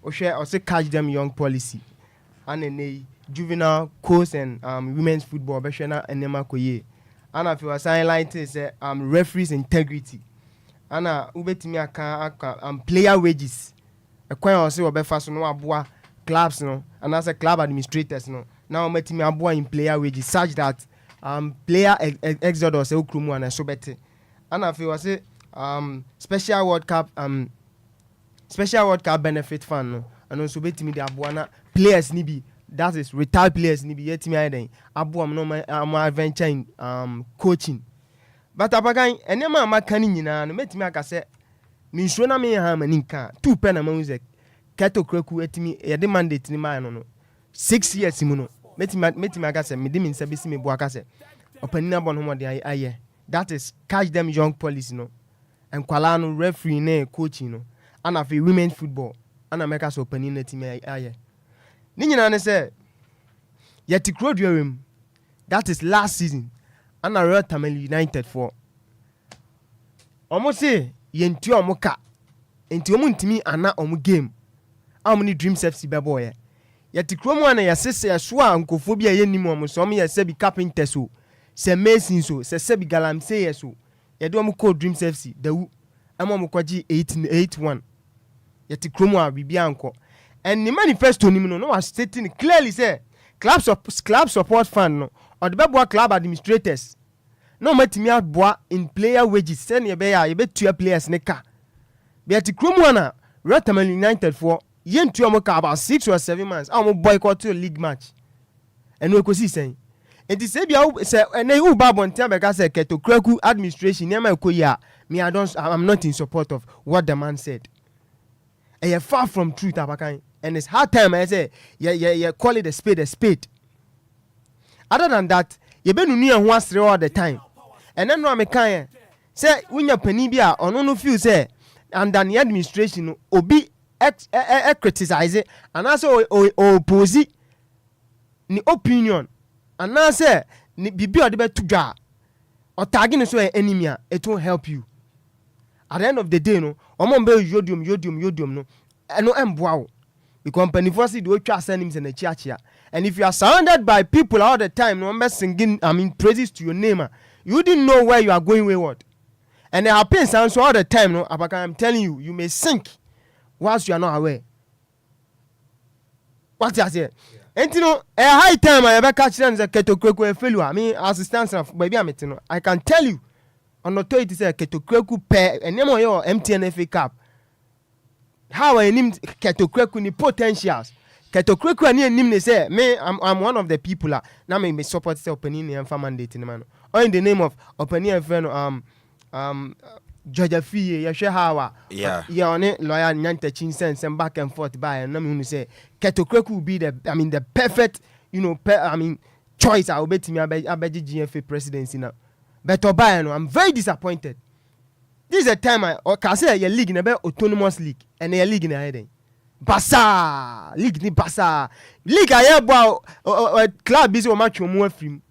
Oshe also catch them young policy and a juvenile course and women's football beshena enema koye and if you are highlight is referees integrity and ubetimi aka player wages kwan a ɔsɛ wɔbɛfa so no aboa clubs no anaasɛ club administrators no na wɔmatumi aboa in player wages such that player exodus ɛwɔ kurom a na ɛso bɛte ana afei wɔse special world cup benefit fund no ɛno nso bɛtumi de aboa na players ni bi that is retired players ni bi yɛtumi ayɛ dɛn aboa m no ma adventure in coaching but apakan ɛnɛma a maka no nyinaa no mɛtumi aka sɛ mensuro na meyɛ ha ma ni nka tu pɛ na mahu sɛ Keto Kreku etimi yɛde mandate ni maa no 6 years mu no mɛtumi aka sɛ mede me nsa bɛsi me boa aka sɛ ɔpanini abɔ no homɔde ayɛ that is catch them young policy no nkwalaa no referee ne coaching no ana afei women football ana mɛka sɛ ɔpanini no atumi ayɛ ne nyinaa ne sɛ yɛte kuro duawem that is last season ana Royal Tamale United for ɔmo se yɛntua ɔmo ka nti ɔmo ntumi ana ɔmo game a ɔmo ne Dreams FC bɛbɔ yɛ yɛte kuro mu ana yɛsesɛ so a nkɔfoɔ bi a yɛnim ɔmo so ɔmo yɛ sɛ bi carpenters o sɛ mason so sɛ bi galamsey so yɛde ɔmo kɔ Dreams FC dawu ɛma ɔmo kɔgye 8-1 yɛte kuro mu a biribi ankɔ and the manifesto nim no was stating clearly say club support fund no or the bɛboa club administrators no matimi aboa in player wages sɛ ne yɛbɛyɛ a yɛbɛtua players ne ka bɛte kuro mu ana Royal Tamale United for yɛntua mo ka about 6 or 7 months a mo boycott to a league match ɛno ekosi sɛn enti sɛ bia sɛ ɛnɛ wo ba bontia bɛka sɛ Keto Kreku administration nneɛma ekoyi a me I'm not in support of what the man said ɛyɛ far from truth abakan and it's hard time I say yeah call it a spade other than that you be nu ho asere all the time and then no mekan say wunya pani bi a ono no feel say under the administration obi criticize and also oppose ni opinion and now say ni bibi ode be to dwa or tagging so enemy a it won't help you at the end of the day no omo be yodium no eno emboa because company for see the twa send him in church and if you are surrounded by people all the time no singing praises to your name you didn't know where you are going wayward and it happens so all the time no I'm telling you may sink whilst you are not aware what I say and you know a high time I ever catch them Keto Kreku failure assistance baby I can tell you on authority say Keto Kreku pair and name your MTN FA Cup how I named Keto Kreku ni potentials Keto Kreku ani nim ne say me I'm one of the people na me support say opinion and farm mandate ni man or in the name of opinion friend Georgia Fee ya hwe hawa yeah on lawyer Nyanta Chinsen and back and forth by and na me say Keto Kreku will be the perfect choice I will bet me abeji GFA presidency now but oba no I'm very disappointed. This is a time I can say your league in a autonomous league and a league in a heading. Basa league ni basa league I have club busy match more film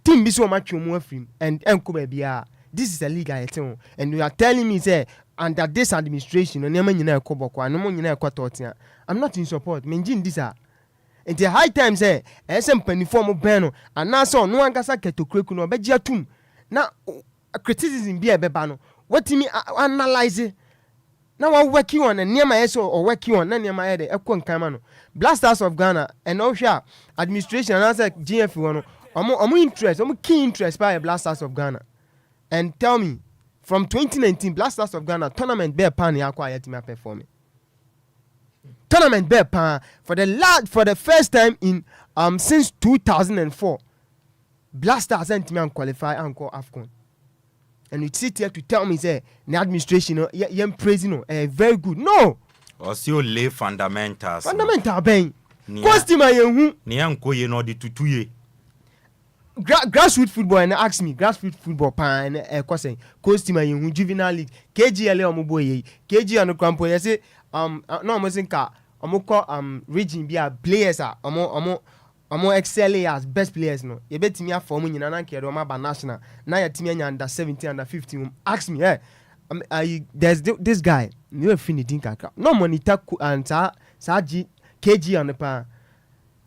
team busy match more film and Enquires. This is a league I tell and you are telling me say under this administration no nyina ekobokwa no nyina ekototia I'm not in support menjin this and the high time say SM uniform ben and now so no ankasa Keto Kreku no begia tum na criticism be beba no what me analyze now we working on and near my eso or working on near my head ekon kamano Blasters of Ghana and Osha administration and answer GF one omo interest omo key interest by Blasters of Ghana and tell me from 2019 Blasters of Ghana tournament bear pan yakwa yet me performing tournament bear pan for the first time in since 2004 Blasters sent me and qualify and call AFCON. And you sit here to tell me, say, the administration, you're praising, very good. No! Also, lay fundamentals. Fundamental, ben. Question my young. Nianko, you know, the 2 years. Grassroots football, and ask me, grassroots football, pan, question, question my young, juvenile league, KGL, Omoboye, KG and the Crampo, I say, no, I'm saying, region be a players, Omo excel as best players no. You bet me for me na nanke do ma ba national. Na ya team under 17 under 15. Ask me there's this guy. You finish think aka. No money ta and sa KG on the pan.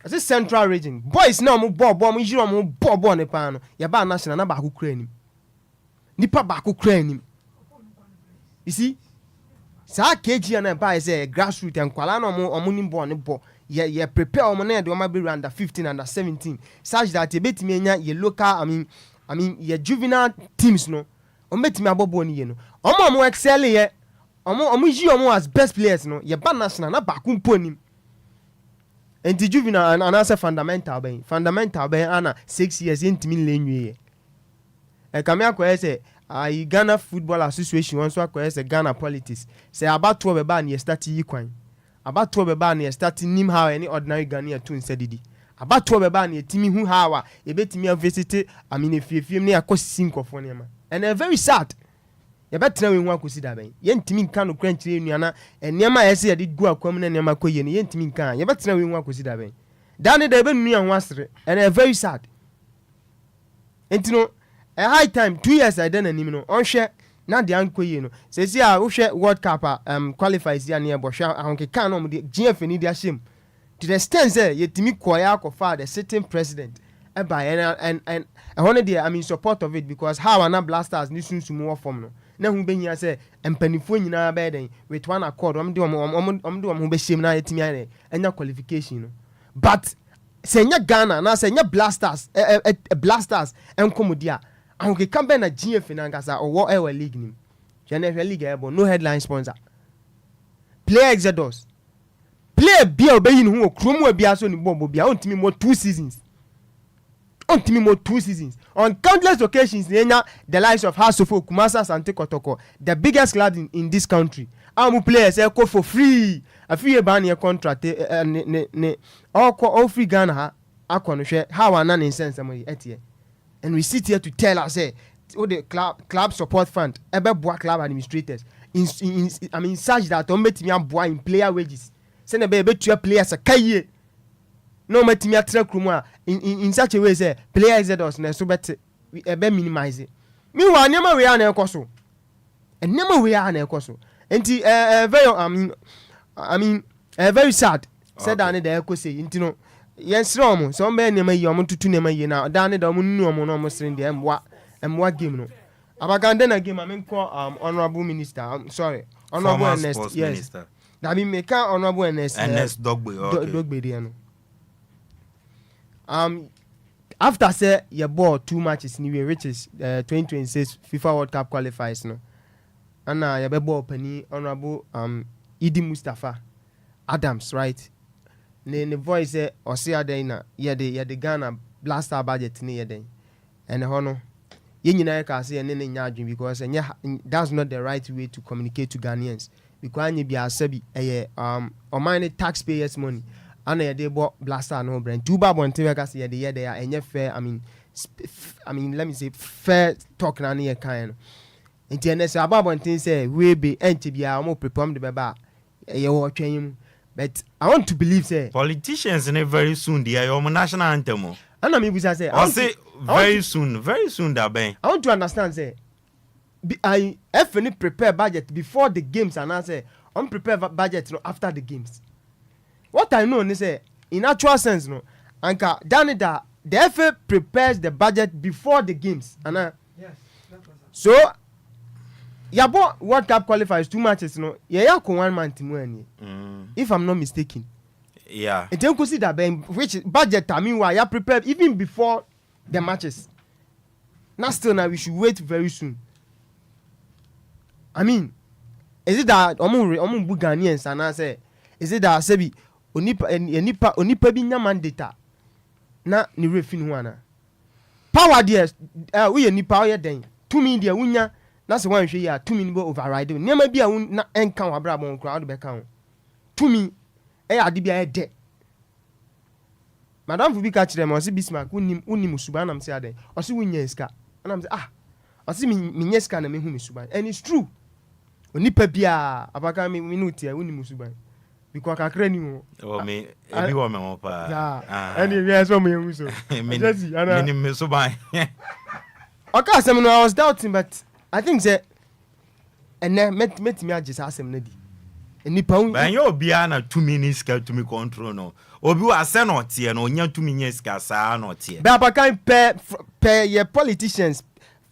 I say central region. Boys now mo ball mo jiro mo ball ne pan no. Ya ba national na ba ku kra nim. Nipa ba ku kra nim. You see? saa KG na ba say grassroots and kwala no omo ni ball ne ball ye prepare omo na de omo be under 15 under 17 such that e betimi anya ye local I mean ye juvenile teams no omo betimi abobo ni ye no omo excel ye omo yi omo as best players no ye ba national na ba kumpo nim enti juvenile and as fundamental ben ana 6 years intimi lenwie e kame akoye say Ghana Football Association once akoye say Ghana politics say about 12 ba na ye start yi kwan about 12 ba na ye start nim how any ordinary Ghanaian to insedidi about 12 ba na ye timi hu how a e betimi visit I mean efiem na yakosi nkofo ne ma and very sad ye betra we hu akosi da ben ye ntimi nka no kranchire nuana enema ye say ye gu akwam na enema koye ne ye ntimi nka ye betra we hu akosi da ben dane da be nu an wasre and very sad entino a high time 2 years I done anim no onhwe na de ankoye no se si a wo hwe World Cup qualifies ya na bo hwe ahonke kan no de GF ni de ahyem to the extent say yetimi koya akofa the sitting president and honey there I mean support of it because how ana blasters ni sunsumu wo form no na hu behia say empanifo nyina ba den with one accord om de hu be hyem na yetimi anya qualification no but senya Ghana na senya blasters enkomodia ahonke kambe na GF na ngasa owo ewa league nim general league ebo no headline sponsor player exodus player bia obeyi no hu okromu abia so ni bombo bia ontimi mo 2 seasons on countless occasions nya the likes of Hasofo Kumasa Sante Kotoko the biggest club in this country amu players go for free a free ban your contract ne all free Ghana ha akono hwe how anan insense am etie and we sit here to tell us say the club support fund ebe boa club administrators in I mean such that on betimi aboa in player wages say na be betua players akaye no metimi atra krumu in such a way say player exodus na so bet ebe minimize me wa nyama we na ekoso nyama we na ekoso enti very I mean very sad said that the ekose enti no yensre omo so mbe nyama yi omo tutu nyama yi na da ne da omo nnu omo no omo srin de emwa game no abagande na game amenko honorable minister sorry honorable Ernest yes minister. That be make honorable Ernest Dogbe de no after say your ball 2 matches ni which is 2026 FIFA World Cup qualifiers no ana your be ball pani honorable Idi Mustafa Adams right ne voice say osia den na ye de Ghana blaster budget ni ye den and hono ye nyina ka say ne nya adwin because that's not the right way to communicate to Ghanaians because anya bi asabi oman taxpayers money ana ye de bo blaster no brand two ba bonte we ka say ye de ya enye fair I mean let me say fair talk na ye kan no enti ene say ababonte say we be enti bia mo prepare de beba ye wo twanyim but I want to believe say politicians very soon they are national anthem ana me busa say very soon that ben I want to understand say I FNI prepare budget before the games and I say prepare budget no after the games. What I know is say in actual sense no anka Danida the FA prepares the budget before the games and yes so yabo World Cup qualifiers 2 matches no ya ko 1 month mu ani if I'm not mistaken yeah and then consider ben which budget I mean why ya prepare even before the matches now still now we should wait very soon. I mean is it that omu bu Ghanaians and I say is it that sebi onipa bi nya mandate na ni refin ho ana power there we onipa o ye den to me there wunya na se wan hwe ya to me no override nema bi a na enka wa bra bon kra do be kan to me ade bi a de madam fu bi ka kire me o se Bismarck unim suban na me se ade o se wunya ska na me se o se me nya ska na me hu me suban and it's true onipa bia Apakan me nuti a unim suban because kakra ni mo o me ebi wo me mo pa and we so me hu so me suban okay asem no I was doubting but I think say and met me agisa asem na di enipa hu ban yo bia na 2 minutes ka to me control no obi wa se no tie no onya 2 minutes ka sa no tie but Apakan per your politicians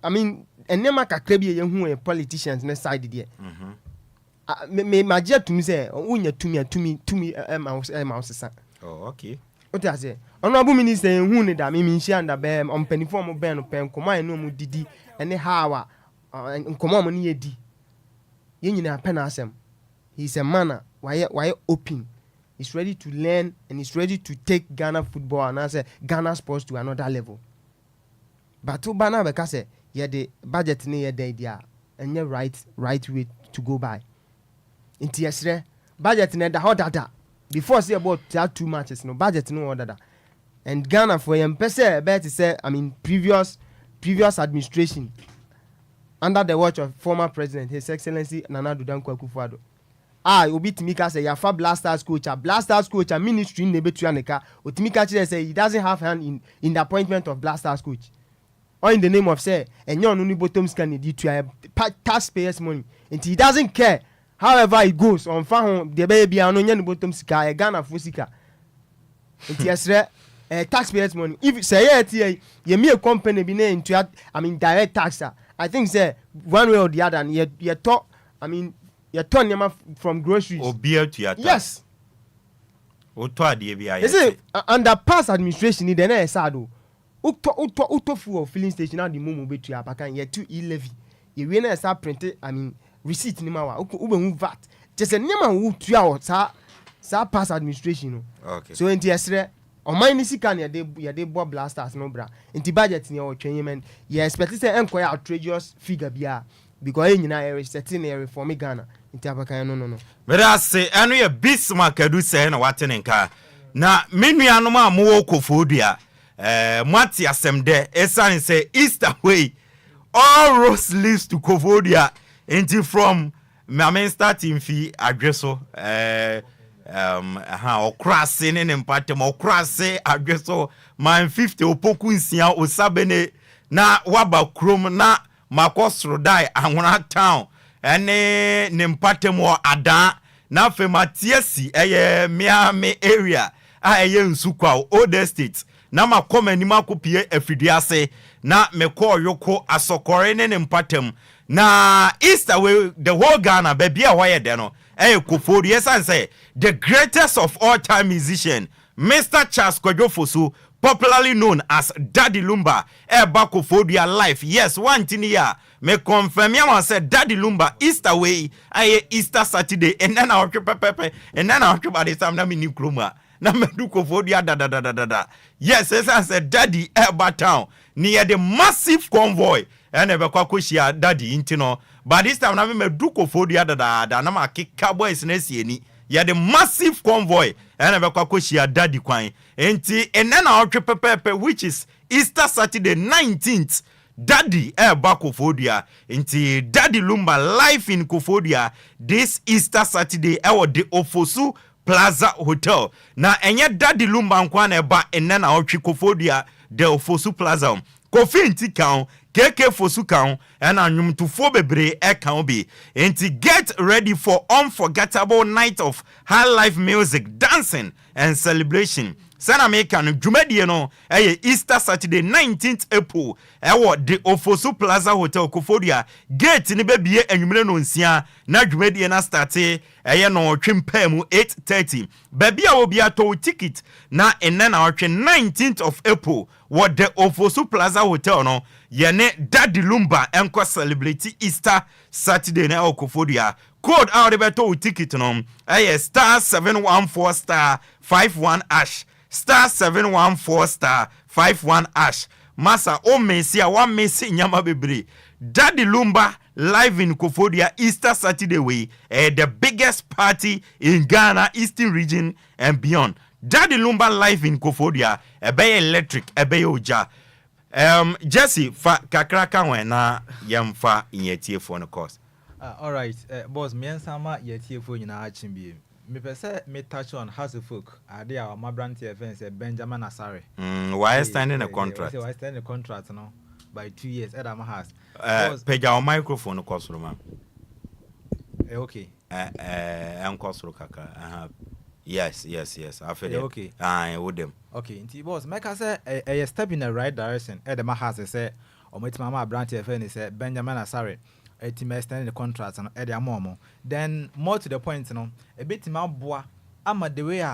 I mean enema kakra bi ye hu politicians na side there me magia to me say unya tumi mouse sa. Oh, okay. What I say? Honorable Minister who need that me nda be on penifom be no pen koma eno mu didi ene hawa nkoma mo ne yedi. Ye nyina pen asem. He's a man why open. He's ready to learn and he's ready to take Ghana football and I say Ghana sports to another level. But to bana because say yeah the budget ni yeah the idea and yeah right way to go by. Inti yesre budget ni da hodada before say about that 2 matches no budget no order. And Ghana for him pese bet say I mean previous administration under the watch of former president His Excellency Nana Addo Dankwa Akufo-Addo. Obi Timika say Yafa Blasters coach and ministry in Nebetu Aneka. Otimika say he doesn't have hand in the appointment of Blasters coach. Or in the name of say and you only bottom scan to taxpayers' money. And he doesn't care. However it goes on fan the baby and on bottom sika Ghana Fusika. And yes, taxpayers' money. If say you me a company be named to direct taxer. I think say one way or the other and you talk you turn them from groceries. Or beer to your yes. Or to the you see, under past administration, then I said, Uto full of filling station at the moment be to Apakan, yet 2 e-levy. You win a start printed, receipt in Mawa, Uber VAT. Just a name who 2 hours, sa past administration. Okay. So, in the on my Nisikan, ya de Bob Blasters, no bra. In the budget in your training, you expect to enquire outrageous figure bia. Because you know, setting area for me Ghana. In Apakan, no. But I say, I know a Bismarck do say, no, what in car. Now, many animal more Kofodia. Mati asemde esan say Easter way all roads leads to Kofodia until from main starting fee addresso okrase ne mpatem okrase addresso man 50 opoku nsia osabene na waba krom na makosro dai anwona town ene ne mpatem o adan na fematiesi Miami area nsukwa old estate na makoma ni makopie afidiase na meko yoko asokore ne mpatem na Easter way the whole Ghana baby a why de no Kofodi esan say the greatest of all time musician Mr. Charles Kojofosu popularly known as Daddy Lumba ba Kofodi alive. Yes, one thing here me confirm ya said Daddy Lumba Easter way Easter Saturday and then our pepe and then our by the time na me ni kroma na medu Kofodia da. Yes, as I said, Daddy Eba town near the massive convoy and never kwakushia Daddy intino. But this time na medu Kofodia da na ma kick cowboys nesi ni. Ya the massive convoy and never kwakushia Daddy kwai. Enti and then our pepe which is Easter Saturday 19th. Daddy Eba Kofodia Enti Daddy Lumba live in Kofodia this Easter Saturday the Ofosu Plaza Hotel. Na enye Daddy Lumba nkwa na ba enne na otwi Kofodia de Ofosu Plaza. Kofi nti kan, KK Fosu kan, and anwumtufo bebre kan bi. Enti get ready for unforgettable night of high life music, dancing and celebration. Sana meka no dwumadie no Easter Saturday 19th April the Ofosu Plaza Hotel Kofodia gate ni bebie anwumre no nsia na dwumadie na starte no twempam 8:30 bebia obi ato ticket na enne na 19th of April the Ofosu Plaza Hotel no yene Daddy Lumba enko celebrate Easter Saturday na Kofodia code out the beto ticket no star 714 star 51 # star 714 star 51 #. Masa o Messia one Messi nyama bebre. Daddy Lumba live in Kofodia Easter Saturday way the biggest party in Ghana Eastern region and beyond. Daddy Lumba live in Kofodia ebe electric ebe oja. Jesse fa kakraka na yamfa inyetie for no course. All right, boss me ansama yetie for nyina achimbi. Me pese me touch on House of Folk. Ade our my brand TFN say Benjamin Asare. Why standing a contract? Why standing a contract now by 2 years Edam has. Page our microphone cost room. Okay. Cost kaka. Yes. I feel okay. With them. Okay, inti boss make us say a step in the right direction. Edam has say or my mama brand TFN say Benjamin Asare. a team extend the contract and Eddie Amomo. Then more to the point, a bit more boa. Ama the way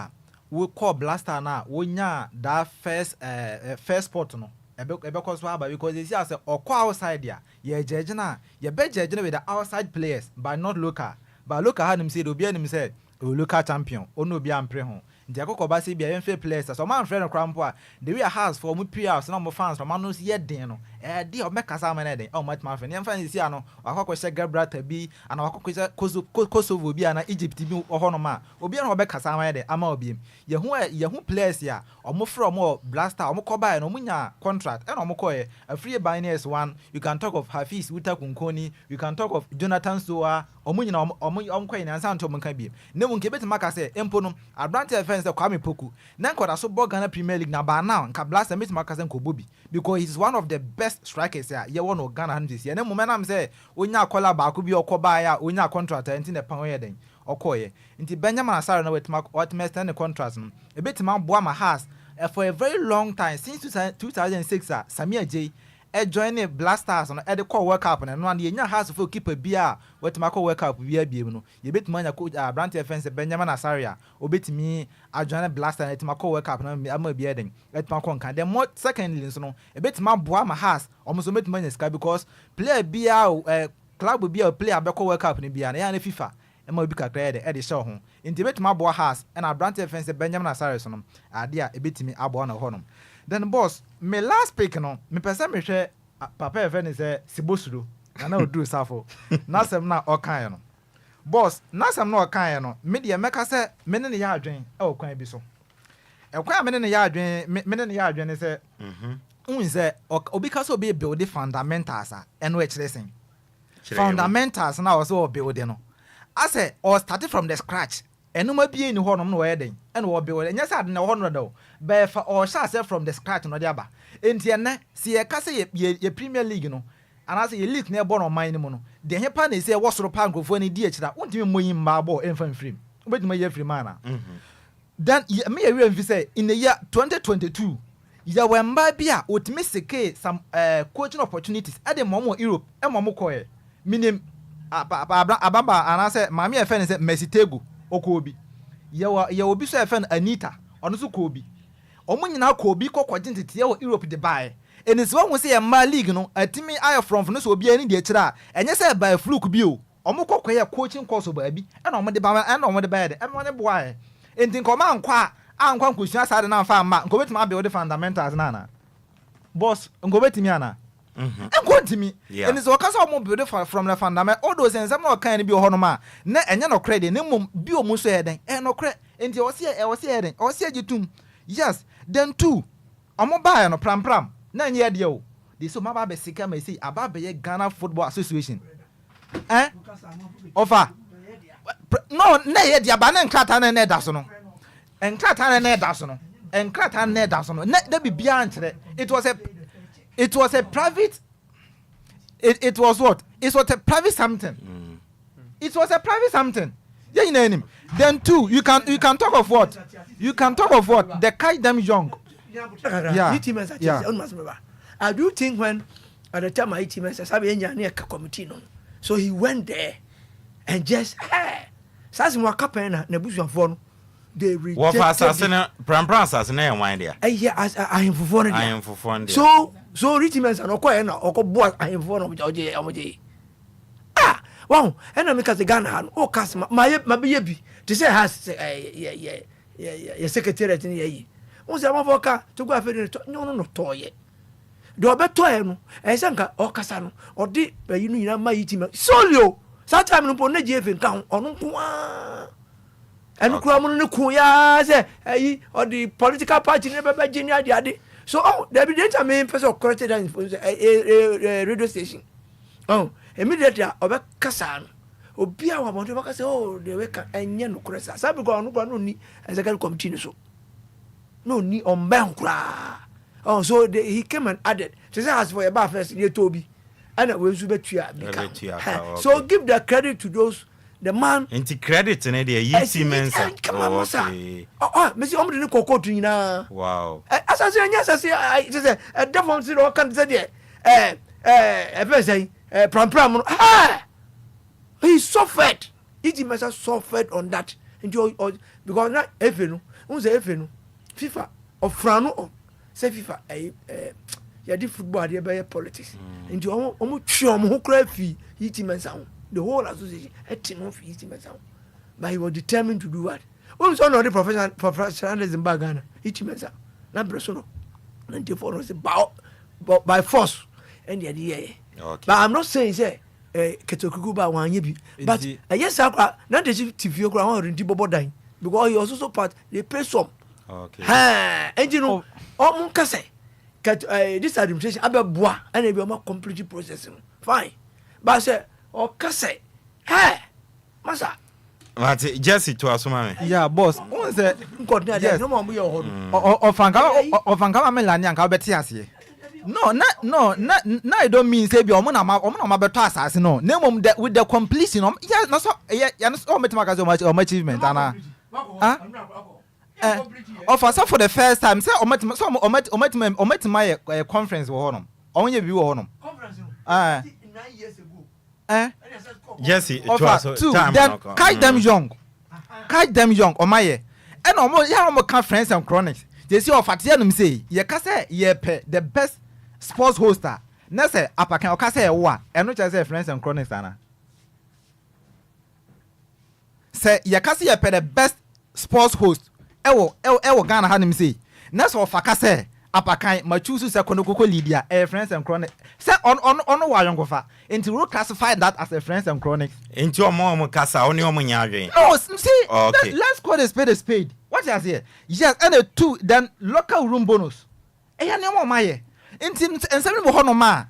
we call blaster now. We nya that first spot because they see us or call outside there. Yeah, judging you bet judging with the outside players, but not local. But local had him say, Obi him said, local champion, or no be ampreho. Diako Kobasi be a fair players. So my friend Crampoa, the way a house for me PR, some of fans from Manus yet deno. Dear Mecca Manade, oh my friend, young fan is Yano, or Hawk Gabrata be, and our Kosovo will be an Egypt or Honoma, or be an Rebecca Samade, Amobim. Yahoo players here, or more from more blaster, or Mokoba and Omunya contract, and Omokoe, a free binance one. You can talk of Hafiz Uta Kunkoni, you can talk of Jonathan Soa, Omunya or Munquain and Santo Munkabi. No one kept Macase, Emponum, a branch offense of Kwame Poku. Nanko da so Ghana Premier League now and Kablasa Miss Marcus Kobubi because he's one of the best strikers here. You want to Ghana hundreds. You know, momentum say, Unya Kola Bakubi or Kobaya, Unya contract and in the Panoyeding or Koye. Into Benjamin Asara with what must end the contract. A bit Mount Boama has for a very long time since 2006, Samia J. Joining blasters on the core World Cup and one year has to keep a beer what Marco World Cup we are you bit money coach Branty offense Benjamin Asaria or bit me I join a blaster at Marco World Cup and I'm a bearding at Maconka. Then more secondly, a bit my Boama has almost a bit money sky because player beer club will be a player Beco World Cup in beer and FIFA and more big credit at the show home. Intimate my boy has and our Branty offense Benjamin Asaria idea a bit me Abona Honum. Then boss, me last pick no, me person me share papa event is Sibosuru. I know do safo. Nasem na okan no. Boss, nasem na okan no. Me de meka say me ne ya adwen e okwan bi so. E kwan me ne ya adwen me ne ya adwen say say obi ka so be build the fundamentals and we listen. Fundamentals na also build no. I say or started from the scratch. Enuma bie ni honom no weden ene wo be wo nya sad na ho no do be fa or sha say from the scratch no dia ba enti ene se ye ka say ye Premier League no ana say ye league na e bo no man ni mu no de he pa na say wo soro pa nkofo ni di akira wontimi moyi mba bo emfa mfrim obetuma ye free man then me ye we say in the year 2022 ya wemba bia otimi seke some coaching opportunities at the momo Europe e momo koye minim ababa ana say mama ye fe say Messi Tegu Okobi ya obi so efen Anita ono so Kobi omo nyina Kobi kokwaje ntete ya Europe de bae enisi won se ya ma league no atimi ayo from no so obi ani de kira enye se bae fluke bi o omo kokwa coaching course ba bi e na omo de ba e na omo de bae de e mo ne boae enti nkoma ankwa nkosu asade na fa ma nkobetimi abe the fundamentals na boss nkobetimi ana Enquantimi, and it's because of beautiful from the fundament. All those and some more kind be honoma. Ne and no credit, no bio mused, and no credit. And you was here, or see you too. Yes, then two. I'm mobile no pram. 9 year deal. This so my baby sika may say about the Ghana Football Association. Offer. No, nay, the Abanan Clatan and Nedasono. And Clatan and Nedasono. And Clatan Nedasono. Net be beyond it was a private. It was what? It was a private something. It was a private something. Yeah, you know him. Then two, you can talk of what? You can talk of what? The Kai them young. Yeah. I do think when at the time I team says near committee no. So he went there and just says more capena nebusian phone. They rejected. What assassin? Pram assassin. Why there? Yeah, I am for phone. I am for phone. So Richmond and Okoya or boy I am for OJ. Wow, and I make us a Ghana or cast my baby to say has yeah secretariat in ye. Was a mavoka to go after no toy. Do a better no, and Sanka or Casano or deep, you know, my team. Solio, such time no pone Jeff in town or no. And Cramon no Kuya or the political party never by Virginia Daddy. So, there be data main person of corrected radio station. Oh, immediately, over Cassan. Obia want to say, oh, the wake and yen cressa. Sabigo no need as I can continue so. No need on Bankra. Oh, so he came and added. She asked for a bar first near Toby. And it was better. So give the credit to those. The man into credit in the team mensa. Come on, sir. Oh, Mr. Omri Cocotrina. Wow. As I say, yes, I say, a different zero can say, a person, pram he suffered. It must have suffered on that. Because now FNO, who's FNO? FIFA or Frano say FIFA yeah, the football they buy politics. And you almost chum who cry fee eating sound. The whole association had team of eating sound. But he was determined to do what? Only one of the professionals in Ghana, eating sound. Not personal. 94 was by force. And the idea. But I'm not saying say Ketokuba one yebi. But yes, not the TV or in Tibo dying. Because he also part they pay some. Okay. And you know, Munkase. This administration abeboa and be more complete processing. Fine. But say or kase. Hey, masa. Mate, Jesse to asuma me. Yeah, boss. Who say yes. No more your hold. Ofanka melani anka beti ase. No, I don't mean say be omuna ma beto asase no. Name with the completion. Yeah, no so yeah, no so metima ka so much achievement ana. Offer for the first time say ometima conference wo honom. Onye bi wo honom. Conference 9 years ago. Jesse, offer two. Then catch them young. Catch them young. Omaye. And omo can friends and chronics. They see offer tell say ye ka say ye pe the best sports hoster. Na say Apakan o ka say wa. E no say friends and chronics ana. Say ye ka say ye pe the best sports host. Ewo Ghana hanim say. Na so offer ka say Apakan ma choose say konokoko Lydia friends and chronics. Say on wa young fa. Into we classify that as a friends and chronics. Into omo kasa oni omo nyadwen. No, see, okay. Let's call a spade a spade. What you say? Yes, and a two then local room bonus. Ya nemo maye. Into and 70 ho ma.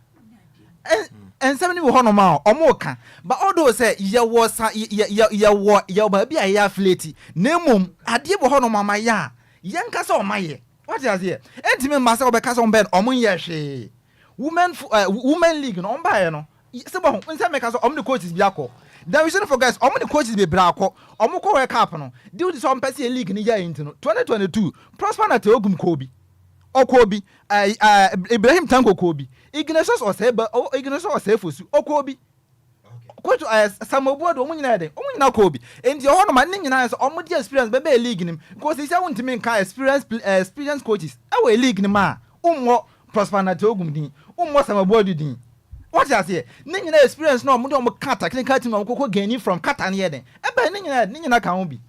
And 70 ho no ma omo ka. But although say ya was ya ba bia ya flati. Nemum ade bo ho no ma ya. Yan kasa o maye. What you say? Entime masa obeka so ben omo ye hwe. Women league no on buy no. Se bon, nse make so omo the coaches bi akọ. Then we shouldn't forget omo the coaches be bra akọ. Omo ko World Cup no. Due to some person league ni ya into no. 2022 prosper na te ogum Kobi. Okobi Ibrahim Tanko Kobi. Ignatius Oseba Ignatius Osefosu Okobi. Coach Samobuado omo nyina den. Omo nyina Kobi. Enti ho no ma ni nyina so omo di experience be league nim. Because he say won timi nka experience coaches. E league nim a umwo prosper na te ogum din. Umwo Samobuado din. What you say? Ninyina experience no omo ka technical team no koko gaining from Qatar ne den. Eba ninyina kan ho bi.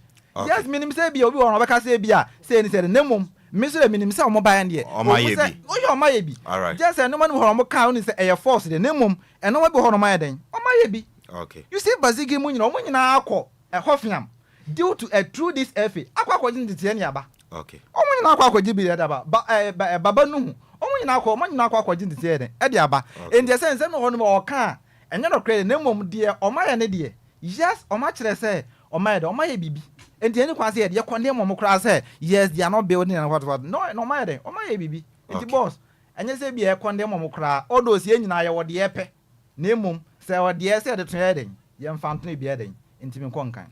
Yes, minim say bi obi won obeka say bi a say ni say nemum. Me so minim say omo ba yan de. Oyo omaye bi. Alright. Just say no man ho omo ka oni say e force de nemum. Eno we bi ho no ma den. Omaye bi. Okay. You see Bazigi mu nyina omo nyina akọ e hofiam due to a through this FA. Akwa jin de ne aba. Okay. Omo nyina akwa jibi de aba. Baba nuhu. Omo nyina akwa jin de den. E de aba. En de say no ho no ma oka. Enye no credit nemum de omaye ne de. Yes, oma kire say omaye bibi. And the any quasi ye condemn mo kra say yes they are not building and what no matter o my bibi enti boss anya say be e condemn mo kra all those ye nyina ye wo de epe na mum say wo de say de tun den ye mfanto na bi eden enti me konkan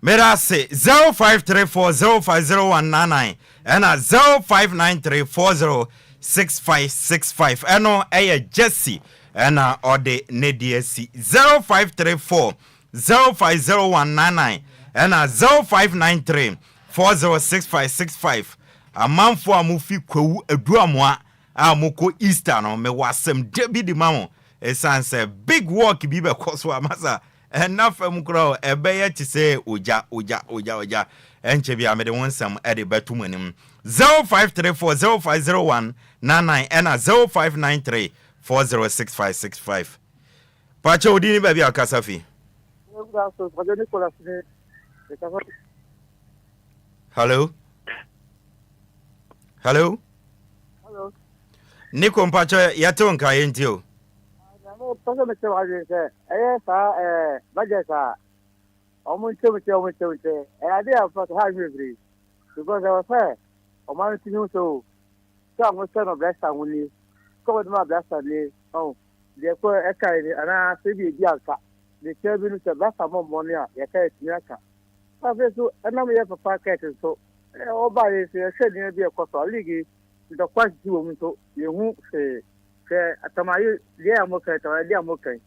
Mera say 0534050199 and 0593406565 eno Jesse and ode NDSC 0534050199 and 0593 406565 amanfo amufi kwawu eduamoa amoko Easter no me wasem debi di mamo esanse big work bi be koso amasa enafam kro ebeye ti se oja enche bi amede wonsam ede betum anim 0534050199 and 0593 406565 pacha odini ba bi akasafi. Hello. Nico Mpacho yato nka yentio. No, pasa me chwa je se. Budget omunche. I did for high every because I was fair. O man tinu so. So I'm son of blessed and only. Come my blessed and oh. They ko ekai ana se bi aka. The cabin to back among money, a cat, Yaka. So, and I'm here for 5 cats, so all by this, said near be a cost of league, the quite 2 women to you who say, at my dear Moka or dear Moka.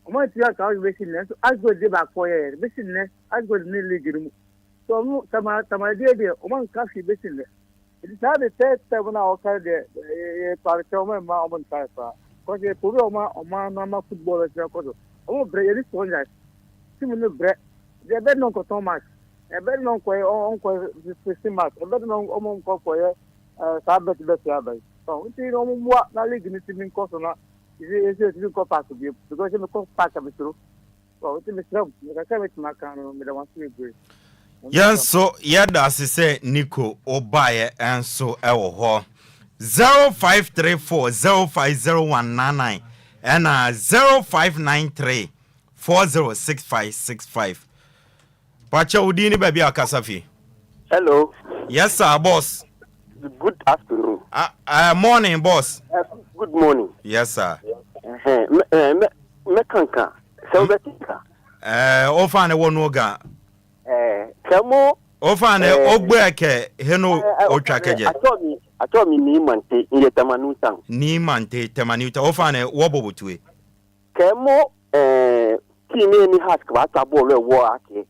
Omo ti aka o be sin ne so as go dey back for here be sin ne as go ni league mu so mu tama dey omo nka fi be sin ne it is not the third time na o ka de party omo ma omo nka fa ko je ko omo na football e ko so omo bre ye so nya ti mu no bre de be no ko Thomas e be no ko on ko system e be no omo ko ko ye sa bet ya ba so ti no mu na league ni ti min ko so na is ko pass bi because me ko pass am through so ti me sram me ka me ti makano me da want to agree Yanso yada se Nico Obaye enso ewo ho 0534050199 and 0593406565. Pacha udini baby akasafi. Hello. Yes sir boss. Good afternoon. Morning boss. Good morning. Yes sir. Me kanka. Se obetika. Ofane wonoga. Kemo ofane ogbeke heno otwakeje atomi ni mante ile tamanuta ni mante tamanuta ofane wobobotue kemo kini ni has kwa tabolo wo ake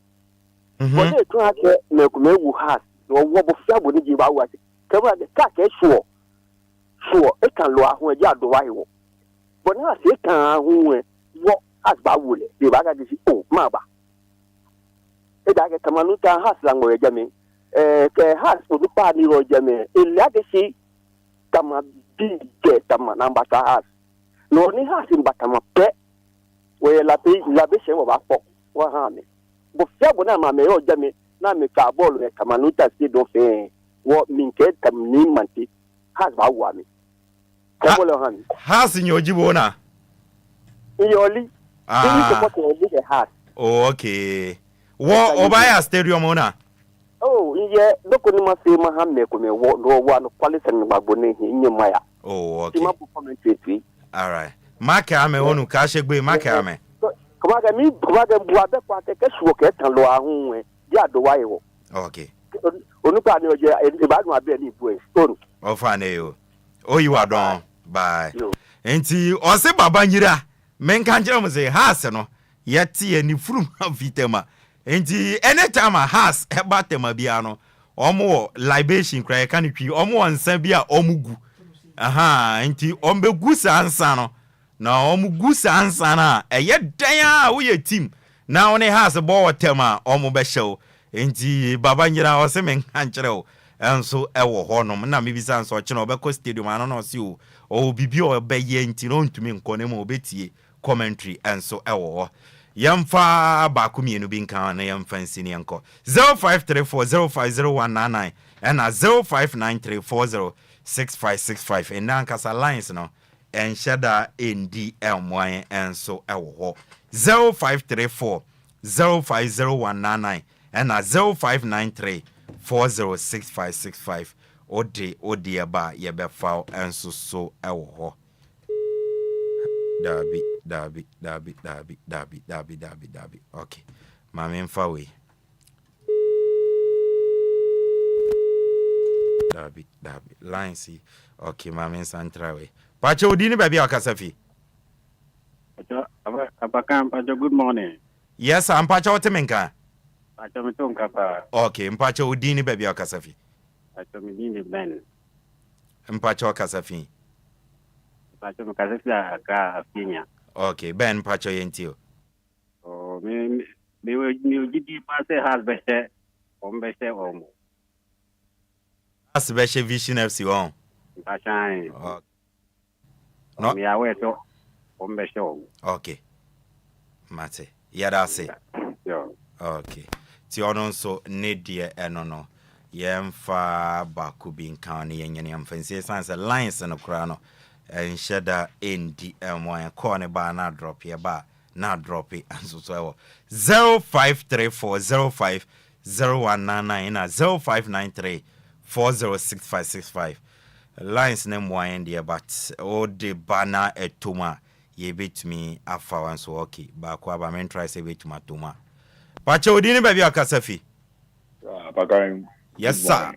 wole tun ake mewu has wo bo fiabo ni jiba wa kemo ka ke sure e kan lo ahun eje adowa iwo but na se kan ahun wo has ba wole be ba ga di ma ba edage tamanuta has lango jame ke has odupa ni ro jame eliade si kama bige tama namba ta has no ni has mbatama pe we la be se wo ba po wa ha me bo fiabo na ma me ro jame na me ka ball e tamanuta si do fe wo minke tamni manti has ba wa me ka bolo ha me has nyojibo na yoli ni ko ko ni has okay wo obaya stadium ona iye doko ni ma se ma ha me ko me wo do wa no quality ni gbagbo ni nyima ya okay ma performance twi all right maka ame onu ka segbe maka ame kuma ga bua be kwa ke suwo ke tan lo ahun e di adowa iwo okay onupa ni oje e ba dun abe ni ibu e stone ofane yo oyiwa don bye enti ose baba nyira menka njira mo se has no yeti ni furum vitema enti anytime a has eba tema bia no omo libation kra kan twi omo nsa bia omugu enti ombegu sansa no na omugu sansa na eye dan a wo ye team na one has bo tema omo be show enti baba nyira o se men kan kire enso ewo honom na mebisa nso kire obekọ stadium ano no si o bibi o be ye enti no ntumi nkone mo obetie commentary enso ewo yamfa bakumienu binka na yamfa nsini yanko 0534050199 and 0593406565 and nankasa lines no and shada ndm enso ewo 0534050199 and 0593406565 odi aba yebefa enso so ewo Dabi. Okay. Mami mfawe. Dabi. Line si. Okay, mami santrawe. Pacha udini baby akasafi. Apakan, Pacha, good morning. Yes, I'm Pacha otemenka. Pacha mitonka pa. Okay, Pacha udini baby akasafi. Pacha midini ben. Pacha akasafi. Pacha mkasafi ka Kenya. Okay, Ben Pacha yentio. Oh, me ujidi pase has beshe omo. Has beshe Vision FC on. Pacha. No. Me awe to ombeshe omo. Okay. Mate. Yada se. Yo. Okay. Ti ono so nedie enono. Yemfa baku bin kan yenye yamfansi sanse lines no kra no. And shada NDM1 corner bar na drop here bar na drop it and so 0534050199 0593406565 lines name one there but all the banner etuma ye bit me afa one so okay back wa men try say bit matuma pacha odini baby akasafi Apakan. Yes sir.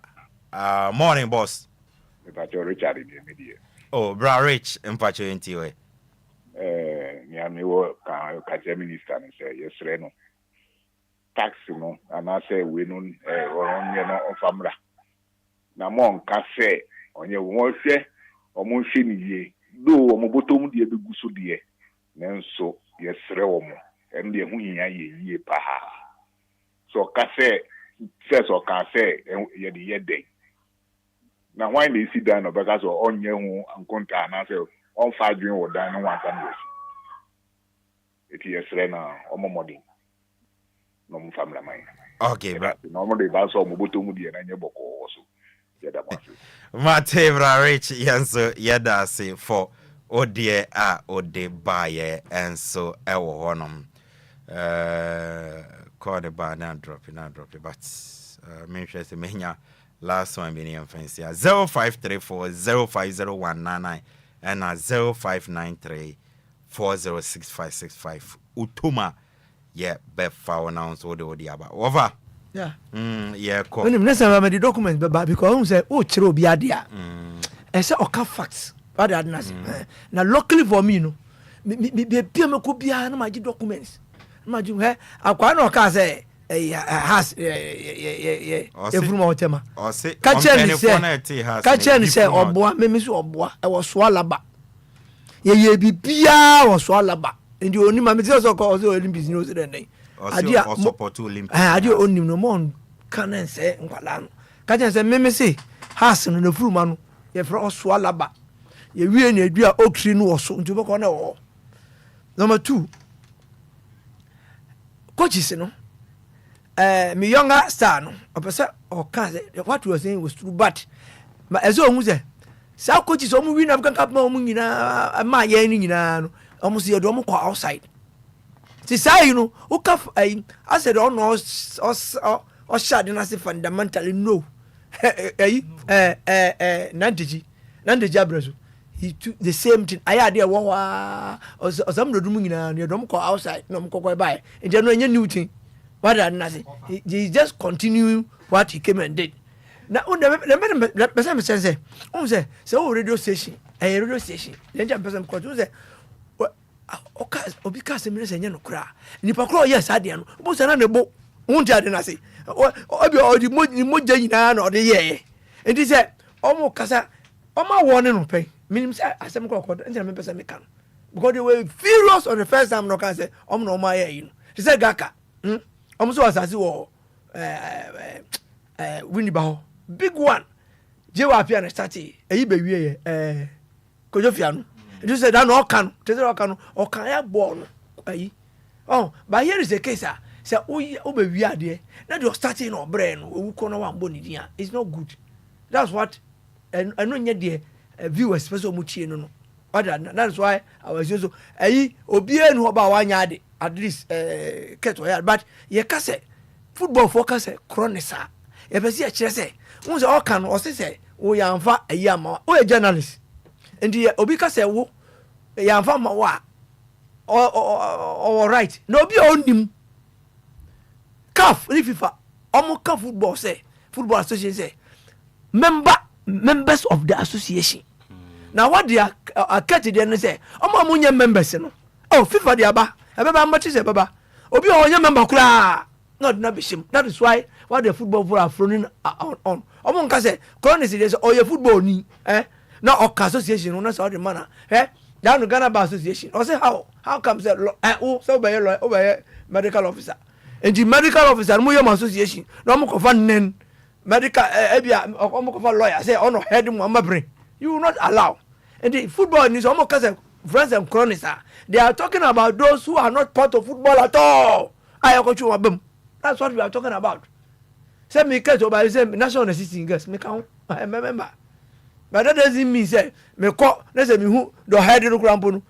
Morning boss. Pacha Richard in the media. Oh, bra Rich, mpacho entiwe. Ni ya me wo ka minister and say yes reno tax no and I say we no on ye no famra na mo nka say onye won hwe omo hwe ni ye do omo botom de be guso de nenso yes re omo em de hu yin ye pa so ka say first or can say ye the ye day now why they sit down because on ye hu ankonta na say on fa dwen wo dan no wan kan wo it yes re na omo modin no mo family man okay bra no mo de ba so mo botom de na nye boko so ye da ma Matebra Rich yanso yeda say for odie a ode baye and so ewo honom call the bar now drop it but me sure say menya last one be near fancy 0534050199 and 0593406565 utuma yeah befa announce odi aba over yeah yeah ko when next time the document because who say chiro obi ade a say oka facts what that na luckily for me no me pia me ko bia na magi documents imagine akwa na oka say has efuruma otema ka chen say oboa me so oboa e wo so alaba ye bibia wo so alaba ndi oni ma me so ko so oni business o den adia support Olympic adia onim no mon kan say nkwala no ka chen say me say has no efuruma no ye fro so alaba ye wie na adua okri no wo so nti be ko na wo number 2 coaches no me younger star no opesa o kan say what you were saying was true but ma ezo hu say sa coaches o mu win African Cup ma o mu nyina ma ye ni nyina no o mu say do mo kwa outside ti say you know o ka I said on o shade na say fundamentally no Nandeji Abrazo he took the same thing I idea wa o some do mu nyina no do mo kwa outside no mo kwa buy and no anya new thing what that nothing he just continue what he came and did now the person say radio station radio station then the person call say obi ka se me say nya no kra nipa kra yes ade no bo say na nebo unja de na say obi odi moja nyina na ode ye and he say omo kasa omo won no pen minim say asem kra kra nja me person me kan because they were furious on the first time no can say omo no ma ye you he said gaka so asasi wo Winiba big one je wa pia na start eyi be wie kojo fia no you said that no kan te say kan o kan ya ball no ayi but here is the case say o be wie ade na the starting no brain no owu ko no wan bo ni dia it's not good that's what eno nya de viewers person mu tie no that's why I was so ayi obi enu oba wa nya ade at least keto ya but ye ka say football focus chronisa e be say kire say won say all kan o say wo ya mfa ayi ama o a journalist and obi ka say wo ya mfa ma wa all right no obi onim CAF ni FIFA omo CAF football association say members of the association now what they are catch there say omo amunya members no FIFA they aba ebeba mbachi say baba obi onye member kura not na bishim that is why what the football for are frowning on omo nka say chronic dey say oye football ni na oka association no say the man that no Ghana association or say how come say so be medical officer and the medical officer mo yam association no mo kofa nen medical ebia omo kofa lawyer say ono head mo amabrin you will not allow and the football news omo ka say friends and cronies they are talking about those who are not part of football at all that's what we are talking about say me catch over say national assistant girls me can remember but that doesn't mean say me call let's say me who the head no crampo no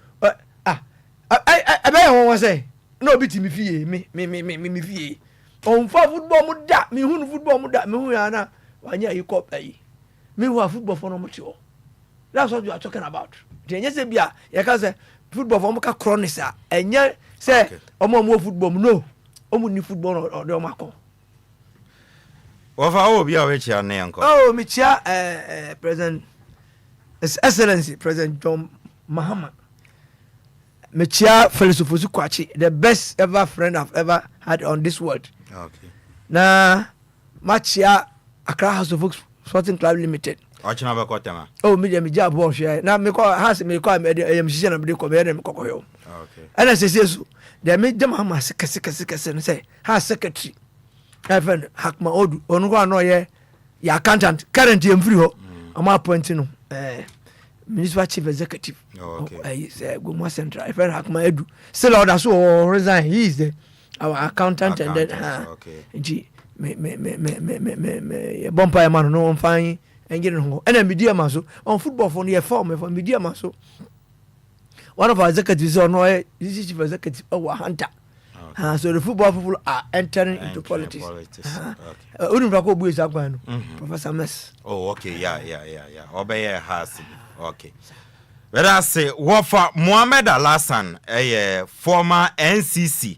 I be won say no be me fie me fie on for football mu da me hu football mu da me hu ya na wanya yi cop ayi me hu football for no mo chi. That's what we are talking about. The say bia you can say football for maka chronics enye say omo football no omo ni football or the omako. Ofa bia we chia na yanko. Me chia President His Excellency President John Mahama Mechia Felisufusu Kwachi, the best ever friend I've ever had on this world. Okay. Na Machia Accra House of Folks Sporting Club Limited. Oh, me job was here. Now me call has me call me am season of the command cocoyo. Okay. And I says yes. They made them have my sika and say, ha secretary. Even Hakma Odu, on one no ye, ya accountant, currently I'm free ho. I'm appointing Municipal Chief Executive. Okay. I say Guma Central. If I Hakma Edu, still order so resign. He is our accountant and then okay. Gee, me bumper man no fine. And get home. And then media maso on football for near form for media maso. One of our executives on no chief executive hunter. So the football people are entering into politics. Professor Mess. Oh, okay, yeah. Obey has okay. But I say what for Mohamed Alassan, a former NCC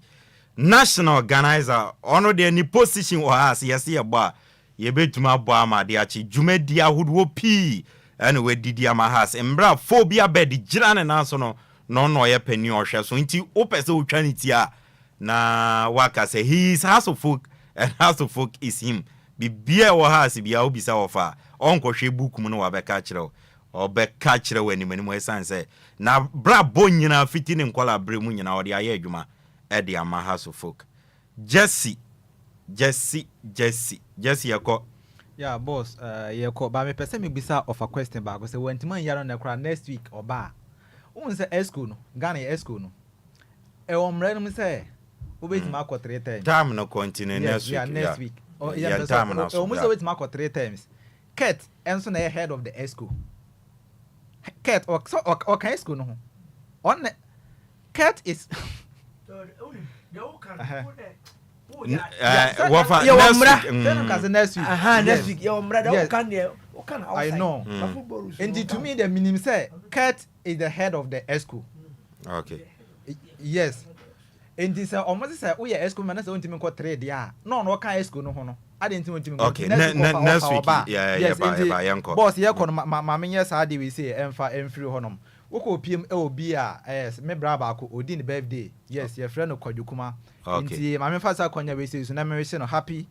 national organizer, honor the any position or has yes bar. Ye betuma bo amade achi dwumadi ahodo pi ene we didi amahas embra phobia bed gira ne nanso no ye pani ohwe so nti opese otwaniti a na waka say he is house of folk and house of folk is him bibia wo house bia obisa ofa onkohwe book mu no wabeka kire obeka kire wani mani mo esanse na bra bo nyina fiti ne nkwala bre mu nyina ode aye adwuma e de amahas of folk Jesse yako. Yeah, boss, yako. But me person me bisa of a question back. Say when Timan Yaron na next week or ba. Who say esco no? Ghana esco no. Omre no say. Who wait mark 3 times. Time no continue next week. Yeah, next week. Oh, yeah, time now. Almost wait mark 3 times. Ket enso na head of the esco. Ket or can esco no. On Ket is next week. Next week. I know. And to me, the minimum say, Kat is the head of the ESCO. Okay. Yes. And this almost say, we are ESCO man. That's the only thing we trade. Yeah. No, can ESCO no. I didn't want to. Okay. Next week. Yeah. Boss, yeah. Mammy, yes, I did. We say, and free honum. Woko PM Obia, yes, me braba ko odin birthday. Yes, your friend Okojukuma. Nti mame fasa kwanya we say so na me say no happy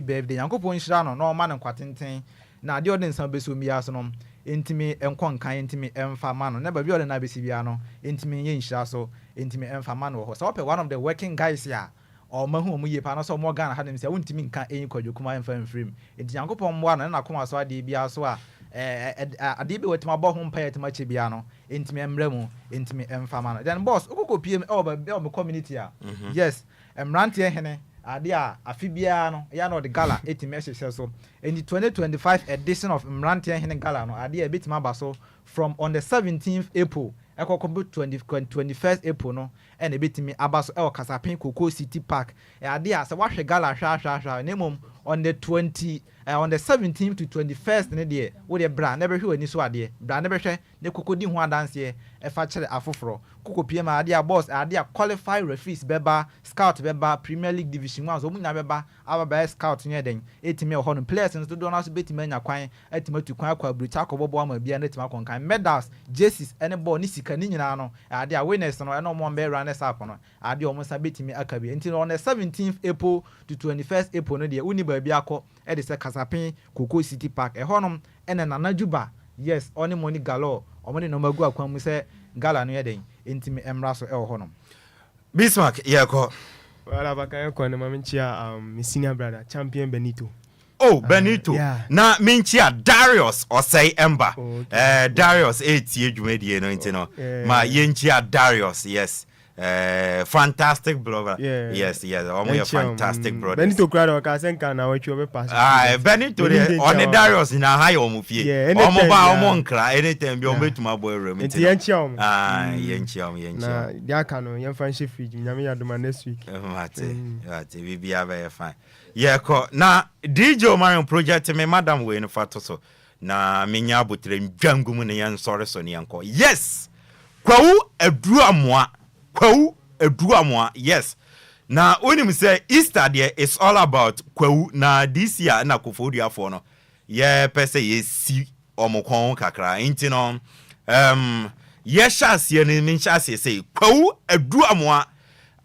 birthday. Yankopon hira no no man kwatenten. Na de odin san beso mi aso no. Ntimi enkon kan ntimi emfa ma no. Na ba bi odin na besi bia no. Ntimi ye nhira so. Ntimi emfa ma no ho. So one of the working guys here. Or mahu mu ye pa no so mo Ghana hadem say wontimi nka enyi Kojukuma emfa mfrim. Nti Yankopon mo na koma so ade bia so a ade be wetima bo ho mpaye tema che bia no entimi emra mu entimi emfama no then boss okoko pm me community a yes emrante hene ade a afi bia no ya no the gala etimi ehye so in the 2025 edition of emrante hene gala no ade a betima ba so from on the 17th April ekokombo 21st April no and ebetimi abaso e Kasapin Cocoa City Park ade a se wahwe gala hwa nemom on the 17th to 21st ne de wo de bra never hwe ani so ade bra never hwe ne kokodi ho adanse e fa kire afoforo kokopie ma ade a boss ade a qualified referees beba scout beba Premier League Division 1 so munya beba aba scout nye den etime ho no players no do na so betime anya kwan etime tu kwan akwa brucha akobobo ama bia na etime akon kan medals jerseys ene ball ni sika ni nyina no ade a winners no ene mo mbe run up no ade o mo sa betime akabi enti on the 17th April to 21st April no de uni ba bia akọ e de se Kasapin Cocoa City Park honom ene nanajuba yes oni money galore omoni no magu akwan mu se gala no yeden entimi emra so honom Bismarck yeko wala baka yeko na maminchia senior brother champion Benito. Oh, Benito. Na minchia Darius or say Ember. Darius 8 year dwumedi no intino. Ma yenchia Darius, yes. Fantastic brother. Yes. Almost a fantastic brother. Benito crowd ka senka na wachi obe pass. Benito on Darius in a high omufie. Omo nkra anytime bi obetuma boy room. Enti yenchiom. Yenchiom. Na dia ka no yen fanship fridge nyame yadoma next week. Mate we be very fine. Yeko na DJ Omarion project me madam we no fato so. Na menya abotre ndwangu mu ne yen sori so ne yanko. Yes. Kwawu edru amoa yes na onim say Easter there is all about kwawu na this year na kofodia for no ye pese ye si omokon kakra inti no Yeshasie ni minchase say Kwawu Aduamwa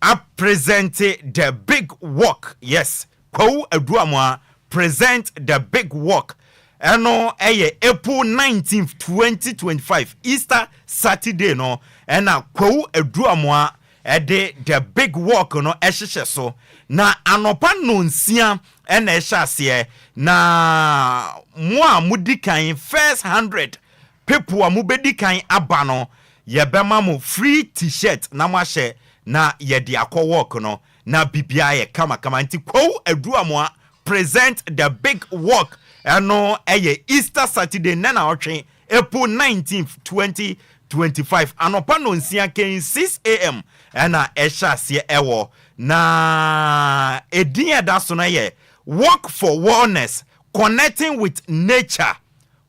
a presented the big walk. Yes, Kwawu Aduamwa present the big walk. Eno April 19th 2025 Easter Saturday no ena Kwawu Aduamwa the big walk no ehyehyɛ so na anopa no nsia ena ehyasie na mo a mudi kan first 100 people a mubedi kan aba no yebema mo free t-shirt na mahye na yedi akọ walk no na bibia ye kama nti Kwawu Aduamwa present the big walk eno Easter Saturday na otwe April 19th 2025 anopa no nsia ken 6 am ena ehyasie ewo na edin eda so na ye walk for wellness connecting with nature.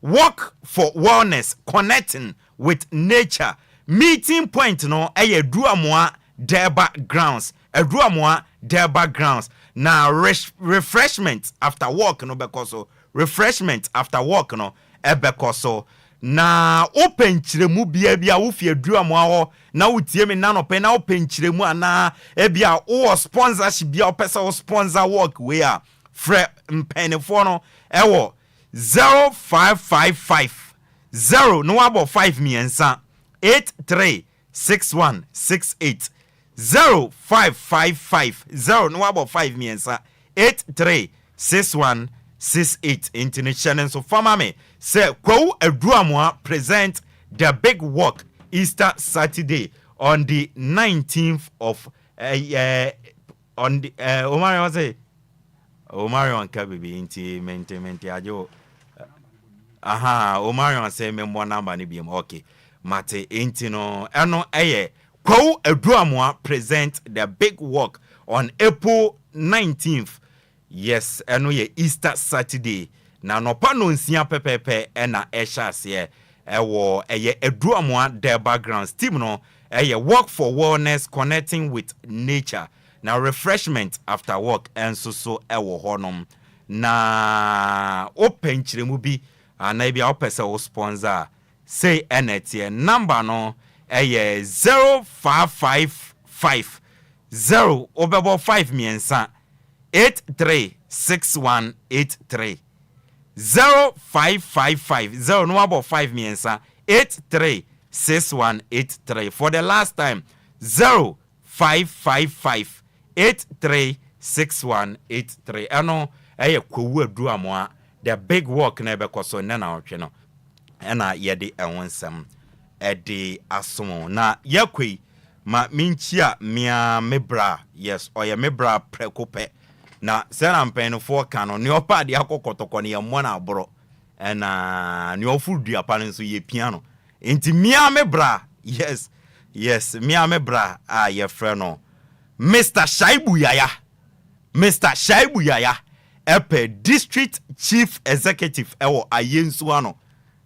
Walk for wellness connecting with nature. Meeting point no Aduamwa Derba grounds. Aduamwa Derba grounds. Now refreshment after walk no bekoso. Refreshment after walk no ebekoso. Na open chiremu bia ufi Aduamwa ho na utie me na no pe na open chiremu ana ebia o sponsorship bia opesa o sponsor walk we are fre mpenefo no ewo 0555 0 no about 5 miensa 836168 0555 0 no about 5 miensa 836168 international so farmer me say Kwawu Aduamwa present the big walk Easter Saturday on the 19th of on the Omar was say Omarion Kabibi inti mente ajo Omarion say me mo number ni biem okay mate inti no eno Kwawu Aduamwa present the big walk on April 19th. Yes, eno ye Easter Saturday na no pa no nsia pepepe ena ehyaase ewo Aduamwa the background team no walk for wellness connecting with nature. Now refreshment after work and so ewo honom na open chiremu bi anabi opese o sponsor say enetie number no 0555 0 obebo 5 miensa 836183 0555 0 no about 5 miensa 836183 for the last time 0555 836183 ano Kwawu Aduamwa the big walk na bekoso na otwe no na yede ewonsam ede asomo na yakwi ma minchia mia mebra yes oye mebra prekope na sera mpenfo ka no ne opa de akokotoko ne yemo na aboro na ne ofudu apa nso ye piano enti mia mebra yes mia mebra ye frɛ no Mr. Shaibu Yaya epe district chief executive ewo ayensu ano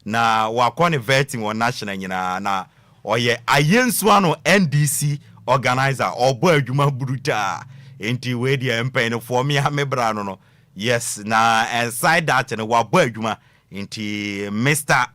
na wakone vetting on national nyina na oye ayensu ano NDC organizer obo adwuma bruta enti we dia empene for me ha mebra no yes na inside that no wabo adwuma enti Mr.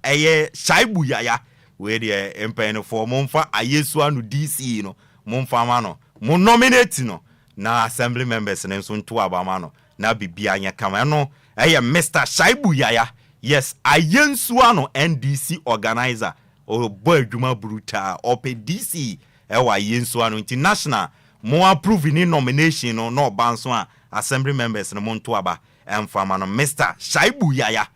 Shaibu Yaya we dia empene for momfa ayensu ano DC no momfa ma no mo nominate no na assembly members ne nso nto abama no na bibia anya kama no Mr. Shaibu Yaya yes ayensu ano NDC organizer o boy adwuma bruta ope DC ewa ayensu ano international mo approve ni nomination no no banso a assembly members ne mo nto aba emfama no Mr. Shaibu Yaya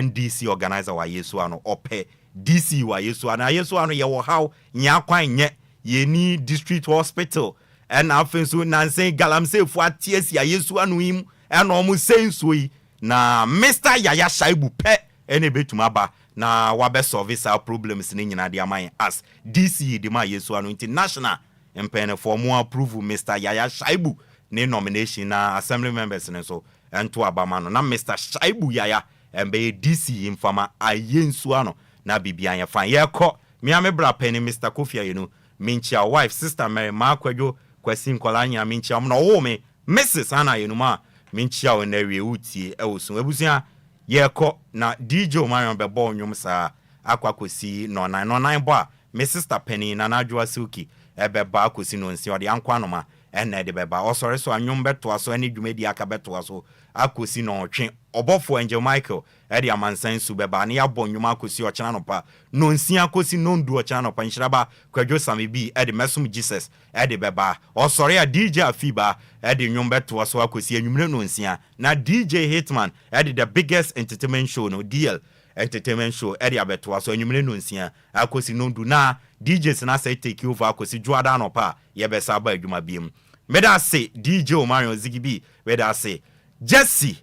NDC organizer wa ayensu ano ope DC wa ayensu ano ye wo how nya kwan nye yeni district hospital and afenso nansen galamse fu atiesi ayesu anu im and omu senso yi na Mr. Yaya Shaibu pe ene betuma ba na wabe service our problems ni nyina de aman as DC de ma yesu anu international empene for mo approve Mr. Yaya Shaibu ne nomination na assembly members ne so ento abama no na Mr. Shaibu Yaya embe DC infama ayensu anu na bibia ya fan ye ko mi amebra pen Mr. Kofia you know minchia wife sister Mary Makwadwo kwasi nkolanya minchia no wo me Mrs. Anna yenuma minchia wo na wie utie ewosun ebusia ye ko na DJ Marion bebo nwom sa akwakosi no 9 bo a me sister Penny na najwa suki ebeba akosi no nsia ode ankwanoma enne de beba osore so anwom beto aso ene dwumadi aka beto aso akosi no otwe obofo Angel Michael ede amansan su beba na yabo nwuma akosi ochana no pa no nsia akosi no ndu ochana no pa nhyiraba kwadwo samebi ede mesum Jesus ede beba osore a DJ Afiba ede nwom beto aso akosi anwumre no nsia na DJ Hitman ede the biggest entertainment show no DL entertainment show area beto aso anwumre no nsia akosi no ndu na DJs na say take over akosi juada no pa ye be sa ba adwuma biem meda say DJ Omarion Zigibi meda say Jesse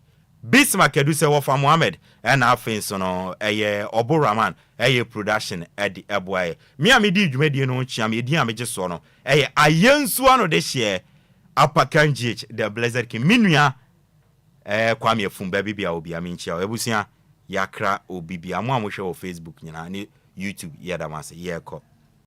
Bismarck edu se wofa Mohammed and afenso no eye Oboraman eye production edi eboy me am di dwumadi no chia me di am je so no eye ayensu ano de hye Apakan GH the Blessed King minua kwame afumba bibia obi am nchia ebusia yakra obibia mo amohwe o Facebook nyina ne YouTube yedamase yeko